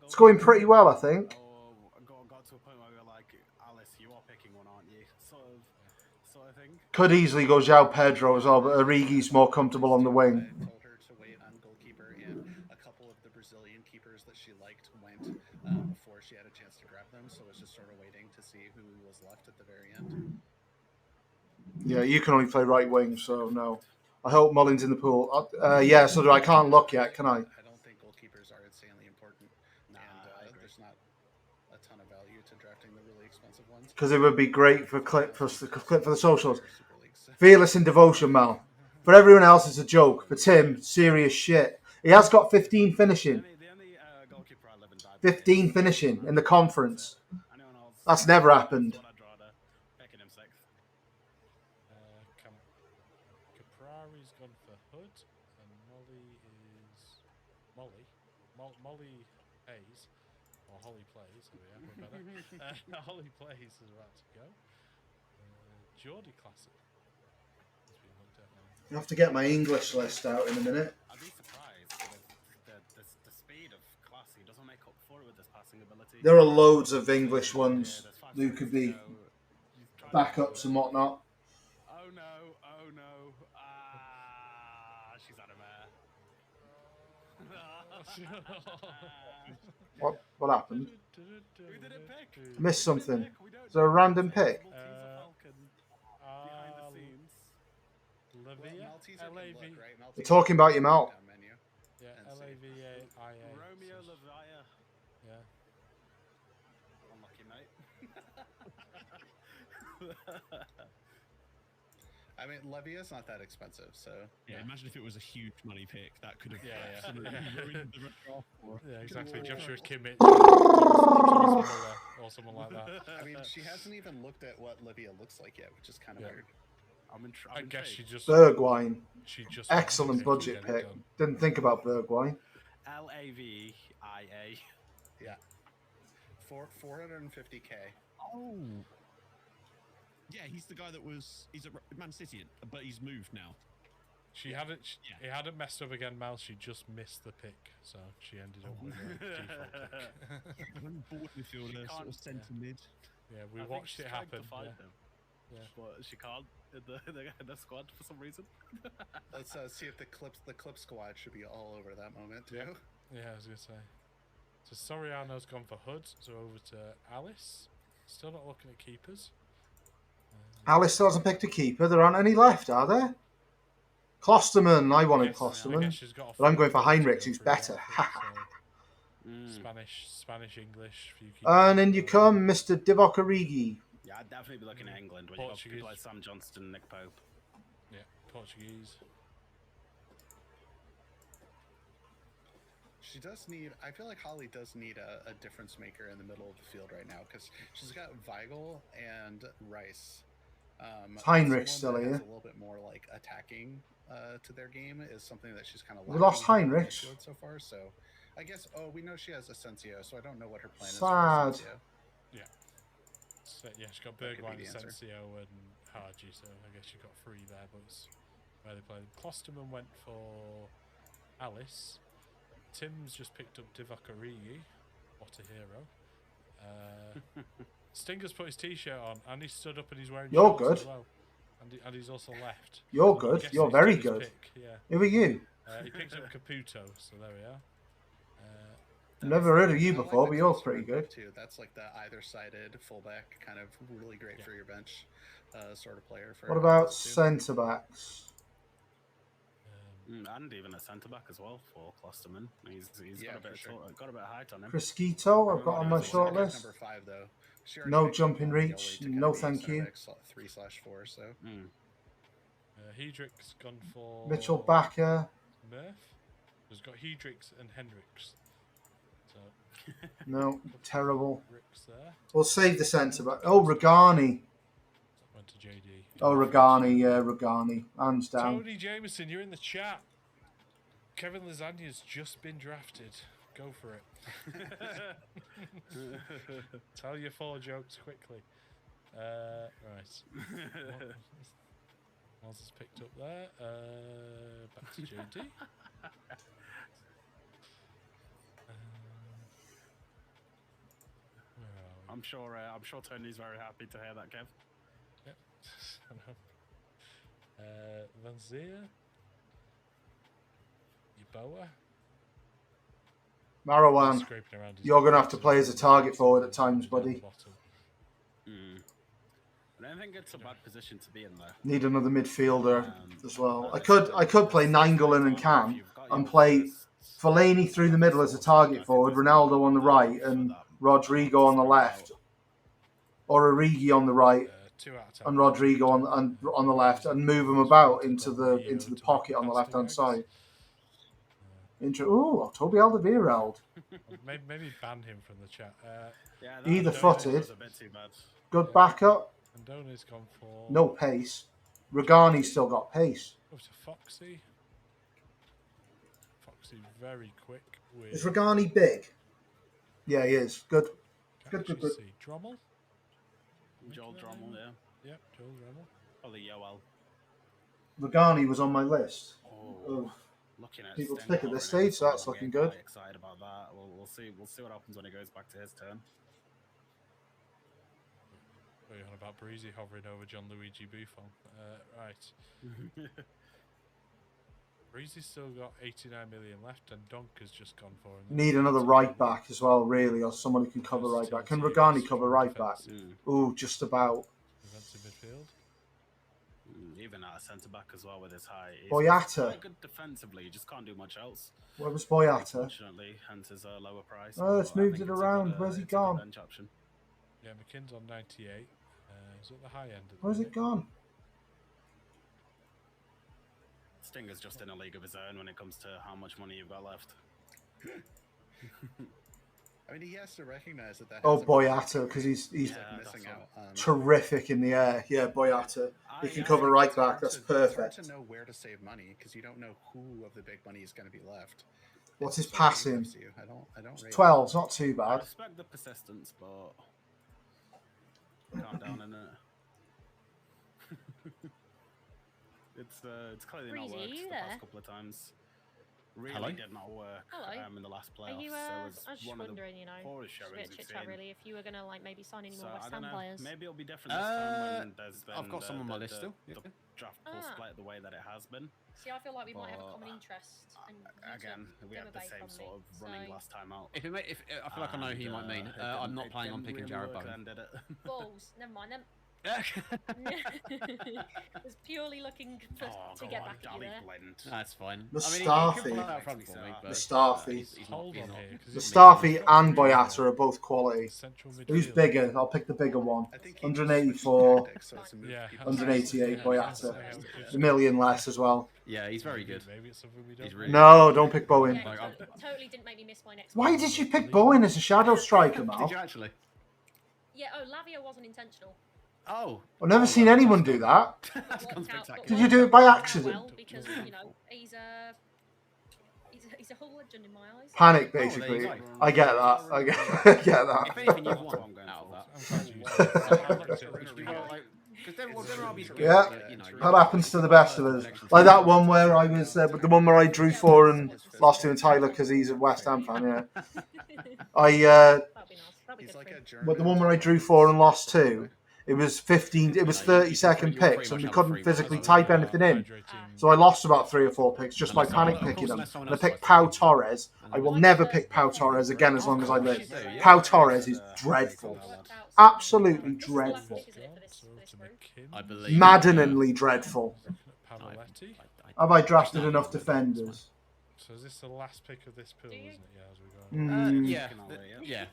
It's going pretty well, I think. Got to a point where we were like, Alice, you are picking one, aren't you? Sort of thing. Could easily go João Pedro as well, but Origi's more comfortable on the wing. I told her to wait on goalkeeper, and a couple of the Brazilian keepers that she liked went before she had a chance to grab them, so I was just sort of waiting to see who was left at the very end. Yeah, you can only play right wing, so no. I hope Mullin's in the pool. Yeah, so do I. Can't look yet, can I? I don't think goalkeepers are insanely important, and there's not a ton of value to drafting the really expensive ones. Because it would be great for clip for the socials. Fearless in devotion, Mal. For everyone else, it's a joke. For Tim, serious shit. He has got 15 finishing. 15 finishing in the conference. That's never happened. Caprari's gone for Hood, and Molly Hayes, or Holly Plays, we're better. Holly Plays is about to go. Geordie Classic. I have to get my English list out in a minute. I'd be surprised if the speed of Classy doesn't make up for it with this passing ability. There are loads of English ones who could be backups and whatnot. Oh no. She's out of air. What happened? Who did it pick? Missed something. Is there a random pick? We're talking about your mouth. Yeah, L-A-V-A-I-A. Romeo Lavia. Yeah. Unlucky, mate. I mean, Levia's not that expensive, so... Yeah, imagine if it was a huge money pick. That could have absolutely ruined the draft. Yeah, exactly. Joshua Kimmich or someone like that. I mean, she hasn't even looked at what Livia looks like yet, which is kind of weird. I guess she just... Bergwijn. Excellent budget pick. Didn't think about Bergwijn. Lavia. Yeah. 450k. Oh. Yeah, he's the guy he's at Man City, but he's moved now. He hadn't messed up again, Mal. She just missed the pick, so she ended up with a default pick. Board midfielder, sort of centre mid. Yeah, we watched it happen. Yeah, but she can't in the squad for some reason. Let's see if the clip squad should be all over that moment too. Yeah, I was gonna say. So Soriano's gone for Hood, so over to Alice. Still not looking at keepers. Alice still hasn't picked a keeper. There aren't any left, are there? Klosterman. I wanted Klosterman. But I'm going for Heinrichs, who's better. Spanish, English. And in you come, Mr. Divock Origi. Yeah, I'd definitely be looking at England when you've got people like Sam Johnston and Nick Pope. Yeah, Portuguese. She does need... I feel like Holly does need a difference maker in the middle of the field right now, because she's got Weigl and Rice. Heinrich still here. A little bit more like attacking to their game is something that she's kind of... We lost Heinrich so far, so I guess... Oh, we know she has Asensio, so I don't know what her plan is. Sad. Yeah. So, yeah, she got Bergwijn, Asensio, and Haji, so I guess she got 3 there, but it's where they played. Klosterman went for Alice. Tim's just picked up Divock Origi. What a hero. Stinger's put his t-shirt on, and he stood up and he's wearing You're shorts good. as well. And he's also left. You're good. You're very good. Yeah. Who are you? He picked up Caputo, so there we are. Never heard of you before, but you're pretty good. Too. That's like the either-sided fullback, kind of really great for your bench sort of player. What about centre backs? And even a centre back as well for Klosterman. He's got a bit of height on him. Crisquito, I've got on my short list. Number 5 though. No jumping reach. No, thank you. 3/4. So. Hedrick's gone for Mitchell Bakker. Murph. Has got Hedricks and Hendricks. So. No, terrible. There. We'll save the centre back. Oh, Regani. Went to JD. Oh, Regani, yeah, Regani. Hands down. Tony Jameson, you're in the chat. Kevin Lasagna's just been drafted. Go for it. Tell your 4 jokes quickly. Right. What else is picked up there? Back to JD. I'm sure Tony's very happy to hear that, Kev. Yep. I know. Van Zier. Yeboah. Marwan, you're going to have to play as a target forward at times, buddy. I don't think it's a bad position to be in there. Need another midfielder as well. I could play Nainggolan and Cam and play Fellaini through the middle as a target forward, Ronaldo on the right, and Rodrigo on the left, or Origi on the right and Rodrigo on the left, and move them about into the pocket on the left hand side. Oh, Toby Alderweireld. Maybe ban him from the chat. Either footed. Good backup. Andona's gone for no pace. Regani's still got pace. Go to Foxy. Foxy very quick. Is Regani big? Yeah, he is. Good. Good. Drommel? Joel Drommel, yeah. Yep, Joel Drommel. Probably Yoel. Regani was on my list. Looking at people to pick at this stage, so that's looking good. Excited about that. We'll see what happens when it goes back to his turn. What are you on about? Breezy hovering over John Luigi Buffon. Right. Breezy's still got 89 million left, and Donk has just gone for him. Need another right back as well, really, or someone who can cover right back. Can Regani cover right back? Ooh, just about. Defensive midfield. Even at a centre back as well with his height. Boyata. Quite good defensively, he just can't do much else. Where was Boyata? Unfortunately, hence his lower price. Oh, let's move it around. Where's he gone? Yeah, McKinn's on 98. He's at the high end. Where's it gone? Stinger's just in a league of his own when it comes to how much money you've got left. I mean, he has to recognize that. Oh, Boyata, because he's missing out. Terrific in the air. Yeah, Boyata. He can cover right back. That's perfect. It's hard to know where to save money because you don't know who of the big money is going to be left. What's his passing? I don't. 12. It's not too bad. I respect the persistence, but calm down in it. It's clearly not worked the past couple of times. Really did not work in the last playoffs. Are you, I was just wondering, chit chat really, if you were going to maybe sign any more West Ham players. Maybe it'll be different this time when there's been I've got some on my list still. The draft pool split the way that it has been. See, I feel like we might have a common interest. And again, we had the same sort of running last time out. I feel like I know who you might mean. I'm not planning on picking Jared Bowen. Balls, never mind them. Was purely looking to get back at you there. That's fine. Mustafi and Boyata are both quality. Who's bigger? I'll pick the bigger one. 184, 188 Boyata. A million less as well. Yeah, he's very good. No, don't pick Bowen. Yeah, totally didn't make me miss my next Why did you pick Bowen as a shadow striker, Mal? Did you actually? Yeah, Lavia wasn't intentional. Oh. I've never seen anyone do that. Did you do it by accident? Well, because, he's a whole legend in my eyes. Panic, basically. I get that. I get that. If anything, you've won out of that. Yeah, that happens to the best of us. Like that one where I was, the one where I drew for and lost to Tyler because he's a West Ham fan. Yeah, but the one where I drew for and lost to, It was 15. It was 30-second picks, and we couldn't physically type anything in. So I lost about 3 or 4 picks just by panic picking them. And I picked Pau Torres. I will never pick Pau Torres again as long as I live. Pau Torres is dreadful, absolutely dreadful, maddeningly dreadful. Have I drafted enough defenders? So is this the last pick of this pool, isn't it? Yeah, as we go. Yeah.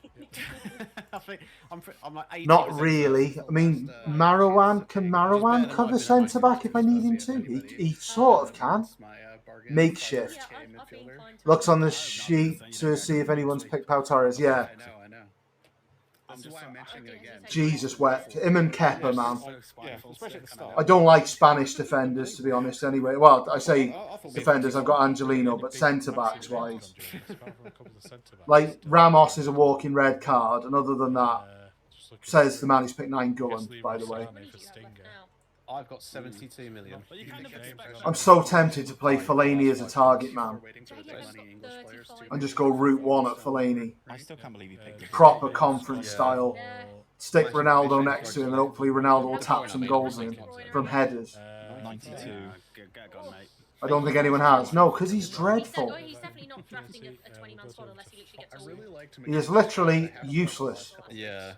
I'm like 80%. Not really. I mean, Marwan, can Marwan cover centre back if I need him to? He sort of can. Makeshift. Looks on the sheet to see if anyone's picked Pau Torres. Yeah. Jesus wept. Him and Kepa, man. I don't like Spanish defenders, to be honest, anyway. Well, I say defenders, I've got Angelino, but centre-backs wise. Like, Ramos is a walking red card, and other than that, says the man who's picked 9 Gullen, by the way. I've got 72 million. I'm so tempted to play Fellaini as a target man. And just go route 1 at Fellaini. I still can't believe you picked proper conference style. Stick Ronaldo next to him, and hopefully Ronaldo will tap some goals in from headers. 92. I don't think anyone has. No, because he's dreadful. He's definitely not drafting a 20-man squad unless he literally gets all. He is literally useless. Yeah.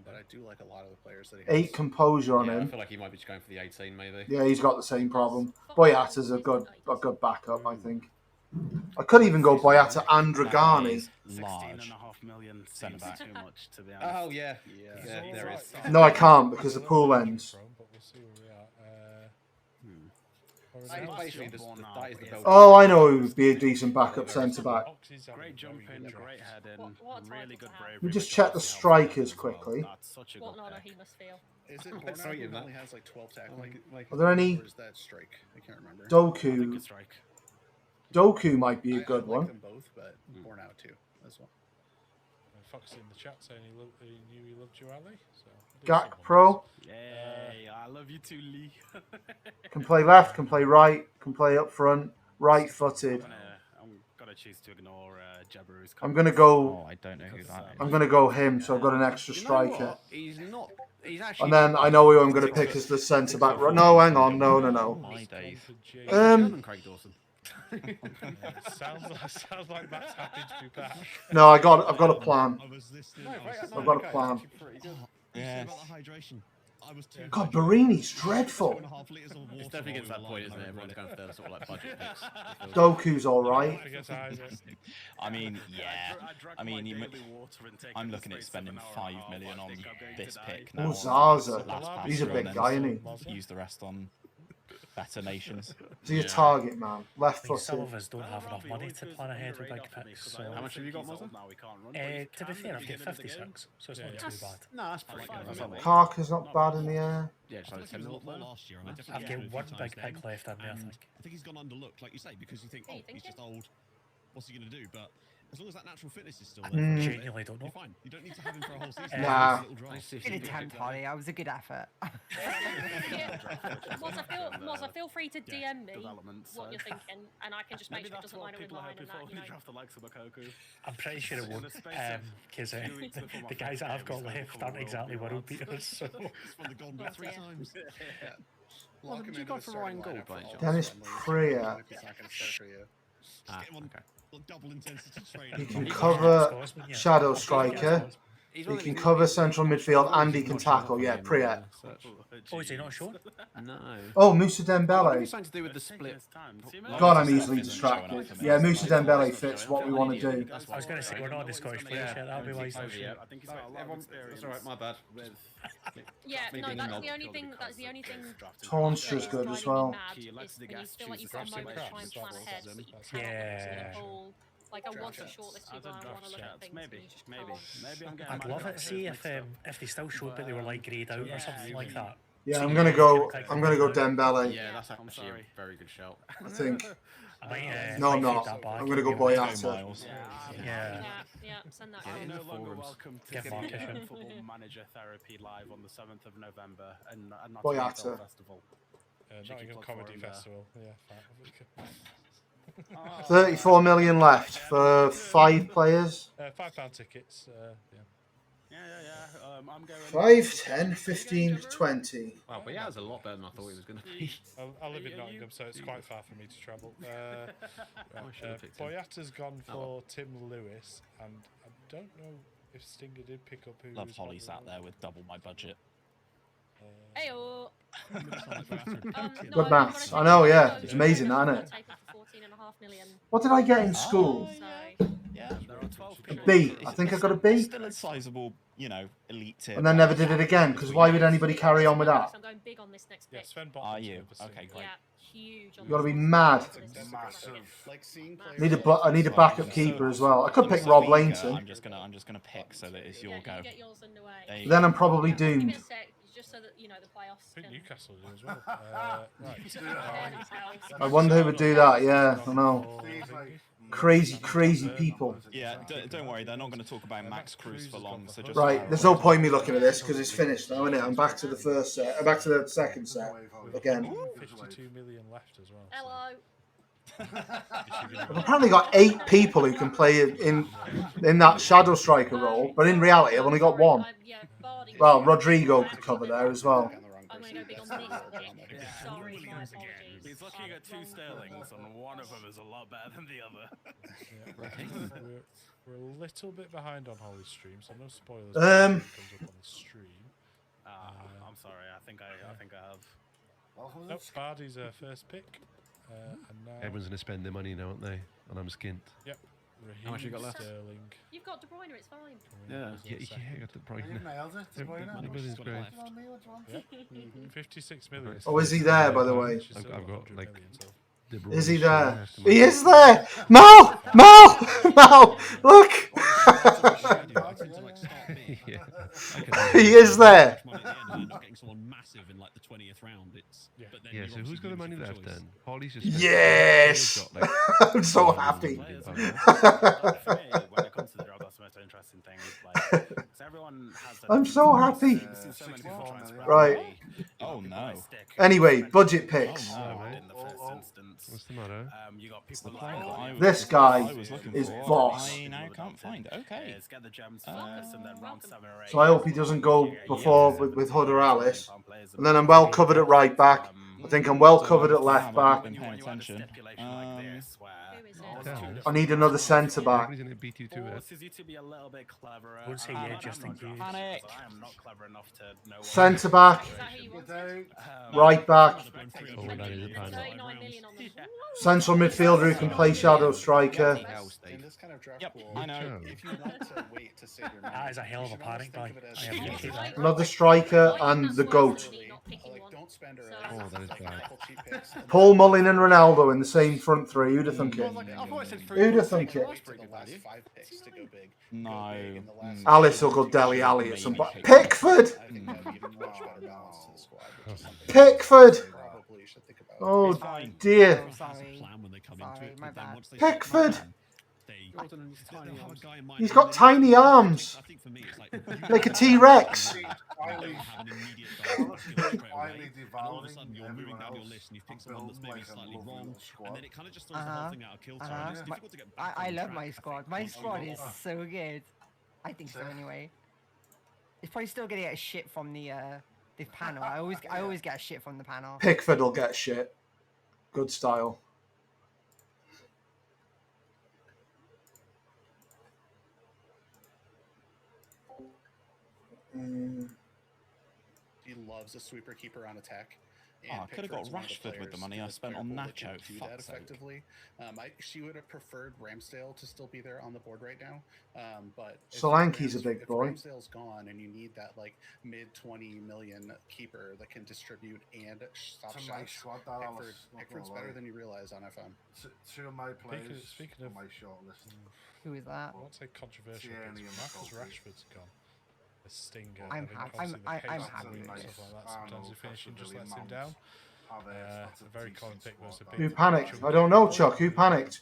But I do like a lot of the players that he has. 8 composure on him. I feel like he might be just going for the 18, maybe. Yeah, he's got the same problem. Boyata's a good backup, I think. I could even go Boyata and Dragani. Large. Centre back. Too much, to be honest. Oh, yeah, there is. No, I can't because the pool ends. Oh, I know who would be a decent backup centre back. Great jumping, great heading, really good bravery. Let me just check the strikers quickly. What an honour he must feel. Is it Bornau who only has like 12 tackling? Are there any? Or is that strike? I can't remember. Doku. Doku might be a good one. I like them both, but Bornau too as well. Fox in the chat saying he knew he loved you, Ali. So Gak Pro. Yeah, I love you too, Lee. Can play left, can play right, can play up front, right-footed. I'm gonna choose to ignore Jabberoo's. I'm gonna go. Oh, I don't know who that is. I'm gonna go him, so I've got an extra striker. He's not. He's actually. And then I know who I'm gonna pick as the centre back. No, hang on, no. My days. Craig Dawson. sounds like Matt's happy to be back. No, I've got a plan. I've got a plan. Yeah. God, Barini's dreadful. It's definitely gets to that point, isn't it? Everyone's going for their sort of like budget picks. Doku's all right. I mean, yeah. I mean, I'm looking at spending 5 million on this pick now. Oh, Zaza. He's a big guy, isn't he? Use the rest on better nations. So your target man, left footed. Some of us don't have enough money to plan ahead with big picks. So how much have you got, Mozza? To be fair, I've got 56, so it's not too bad. No, that's pretty good. Parker's not bad in the air. Yeah, just like 10 mil last year. I've got one big pick left in there, I think. I think he's gone underlooked, like you say, because you think, oh, he's just old. What's he going to do? But as long as that natural fitness is still there, genuinely don't know. You're fine. You don't need to have him for a whole season. Nah. In a tent party, that was a good effort. Moza, feel free to DM me what you're thinking, and I can just make sure it doesn't line up with mine. And that, you know. I'm pretty sure it won't, because the guys that I've got left aren't exactly world beaters. So. The golden ball 3 times. Well, did you go for Ryan Gold, by any chance? Dennis Priya. Double intensity training. He can cover shadow striker. He can cover central midfield and he can tackle. Yeah, Priya. Oh, is he not sure? No. Oh, Moussa Dembele. Something to do with the split. God, I'm easily distracted. Yeah, Moussa Dembele fits what we want to do. I was going to say we're not in the Scottish players yet. That'll be wise. That's all right. My bad. Yeah, no, that's the only thing. That's the only thing. Tornstra's good as well. When you feel like you've got a moment to try and plan ahead, but you cannot Yeah. Like I want to shortlist people and I want to look at things. Maybe I'm getting. I'd love it to see if they still showed that they were like greyed out or something like that. Yeah, I'm gonna go Dembele. Yeah, that's actually a very good shout. I think. No, I'm not. I'm gonna go Boyata. Yeah, send that out. Welcome to Football Manager Therapy live on the 7th of November and Boyata. Festival. Nottingham Comedy Festival. Yeah. 34 million left for 5 players. £5 tickets. Yeah. I'm going 5, 10, 15, 20. Wow, but yeah, it's a lot better than I thought it was going to be. I live in Nottingham, so it's quite far for me to travel. Boyata's gone for Tim Lewis, and I don't know if Stinger did pick up who. Love Holly sat there with double my budget. Heyo. Good maths. I know, yeah. It's amazing, isn't it? What did I get in school? Yeah, A B. I think I got a B. Still a sizable, elite tier. And then never did it again, because why would anybody carry on with that? I'm going big on this next pick. Are you? Okay, great. Yeah, huge. You got to be mad. I need a backup keeper as well. I could pick Rob Laneton. I'm just gonna pick so that it's your go. Then I'm probably doomed. Just so that the playoffs. I think Newcastle do as well. Right. I wonder who would do that. Yeah, I know. Crazy people. Yeah, don't worry. They're not going to talk about Max Cruz for long. So just right. There's no point me looking at this because it's finished now, isn't it? I'm back to the first set. I'm back to the second set again. 52 million left as well. Hello. I've apparently got 8 people who can play in that Shadow Striker role, but in reality, I've only got 1. Well, Rodrigo could cover there as well. I'm going to go big on this. Sorry, my apologies. He's looking at 2 Sterlings, and one of them is a lot better than the other. We're a little bit behind on Holly's stream, so no spoilers. Um, comes up on the stream. I'm sorry. I think I have. Nope, Bardi's first pick. And now Everyone's going to spend their money now, aren't they? And I'm skint. Yep. How much you got left? Sterling. You've got De Bruyne, it's fine. Yeah, I got De Bruyne. You nailed it, De Bruyne. Everybody's great. 56 million. Oh, is he there, by the way? I've got like. Is he there? He is there! Mal! Look! He is there! Yeah, so who's got the money left then? Holly's just. Yes! I'm so happy. When it comes to the draft, that's the most interesting thing. Everyone has I'm so happy. Right. Oh no. Anyway, budget picks. What's the matter? You got people like this guy is boss. I now can't find it. Okay. Get the gems first, and then round 7 or 8. So I hope he doesn't go before with Hood or Alice. And then I'm well covered at right back. I think I'm well covered at left back. I need another centre back. Would say yeah, just in case. Centre back, right back, central midfielder who can play shadow striker. Yep, I know. That is a hell of a panic buy. I appreciate that. Another striker and the GOAT. Oh, that is bad. Paul Mullin and Ronaldo in the same front three. Who'd have thunk it? Who'd have thunk it? No. Alice will go Dele Alli at some point. Pickford! Pickford! Oh dear. Pickford! He's got tiny arms. Like a T-Rex. I love my squad. My squad is so good. I think so anyway. It's probably still gonna get shit from the panel. I always get shit from the panel. Pickford will get shit. Good style. He loves a sweeper keeper on attack. I could have got Rashford with the money I spent on Nacho. Fuck's sake. Effectively. She would have preferred Ramsdale to still be there on the board right now. But Solanke's a big boy. If Ramsdale's gone and you need that like mid 20 million keeper that can distribute and stop shots, Pickford's better than you realize on FM. Two of my players speaking of my shortlist. Who is that? I won't say controversial. Marcus Rashford's gone. A stinger. I'm happy with stuff like that. Sometimes the finishing just lets him down. A very common pick was a big. Who panicked? I don't know, Chuck. Who panicked?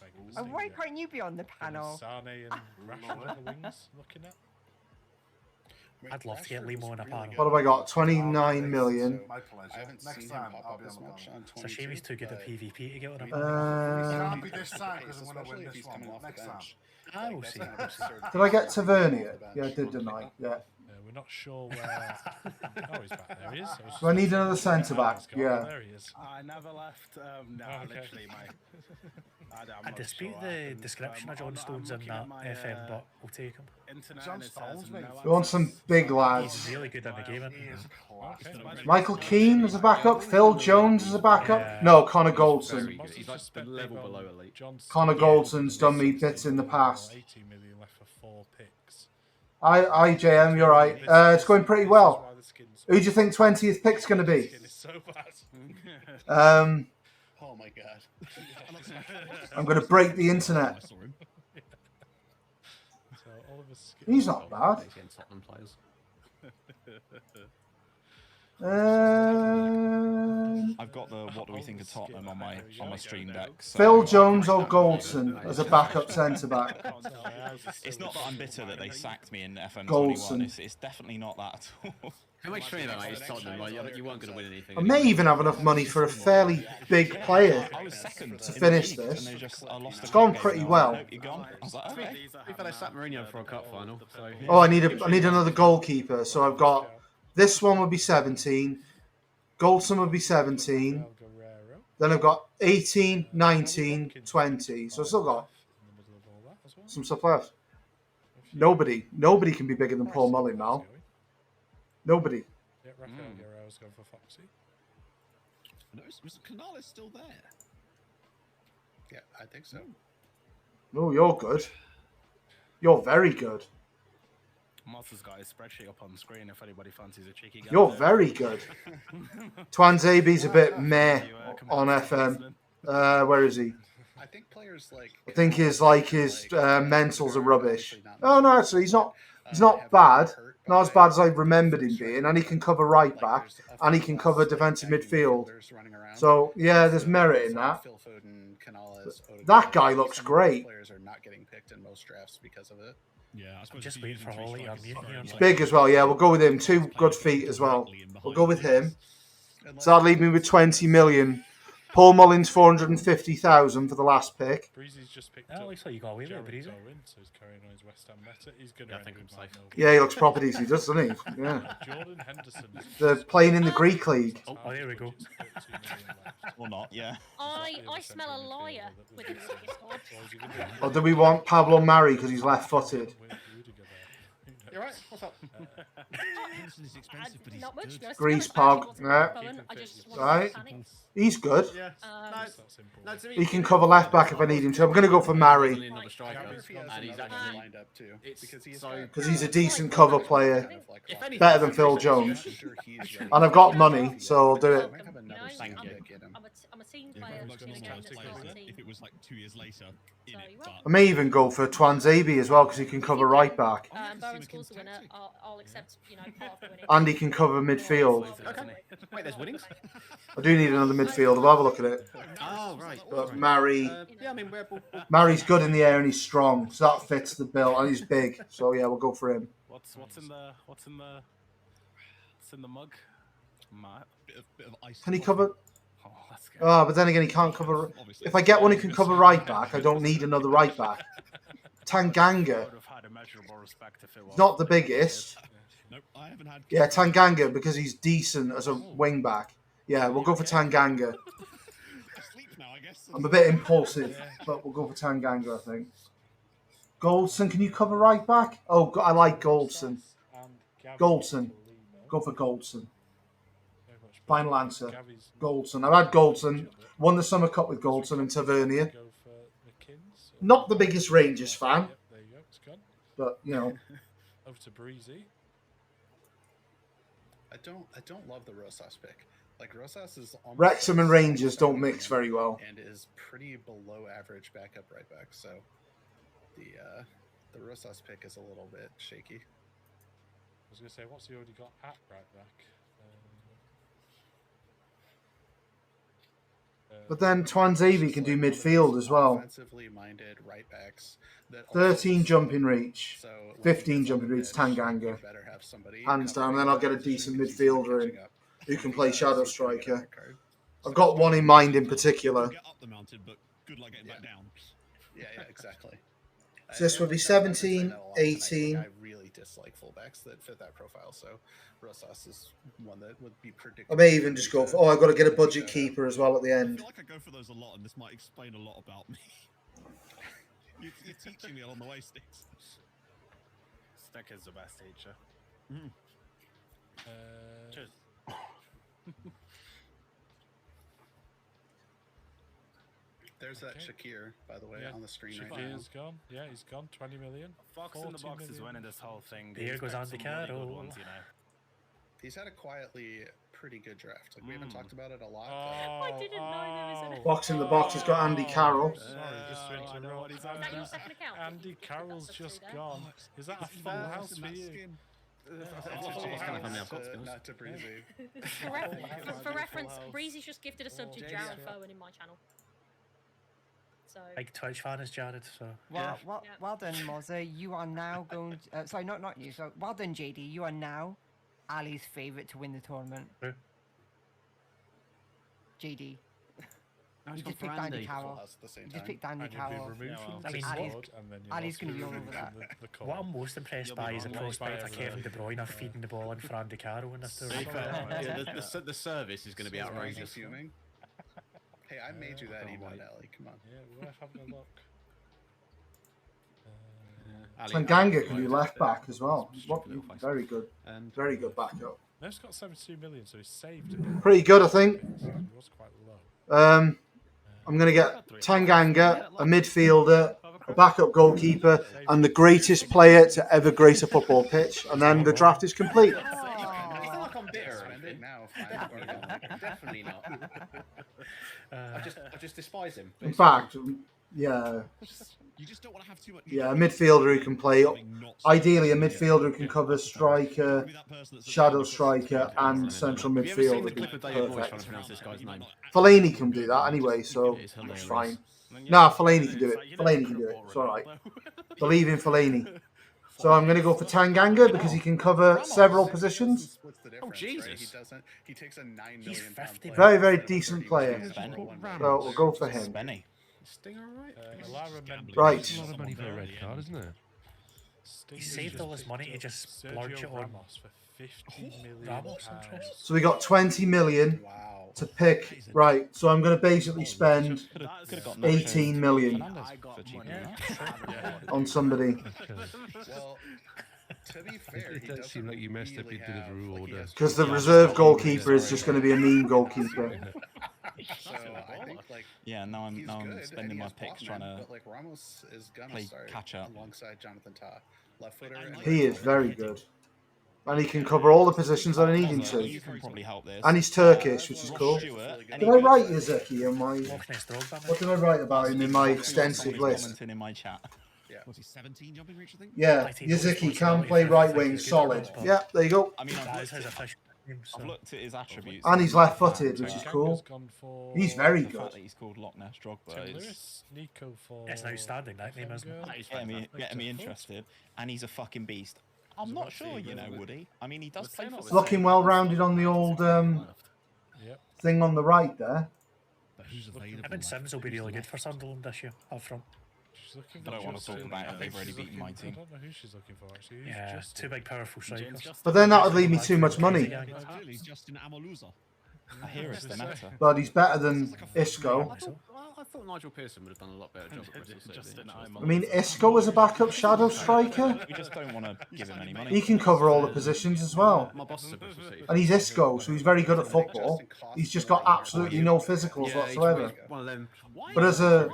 Why can't you be on the panel? Sane and Rashford on the wings. Looking at. I'd love to get Limo in a panel. What have I got? 29 million. I haven't seen him pop up as much on 22. It's a shame he's too good at PvP to get on a panel. Can't be this time because I'm going to win this one. Next time. I will see. Did I get Tavernier? Yeah, I did, didn't I? Yeah. we're not sure where. Oh, he's back there. He is. Do I need another centre back? Yeah. There he is. I never left. No, literally, I dispute the description of John Stones in that FM, but we'll take him. John Stones, mate. We want some big lads. He's really good in the game. Michael Keane as a backup. Phil Jones as a backup. No, Connor Goldson. He's like the level below elite. Connor Goldson's done me bits in the past. 80 million left for 4 picks. Hi, JM, you're right. It's going pretty well. Who do you think 20th pick's going to be? Oh my god. I'm going to break the internet. He's not bad. I've got the what do we think of Tottenham on my stream deck. So. Phil Jones or Goldson as a backup centre back. It's not that I'm bitter that they sacked me in FM21. Goldson. It's definitely not that at all. How much training that is Tottenham? Like, you weren't going to win anything. I may even have enough money for a fairly big player to finish this. It's gone pretty well. I was like, okay. We've had a Sat Mourinho for a cup final. So. Oh, I need another goalkeeper. So I've got this one would be 17. Goldson would be 17. Then I've got 18, 19, 20. So I've still got some stuff left. Nobody can be bigger than Paul Mullin now. Nobody. Yeah, Rafael Guerrero's going for Foxy. No, was Canales still there? Yeah, I think so. Oh, you're good. You're very good. Moss's got his spreadsheet up on the screen if anybody fancies a cheeky guy. You're very good. Twanzabe's a bit meh on FM. Where is he? I think players like. I think his mentals are rubbish. Oh no, actually, he's not bad. Not as bad as I remembered him being, and he can cover right back, and he can cover defensive midfield. So yeah, there's merit in that. That guy looks great. Players are not getting picked in most drafts because of it. Yeah, I'm just waiting for Holly. He's big as well. Yeah, we'll go with him. 2 good feet as well. We'll go with him. So that'll leave me with 20 million. Paul Mullins 450,000 for the last pick. Breezy's just picked up. Looks like you got away with it, Breezy. So he's carrying on his West Ham meta. He's going to think himself. Yeah, he looks proper decent, he does, doesn't he? Yeah. Jordan Henderson. They're playing in the Greek league. Oh, here we go. Or not, yeah. I smell a liar within the Discord. Or do we want Pablo Mari because he's left-footed? You alright? What's up? Not much. Grease Pog. Yeah. Right. He's good. Yeah. No, he can cover left back if I need him to. I'm going to go for Mari. Because he's a decent cover player. Better than Phil Jones. And I've got money, so I'll do it. Thank you. I'm a team player. If it was like 2 years later. I may even go for Twanzebe as well because he can cover right back. Bowen scores the winner. I'll accept, part of the winning. And he can cover midfield. Okay. Wait, there's winnings? I do need another midfield. I'll have a look at it. Oh, right. But Mari, yeah, I mean, Mari's good in the air and he's strong, so that fits the bill. And he's big, so yeah, we'll go for him. What's in the mug? Bit of ice. Can he cover? Oh, but then again, he can't cover. If I get one who can cover right back, I don't need another right back. Tanganga. Not the biggest. Yeah, Tanganga because he's decent as a wing back. Yeah, we'll go for Tanganga. I'm a bit impulsive, but we'll go for Tanganga, I think. Goldson, can you cover right back? Oh, I like Goldson. Goldson. Go for Goldson. Final answer. Goldson. I've had Goldson. Won the Summer Cup with Goldson and Tavernier. Not the biggest Rangers fan. But, Over to Breezy. I don't love the Rosas pick. Like Rosas is almost Wrexham and Rangers don't mix very well. And is pretty below average backup right back. So the Rosas pick is a little bit shaky. I was going to say, what's he already got at right back? But then Twanzebe can do midfield as well. Offensively minded right backs. 13 jumping reach, 15 jumping reach, Tanganga. Hands down. And then I'll get a decent midfielder in who can play shadow striker. I've got one in mind in particular. Get up the mountain, but good luck getting back down. Yeah, exactly. So this would be 17, 18, dislike fullbacks that fit that profile. So Rosas is one that would be I predictable. may even just go for. Oh, I've got to get a budget keeper as well at the I end. feel like I go for those a lot, and this might explain a lot about me. You're teaching me along the way, Sticks. Stick is the best teacher. Cheers. There's that Shakir, by the way, on the screen right now. Shakir's gone. Yeah, he's gone. 20 million. Fox in the box is winning this whole thing. Here goes Andy Carroll. Ones, you know. He's had a quietly pretty good draft. Like we haven't talked about it a lot. I didn't know there was Box in the box has got Andy Carroll. Sorry, just to interrupt. Is that your second account? Andy Carroll's just gone. Is that a full house for you? Not to Breezy. For reference, Breezy's just gifted a sub to Jared Fowen in my channel. So. Big Twitch fan is Jared, so. Well done, Mozza. You are now going to, sorry, not you. So well done, JD. You are now Ali's favourite to win the tournament. Who? JD. No, You it's just not picked Andy Brandy. Carroll. You just picked Andy Carroll. Ali's going to be all over that. What I'm most impressed by is the prospect of Kevin De Bruyne feeding the ball in for Andy Carroll in this tournament. The service is going to be outrageous. Fuming. Hey, I made you that email, Ali. Come on. Yeah, we're having a look. Tanganga can be left back as well. Very good. Very good backup. Nev's got 72 million, so he's saved a bit. Pretty good, I think. He was quite low. I'm going to get Tanganga, a midfielder, a backup goalkeeper, and the greatest player to ever grace a football pitch. And then the draft is complete. I feel like I'm bitter. Definitely not. I just despise him. In fact, yeah. You just don't want to have too much. Yeah, a midfielder who can play. Ideally, a midfielder who can cover striker, shadow striker, and central midfield would be perfect. Fellaini can do that anyway, so it's fine. Nah, Fellaini can do it. Fellaini can do it. It's all right. Believe in Fellaini. So I'm going to go for Tanganga because he can cover several positions. Oh, Jesus. He takes a 9 million pound Very, very decent player. So we'll go for him. Right. It's a lot of money for a red card, isn't it? He saved all his money to just splurge it on for 50 million. Ramos interest. So we got 20 million to pick. Right. So I'm going to basically spend 18 million on somebody. Well, to be fair, it does seem like you messed up your delivery order. Because the reserve goalkeeper is just going to be a mean goalkeeper. So I think now I'm spending my picks trying to Ramos is gonna play start catch up alongside Jonathan Tah, left footer. He is very good. And he can cover all the positions that I need him to. You can probably help this. And he's Turkish, which is cool. Did I write Yazeki in my... What did I write about him in my extensive list? In my chat. Was he 17 jumping reach, I think? Yeah, Yazeki can play right wing, solid. Yeah, there you go. I mean, I've looked at his attributes. And he's left-footed, which is cool. He's very The fact good. that he's called Loch Ness Drogba is Nico for It's an outstanding nickname, isn't it? getting me interested, and he's a fucking beast. I'm not sure, Woody. I mean, he does play for. Looking well-rounded on the old thing on the right there. Evan Sims will be really good for Sunderland this year, up front. I don't want to talk about it. They've already beaten my team. I don't know who she's looking for, actually. Yeah, two big, powerful strikers. But then that would leave me too much money. Justin Amaluza. I hear it's the matter. But he's better than Isco. I thought Nigel Pearson would have done a lot better job at Bristol City. I mean, Isco was a backup shadow striker. We just don't want to give him any money. He can cover all the positions as well. My boss is a Bristol City. And he's Isco, so he's very good at football. He's just got absolutely no physicals whatsoever. One of them. But as a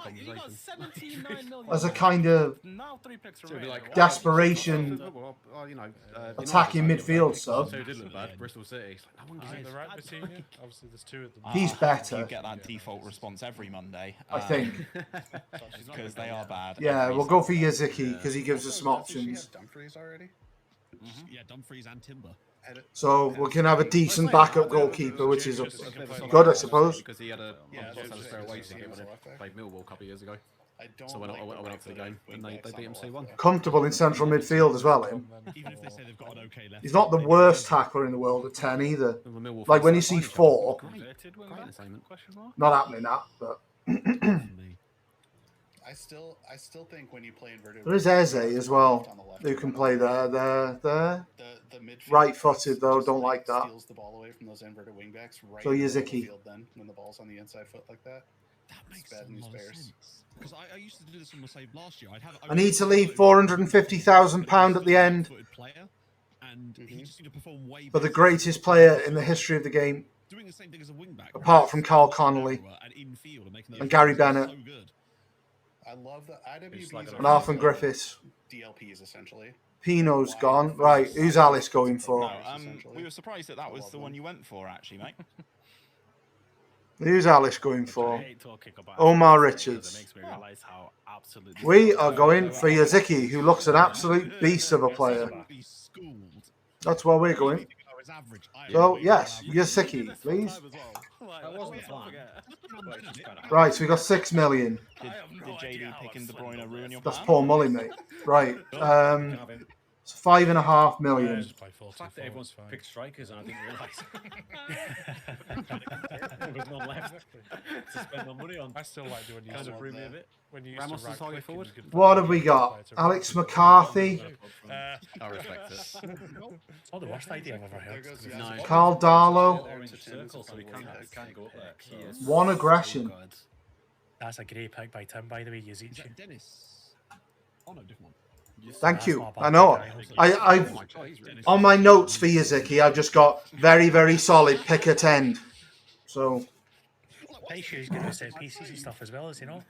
kind of desperation attacking midfield sub, So did look bad. Bristol City. Obviously, there's two of them. he's better. You get that default response every Monday. I think. Because they are bad. Yeah, we'll go for Yaziki because he gives us some options. Dumfries already. Yeah, Dumfries and Timber. So we can have a decent backup goalkeeper, which is good, I suppose. Because he had a spare away ticket when he played Millwall a couple of years ago. So I went up to the game and they beat him 2-1. Comfortable in central midfield as well, him. Even if they say they've got an okay left. He's not the worst tackler in the world at 10 either. Like when you see 4, not happening that, but I still think when you play inverted. there is Eze as well. who can play there. The midfield right-footed though, don't like that. Steals the ball away from those inverted wingbacks right So in the Yaziki. field then when the ball's on the inside foot like that. That makes bad news bears. Because I used to do this on my save last year. I need to leave £450,000 at the end and he just seemed to perform way for the greatest player in the history of the game, doing the same thing as a wing back, apart from Carl Connolly and Gary Bennett I love the IWBs and Arthur Griffiths. DLPs essentially. Pino's gone. Right, who's Alice going for? No, we were surprised that was the one you went for, actually, mate. Who's Alice going for? Omar Richards. We are going for Yaziki, who looks an absolute beast of a player. That's where we're going. So, yes, Yaziki, please. Right, so we got 6 million. Did JD picking De Bruyne ruin your That's plan? Paul Mully, mate. Right. It's 5.5 million. The fact that everyone's picked strikers and I didn't realise there was none left to spend my money on. I still like doing kind of threw me a bit. When you Ramos is target forward. What have we got? Alex McCarthy, I respect it. It's not the worst idea I've ever heard. No. Carl Darlow, Orange circle, so he can go up there. One Aggression. That's a great pick by Tim, by the way, Yazici. Dennis. Oh no, different one. Thank you. I know. I've on my notes for Yaziki, I've just got very, very solid pick at end. So. Pretty sure he's good at set pieces and stuff as well, is he not?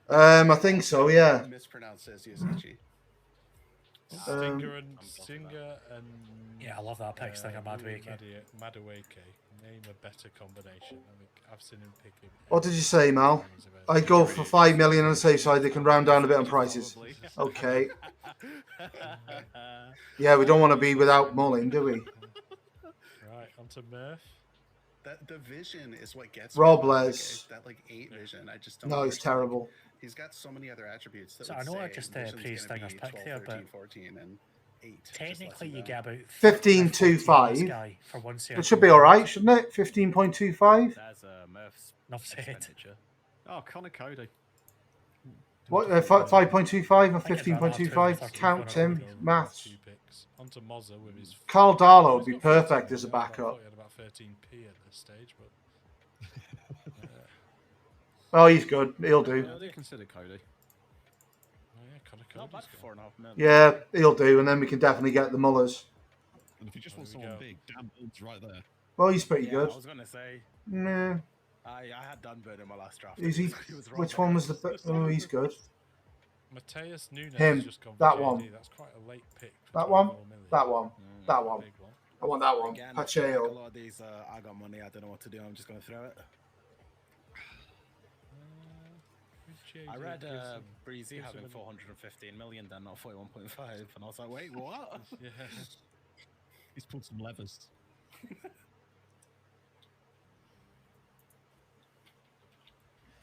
I think so. Yeah. Mispronounce says Yaziki. Singer and yeah, I love that pick. Stinger Madueke. Madueke. Name a better combination. I mean, I've seen him pick him. What did you say, Mal? I go for 5 million on the safe side. They can round down a bit on prices. Okay. Yeah, we don't want to be without Mullin, do we? Right, on to Murph. The vision is what gets Robles. That 8 vision. I just don't. No, he's terrible. He's got so many other attributes. That So I know I just praised Stinger's pick 12, there, 13, but 14, and 8. technically you get about 15.25. for one It should be all right, shouldn't it? 15.25. That's Murph's enough said. Oh, Connor Cody. What? 5.25 or 15.25? Count him. Maths. On to Mozza with his. Carl Darlow would be perfect as a backup. He had about 13p at this stage, but. Oh, he's good. He'll do. I do consider Cody. Not bad for 4.5 million. Yeah, he'll do, and then we can definitely get the Mullers. And if you just want someone big, Dan Burn's right there. Well, he's pretty good. I was gonna say. Nah. I had Dunburn in my last draft. Is he? Which one was the? Oh, he's good. Mateus Nunes Him. just gone That for one. JD. That's quite a late pick. That one. 24 million. That one. That one. Big one. I want that one. Again, a Pacheco. lot of these, I got money. I don't know what to do. I'm just gonna throw it. I read Breezy having 415 million, then not 41.5, and I was like, wait, what? Yeah. He's pulled some levers.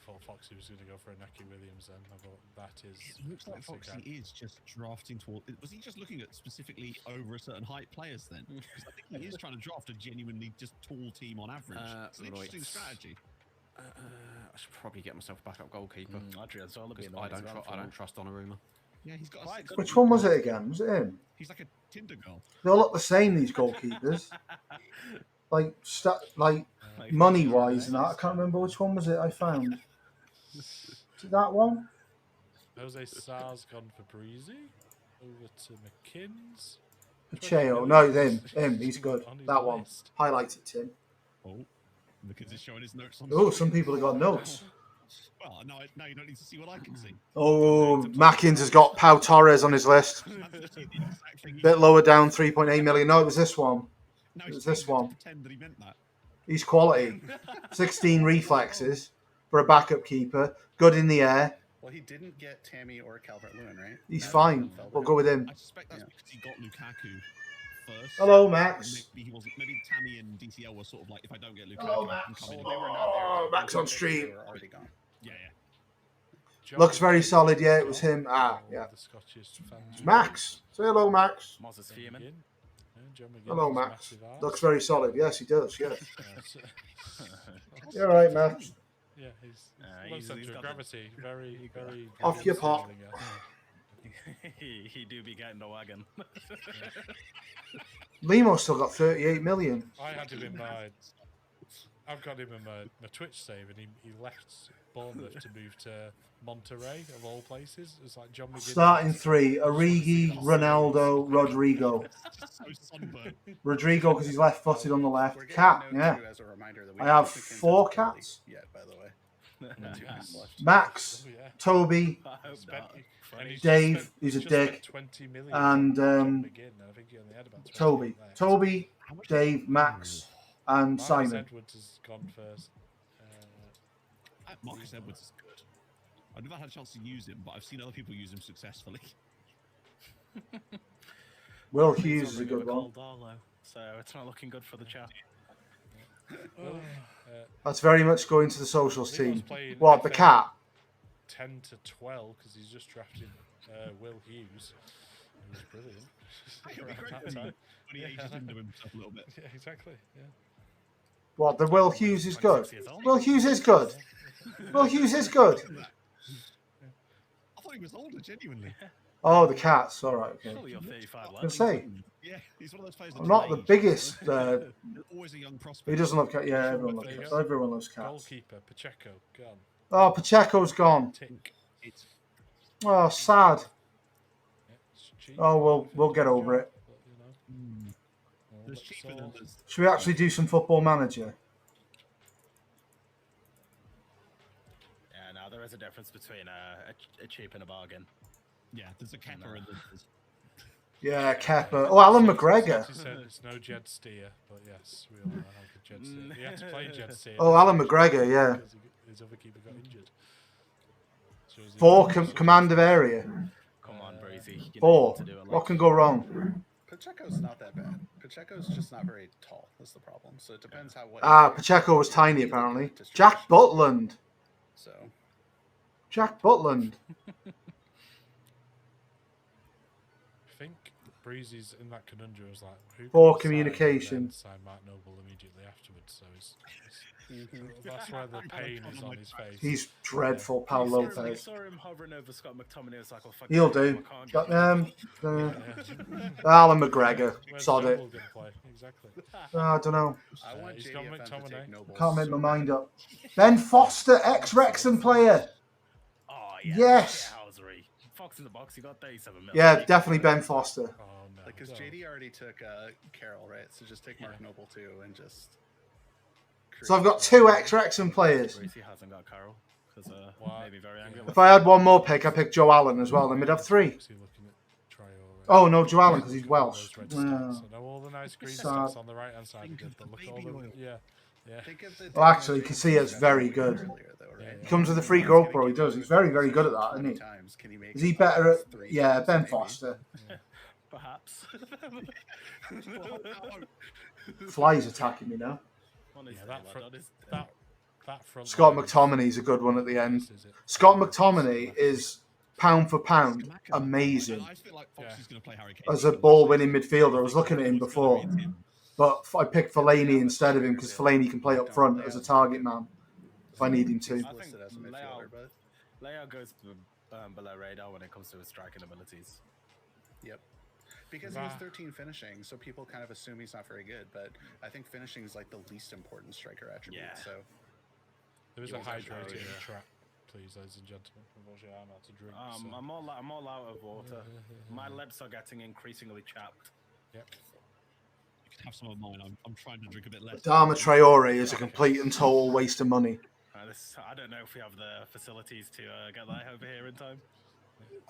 Thought Foxy was going to go for a Naki Williams then. I thought that is. It looks like Foxy is just drafting toward. Was he just looking at specifically over a certain height players then? Because I think he is trying to draft a genuinely just tall team on average. It's an interesting strategy. I should probably get myself a backup goalkeeper. I don't trust Donnarumma. Yeah, he's got. Which one was it again? Was it him? He's like a Tinder girl. They all look the same. These goalkeepers. like money wise and that. I can't remember which one was it I found. Is it that one? Jose Sar's gone for Breezy. Over to McKinn's. Pacheco. No, him. He's good. That one. Highlight it, Tim. Oh, McKinn's is showing his notes on. Oh, some people have got notes. Well, now you don't need to see what I can see. Oh, Mackins has got Pau Torres on his list. Bit lower down, 3.8 million. No, it was this one. It was this one. Pretend that he meant that. He's quality. 16 reflexes for a backup keeper. Good in the air. Well, he didn't get Tammy or Calvert-Lewin, right? He's fine. We'll go with him. I suspect that's because he got Lukaku first. Hello, Max. Maybe he wasn't. Maybe Tammy and DCL were sort of like, if I don't get Lukaku, Hello, I can Max. come in. Oh, Max on stream. They were already gone. Yeah. Looks very solid. Yeah, it was him. Yeah. Max. Say hello, Max. Hello, Max. Looks very solid. Yes, he does. Yes. You're all right, Max. Yeah, he's low centre of gravity. Very off your pop. he do be getting the wagon. Limo still got 38 million. I had him in my. I've got him in my Twitch save, and he left Bournemouth to move to Monterrey, of all places. It's like John McGinn. Starting 3, Origi, Ronaldo, Rodrigo. Rodrigo because he's left-footed on the left. Cat, yeah. I have 4 cats. Yet, by the way. Max, Toby, Dave, who's a dick, and Toby, Dave, Max, and Simon. Edwards has gone first. Marcus Edwards is good. I've never had a chance to use him, but I've seen other people use him successfully. Will Hughes is a good one. So it's not looking good for the chat. That's very much going to the socials team. What, the cat? 10 to 12 because he's just drafted Will Hughes. He was brilliant. It'll be great when he ages into himself a little bit. Yeah, exactly. Yeah. What, the Will Hughes is good? Will Hughes is good. Will Hughes is good. I thought he was older, genuinely. Oh, the cats. All right, okay. Surely you're 35 I was going to say. Yeah, he's one of those players. I'm not the biggest. Always a young prospect. He doesn't love cats. Yeah, everyone loves cats. Everyone loves cats. Goalkeeper, Pacheco, gone. Oh, Pacheco's gone. Tick. Oh, sad. Oh, we'll get over it. Should we actually do some Football Manager? Yeah, no, there is a difference between a cheap and a bargain. Yeah, there's a Kepa and there's... Yeah, Kepa. Oh, Alan McGregor. It's no Jed Steer, but yes, we all know how good Jed Steer. He had to play Jed Steer. Oh, Alan McGregor, yeah. His other keeper got injured. 4 command of area. Come on, Breezy. 4. What can go wrong? Pacheco's not that bad. Pacheco's just not very tall. That's the problem. So it depends how. Pacheco was tiny apparently. Jack Butland. So. Jack Butland. I think Breezy's in that conundrum was like who. Poor communication. Sign Mark Noble immediately afterwards, so that's why the pain is on his face. He's dreadful, Pal Lopez. I saw him hovering over Scott McTominay. It's like, oh, fuck. He'll do. Alan McGregor. Sod it. Exactly. I don't know. I want JD McTominay. Can't make my mind up. Ben Foster, ex-Wrexham player. Oh, yeah. Yes. Fox in the box, you got 37 million. Yeah, definitely Ben Foster. Oh, no. Because JD already took Carroll, right? So just take Mark Noble too and just. So I've got 2 ex-Wrexham players. He hasn't got Carroll because maybe very angry. If I had one more pick, I picked Joe Allen as well. Then we'd have 3. Oh no, Joe Allen because he's Welsh. So know all the nice green stuff on the right hand side. But look at all the yeah. Well, actually, Casillas very good. He comes with a free growth pro. He does. He's very, very good at that, isn't he? Is he better at? Yeah, Ben Foster. Perhaps. Fly's attacking me now. Yeah, that front Scott McTominay's a good one at the end. Scott McTominay is pound for pound amazing as a ball-winning midfielder. I was looking at him before, but I picked Fellaini instead of him because Fellaini can play up front as a target man if I need him to. I think Leo goes below radar when it comes to his striking abilities. Yep. Because he has 13 finishing, so people kind of assume he's not very good. But I think finishing is like the least important striker attribute. Yeah. So there is a hydrating trap, please, ladies and gentlemen. Unfortunately, I'm out to drink. So. I'm all out of water. My lips are getting increasingly chapped. Yep. You can have some of mine. I'm trying to drink a bit less. Dharma Traore is a complete and total waste of money. I don't know if we have the facilities to get that over here in time.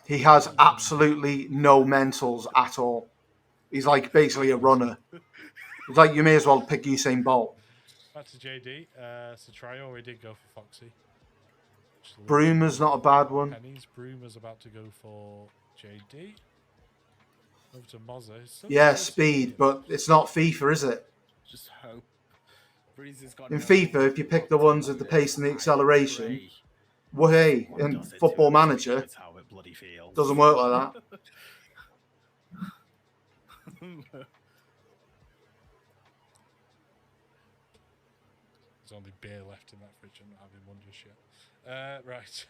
He has absolutely no mentals at all. He's like basically a runner. It's like you may as well pick Usain Bolt. Back to JD. So Traore did go for Foxy. Broomer's not a bad one. Pennies. Broomer's about to go for JD. Over to Mozza. Yeah, speed, but it's not FIFA, is it? Just hope. In FIFA, if you pick the ones with the pace and the acceleration, well, hey, in Football Manager, doesn't work like that. There's only beer left in that fridge. I'm not having one just yet. Right.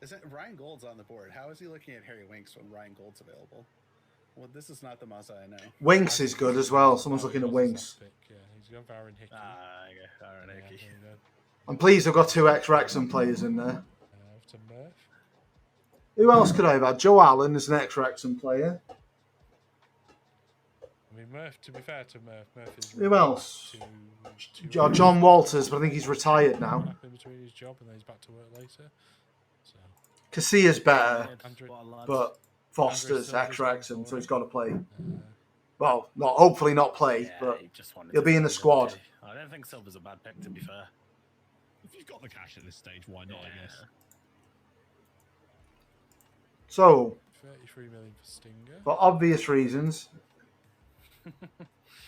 Isn't Ryan Gould's on the board? How is he looking at Harry Winks when Ryan Gould's available? Well, this is not the Mazza I know. Winks is good as well. Someone's looking at Winks. Yeah, he's going for Aaron Hickey. Aaron Hickey. I'm pleased I've got 2 ex-Wrexham players in there. To Murph. Who else could I have had? Joe Allen is an ex-Wrexham player. I mean, Murph, to be fair to Murph is... Who else? John Walters, but I think he's retired now. In between his job and then he's back to work later. So. Casillas better, but Foster's ex-Wrexham, so he's got to play. Well, hopefully not play, but he'll be in the squad. I don't think Silver's a bad pick, to be fair. If you've got the cash at this stage, why not, I guess? So, 33 million for Stinger. for obvious reasons,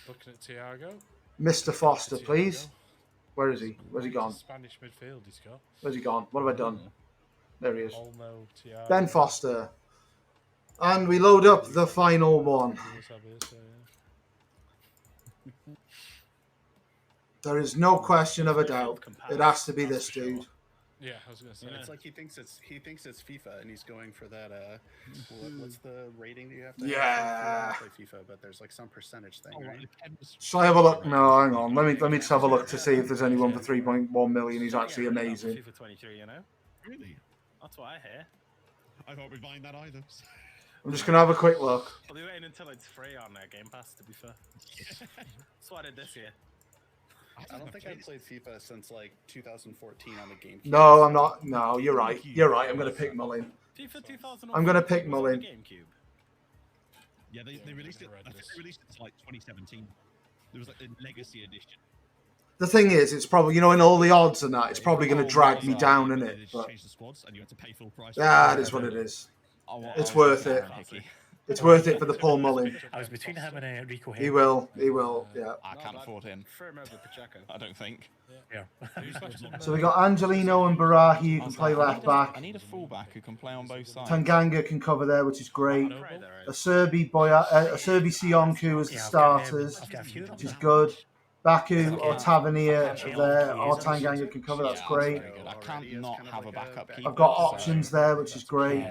looking at Thiago. Mr. Foster, please. Where is he? Where's he gone? Spanish midfield he's got. Where's he gone? What have I done? There he is. Olmo, Thiago. Ben Foster. And we load up the final one. There is no question of a doubt. It has to be this dude. Yeah, I was gonna say. It's like he thinks it's FIFA, and he's going for that. What's the rating that you have to? Yeah. Play FIFA, but there's like some percentage thing, right? Shall I have a look? No, hang on. Let me just have a look to see if there's anyone for 3.1 million. He's actually amazing. FIFA 23, you know. Really? That's what I hear. I thought we'd find that either. I'm just gonna have a quick look. I'll be waiting until it's free on Game Pass, to be fair. That's what I did this year. I don't think I've played FIFA since like 2014 on the GameCube. No, I'm not. No, you're right. You're right. I'm gonna pick Mullin. FIFA 2004. I'm gonna pick Mullin. Yeah, they released it. I think they released it to like 2017. There was like a legacy edition. The thing is, it's probably, in all the odds and that, it's probably going to drag me down, in it. But yeah, it is what it is. It's worth it. It's worth it for the Paul Mullin. I was between him and Rico. He will, yeah. I can't afford him. I don't think. Yeah. So we got Angelino and Barahi who can play left back. I need a fullback who can play on both sides. Tanganga can cover there, which is great. Acerbi Sionku as the starters, which is good. Baku or Tavernier there, or Tanganga can cover, that's great. I can't not have a backup keeper. I've got options there, which is great.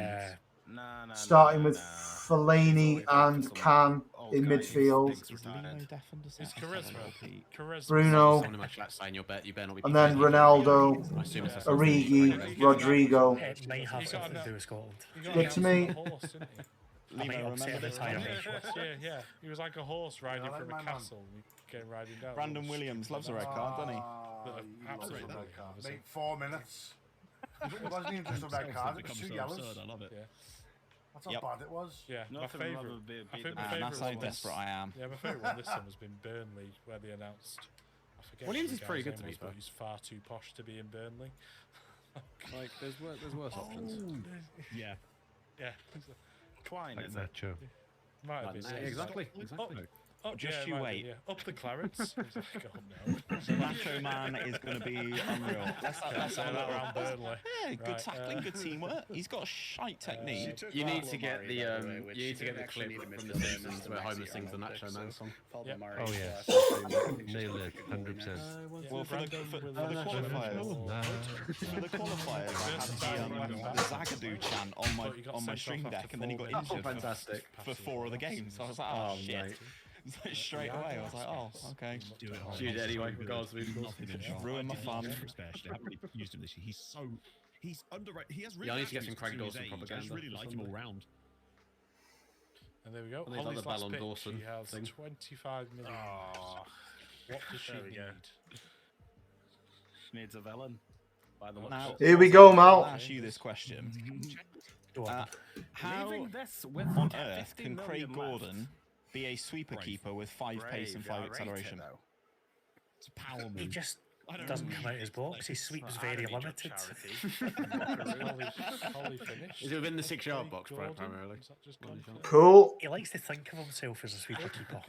Starting with Fellaini and Can in midfield. Bruno. And then Ronaldo, Origi, Rodrigo. It might have something to do with Scotland. Good to me. Yeah. He was like a horse riding from a castle. Riding down. Brandon Williams loves a red card, doesn't he? Absolutely red card. Mate, 4 minutes. It wasn't even just a red card, it was 2 yellows. I love it. Yeah. That's how bad it was. Yeah, my favourite. That's how desperate I am. Yeah, my favourite one this time has been Burnley, where they announced. I forget. Williams is pretty good to me, but he's far too posh to be in Burnley. Like, there's worse options. Yeah. Twine, like is Nacho. Might have been. Exactly. Just you wait. Up the Clarence. Nacho Man is going to be unreal. Let's have a look around Burnley. Yeah, good tackling, good teamwork. He's got a shite technique. You need to get the clip from The Simpsons where Homer sings the Nacho Man song. Oh yeah, nailed it, 100%. Well, for the qualifiers, I had the Zagadou chant on my stream deck, and then he got injured for 4 of the games. So I was like, oh shit. Straight away, I was like, oh, okay. Shoot it anyway. Ruined my fun. Used him this year. He's underrated. He has really. Yeah, I need to get some Craig Dawson propaganda. I just really like him all round. And there we go. And he's like the Ballon Dawson. She has 25 million. What does she need? She needs a villain. By the way. Now, here we go, Mal. I'll ask you this question. How with on earth can Craig Gordon be a sweeper keeper with 5 pace and 5 acceleration? It's a power move. He just doesn't come out his box. His sweep is very limited. Is it within the 6-yard box, primarily? Cool. He likes to think of himself as a sweeper keeper.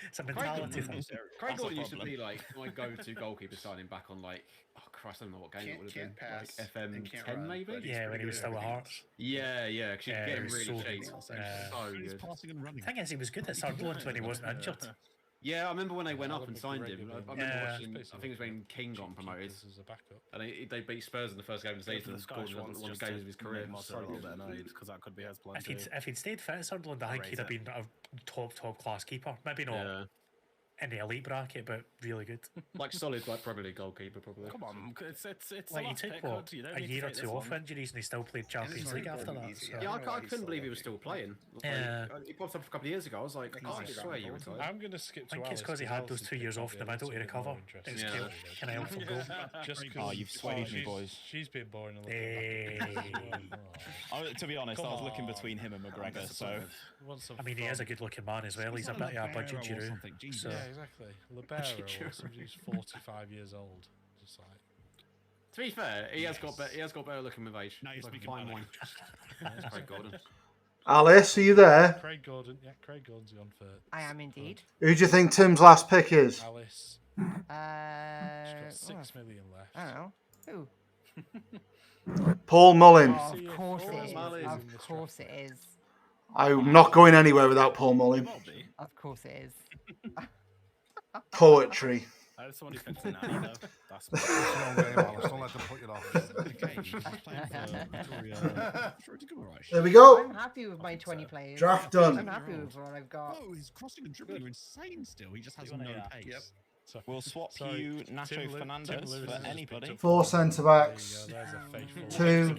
It's a mentality thing. Craig Gordon used to be like my go-to goalkeeper signing back on like, oh Christ, I don't know what game it would have been. Like FM 10 maybe? Yeah, when he was still with Hearts. Yeah, because you could get him really cheap. So good. The thing is, he was good at Sunderland when he wasn't injured. Yeah, I remember when they went up and signed him. I remember watching. I think it was when King got promoted. As a backup. And they beat Spurs in the first game of the season. And scored one of the games of his career. Because that could be his plan. If he'd stayed fit at Sunderland, I think he'd have been a top class keeper. Maybe not in the elite bracket, but really good. Like solid, like Premier League goalkeeper, probably. Come on, it's like he took what, a year or two off injuries, and he still played Champions League after that. So. Yeah, I couldn't believe he was still playing. He popped up a couple of years ago. I was like, I swear you retired. I'm going to skip to I think it's because he had those 2 years off in the middle to recover. It's can I help him go? Oh, you've swayed me, boys. She's been boring a little bit. To be honest, I was looking between him and McGregor, so... I mean, he is a good-looking man as well. He's a bit of a budget Giroud. Yeah, exactly. Libero or somebody who's 45 years old. Just like... To be fair, he has got better looking with age. No, you're like speaking fine about wine. That's Craig Gordon. Alice, are you there? Craig Gordon. Yeah, Craig Gordon's gone for... I am indeed. Who do you think Tim's last pick is? Alice. She's got 6 million left. I don't know. Who? Paul Mullin. Oh, of course it is. Of course it is. I'm not going anywhere without Paul Mullin. Of course it is. Poetry. I just want to fix it now, though. That's It's a long game, Alice. Don't let them put you off. There we go. I'm happy with my 20 players. Draft done. I'm happy with what I've got. Oh, his crossing and dribbling are insane still. He just has no pace. Yep. We'll swap you Nacho Fernandez for anybody. 4 centre backs. 2.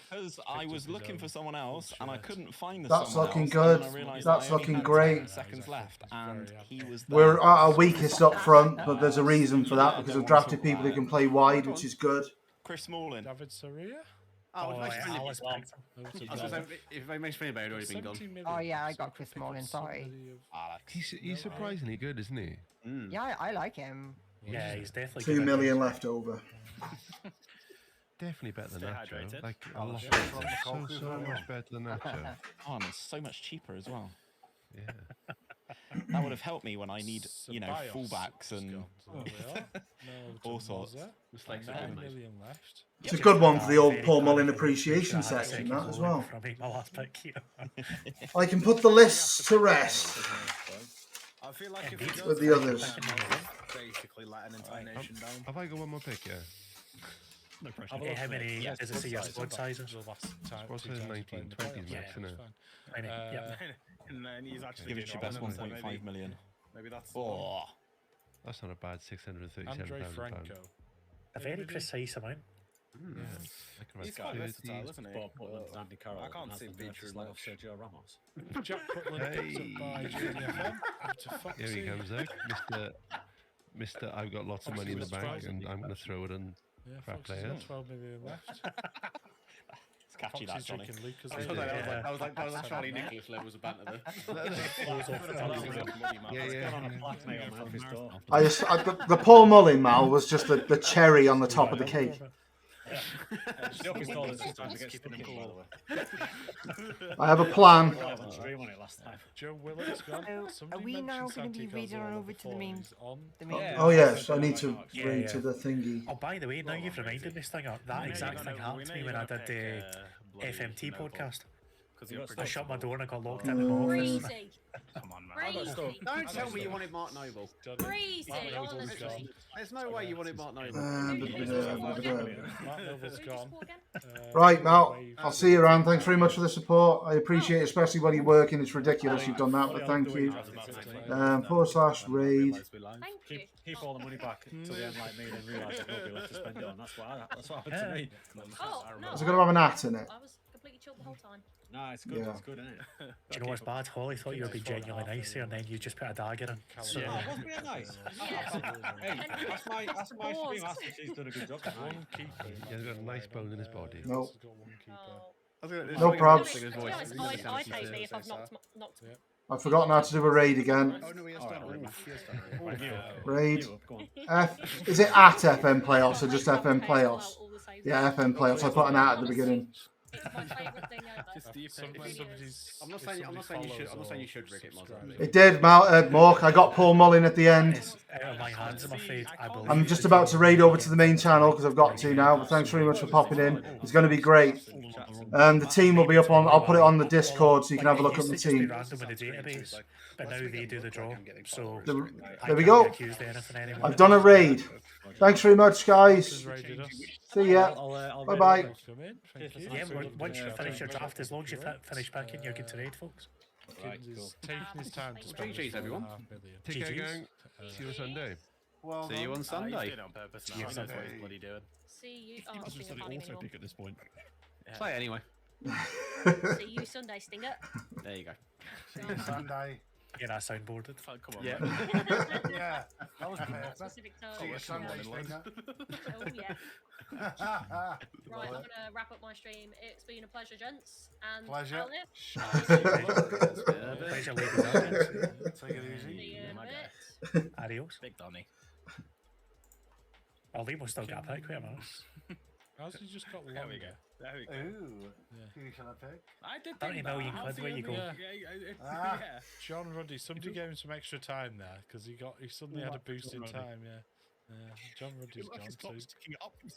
Because I was looking for someone else and I couldn't find the That's someone looking else, good. and I realised That's I only looking had great. 10 seconds left, and he was there. We're at our weakest up front, but there's a reason for that because we've drafted people who can play wide, which is good. Chris Smalling. David Saria? If they makes me about it, already been gone. Oh yeah, I got Chris Smalling. Sorry. He's surprisingly good, isn't he? Yeah, I like him. Yeah, he's definitely 2 million left over. Definitely better than Stay Nacho. hydrated. Like Oh, so much better than Nacho. Oh, and it's so much cheaper as well. Yeah. That would have helped me when I need, fullbacks and all sorts. Mistakes 9 million left. It's a good one for the old Paul Mullin appreciation section, that as well. I can put the lists to rest. I feel like if we go with the others. basically let an entire nation down. Have I got one more pick? Yeah. No pressure. How many does it see your squad sizes? Squad size 19, 20 is max, isn't it? And then he's actually Give it your best 1.5 million. Maybe that's That's not a bad £637,000. Andre Franco. A very precise amount. Yeah. He's quite versatile, isn't he? Bob Putland, Andy Carroll. I can't see him featuring of Sergio Ramos. Jack Putland picks up by JDFM. Here he comes out, Mr. I've got lots of money in the bank and I'm going to throw it in crap players. 12 million left. It's catchy, that, Johnny. I was like Charlie Nicholas levels of banter there. The Paul Mullin, Mal, was just the cherry on the top of the cake. I have a plan. Joe Willock's gone. Are we now going to be reading on over to the main? Oh yes, I need to read to the thingy. Oh, by the way, now you've reminded me, Stinger, that exact thing happened to me when I did the FMT podcast. I shut my door and I got locked in the office. Breezy. Come on, man. Breezy. Don't tell me you wanted Mark Noble. Breezy, honestly. There's no way you wanted Mark Noble. Mark Noble's gone. Right, Mal, I'll see you around. Thanks very much for the support. I appreciate it, especially when you're working. It's ridiculous you've done that, but thank you. /raid. Keep all the money back to the end like me, then realise there's nobody left to spend it on. That's what happened to me. Oh, no. Is it going to have an at in it? I was completely chilled the whole time. No, it's good. Yeah. It's good, isn't it? Do you know what's bad? Holly thought you were being genuinely nice here, and then you just put a dagger in. So, Yeah, I was being nice. Hey, that's my stream. I think she's done a good job. One keeper. He's got a nice bone in his body. No. Oh. No probs. To be honest, I'd hate me if I've knocked I've forgotten how to do a raid again. Oh no, he has done it. Raid. Is it at FM Playoffs or just FM Playoffs? Yeah, FM Playoffs. I put an at the beginning. It's my favourite thing ever. I'm not saying you should rig it, Mother. It did, Mork. I got Paul Mullin at the end. Out of my hands, I'm afraid. I'm just about to raid over to the main channel because I've got to now. But thanks very much for popping in. It's going to be great. The team will be up on. I'll put it on the Discord so you can have a look at the team. But now they do the draw. So there we go. I've done a raid. Thanks very much, guys. See ya. Bye bye. Yeah, once you finish your draft, as long as you finish picking, you're good to raid, folks. Taking his time to spend GG's, everyone. Take care, gang. See you on Sunday. Well, see you on Sunday. See you. Oh, I was just an auto pick at this point. Play it anyway. See you Sunday, Stinger. There you go. See you Sunday. Yeah, that soundboarded. Come on. Yeah. Yeah. That was perfect. Specific time. See you Sunday, Stinger. Oh yeah. Right, I'm gonna wrap up my stream. It's been a pleasure, gents. And Pleasure. Pleasure, ladies and gents. Take it easy. See you in a bit. Adios. Big Donny. Well, Lee will still get a pick, wait a minute. How's he just got longer? There we go. There we go. Ooh. Who shall I pick? I did 30 million quid, where you go? Ah. John Ruddy, somebody gave him some extra time there because he suddenly had a boost in time. Yeah. John Ruddy's gone. Clock's ticking up from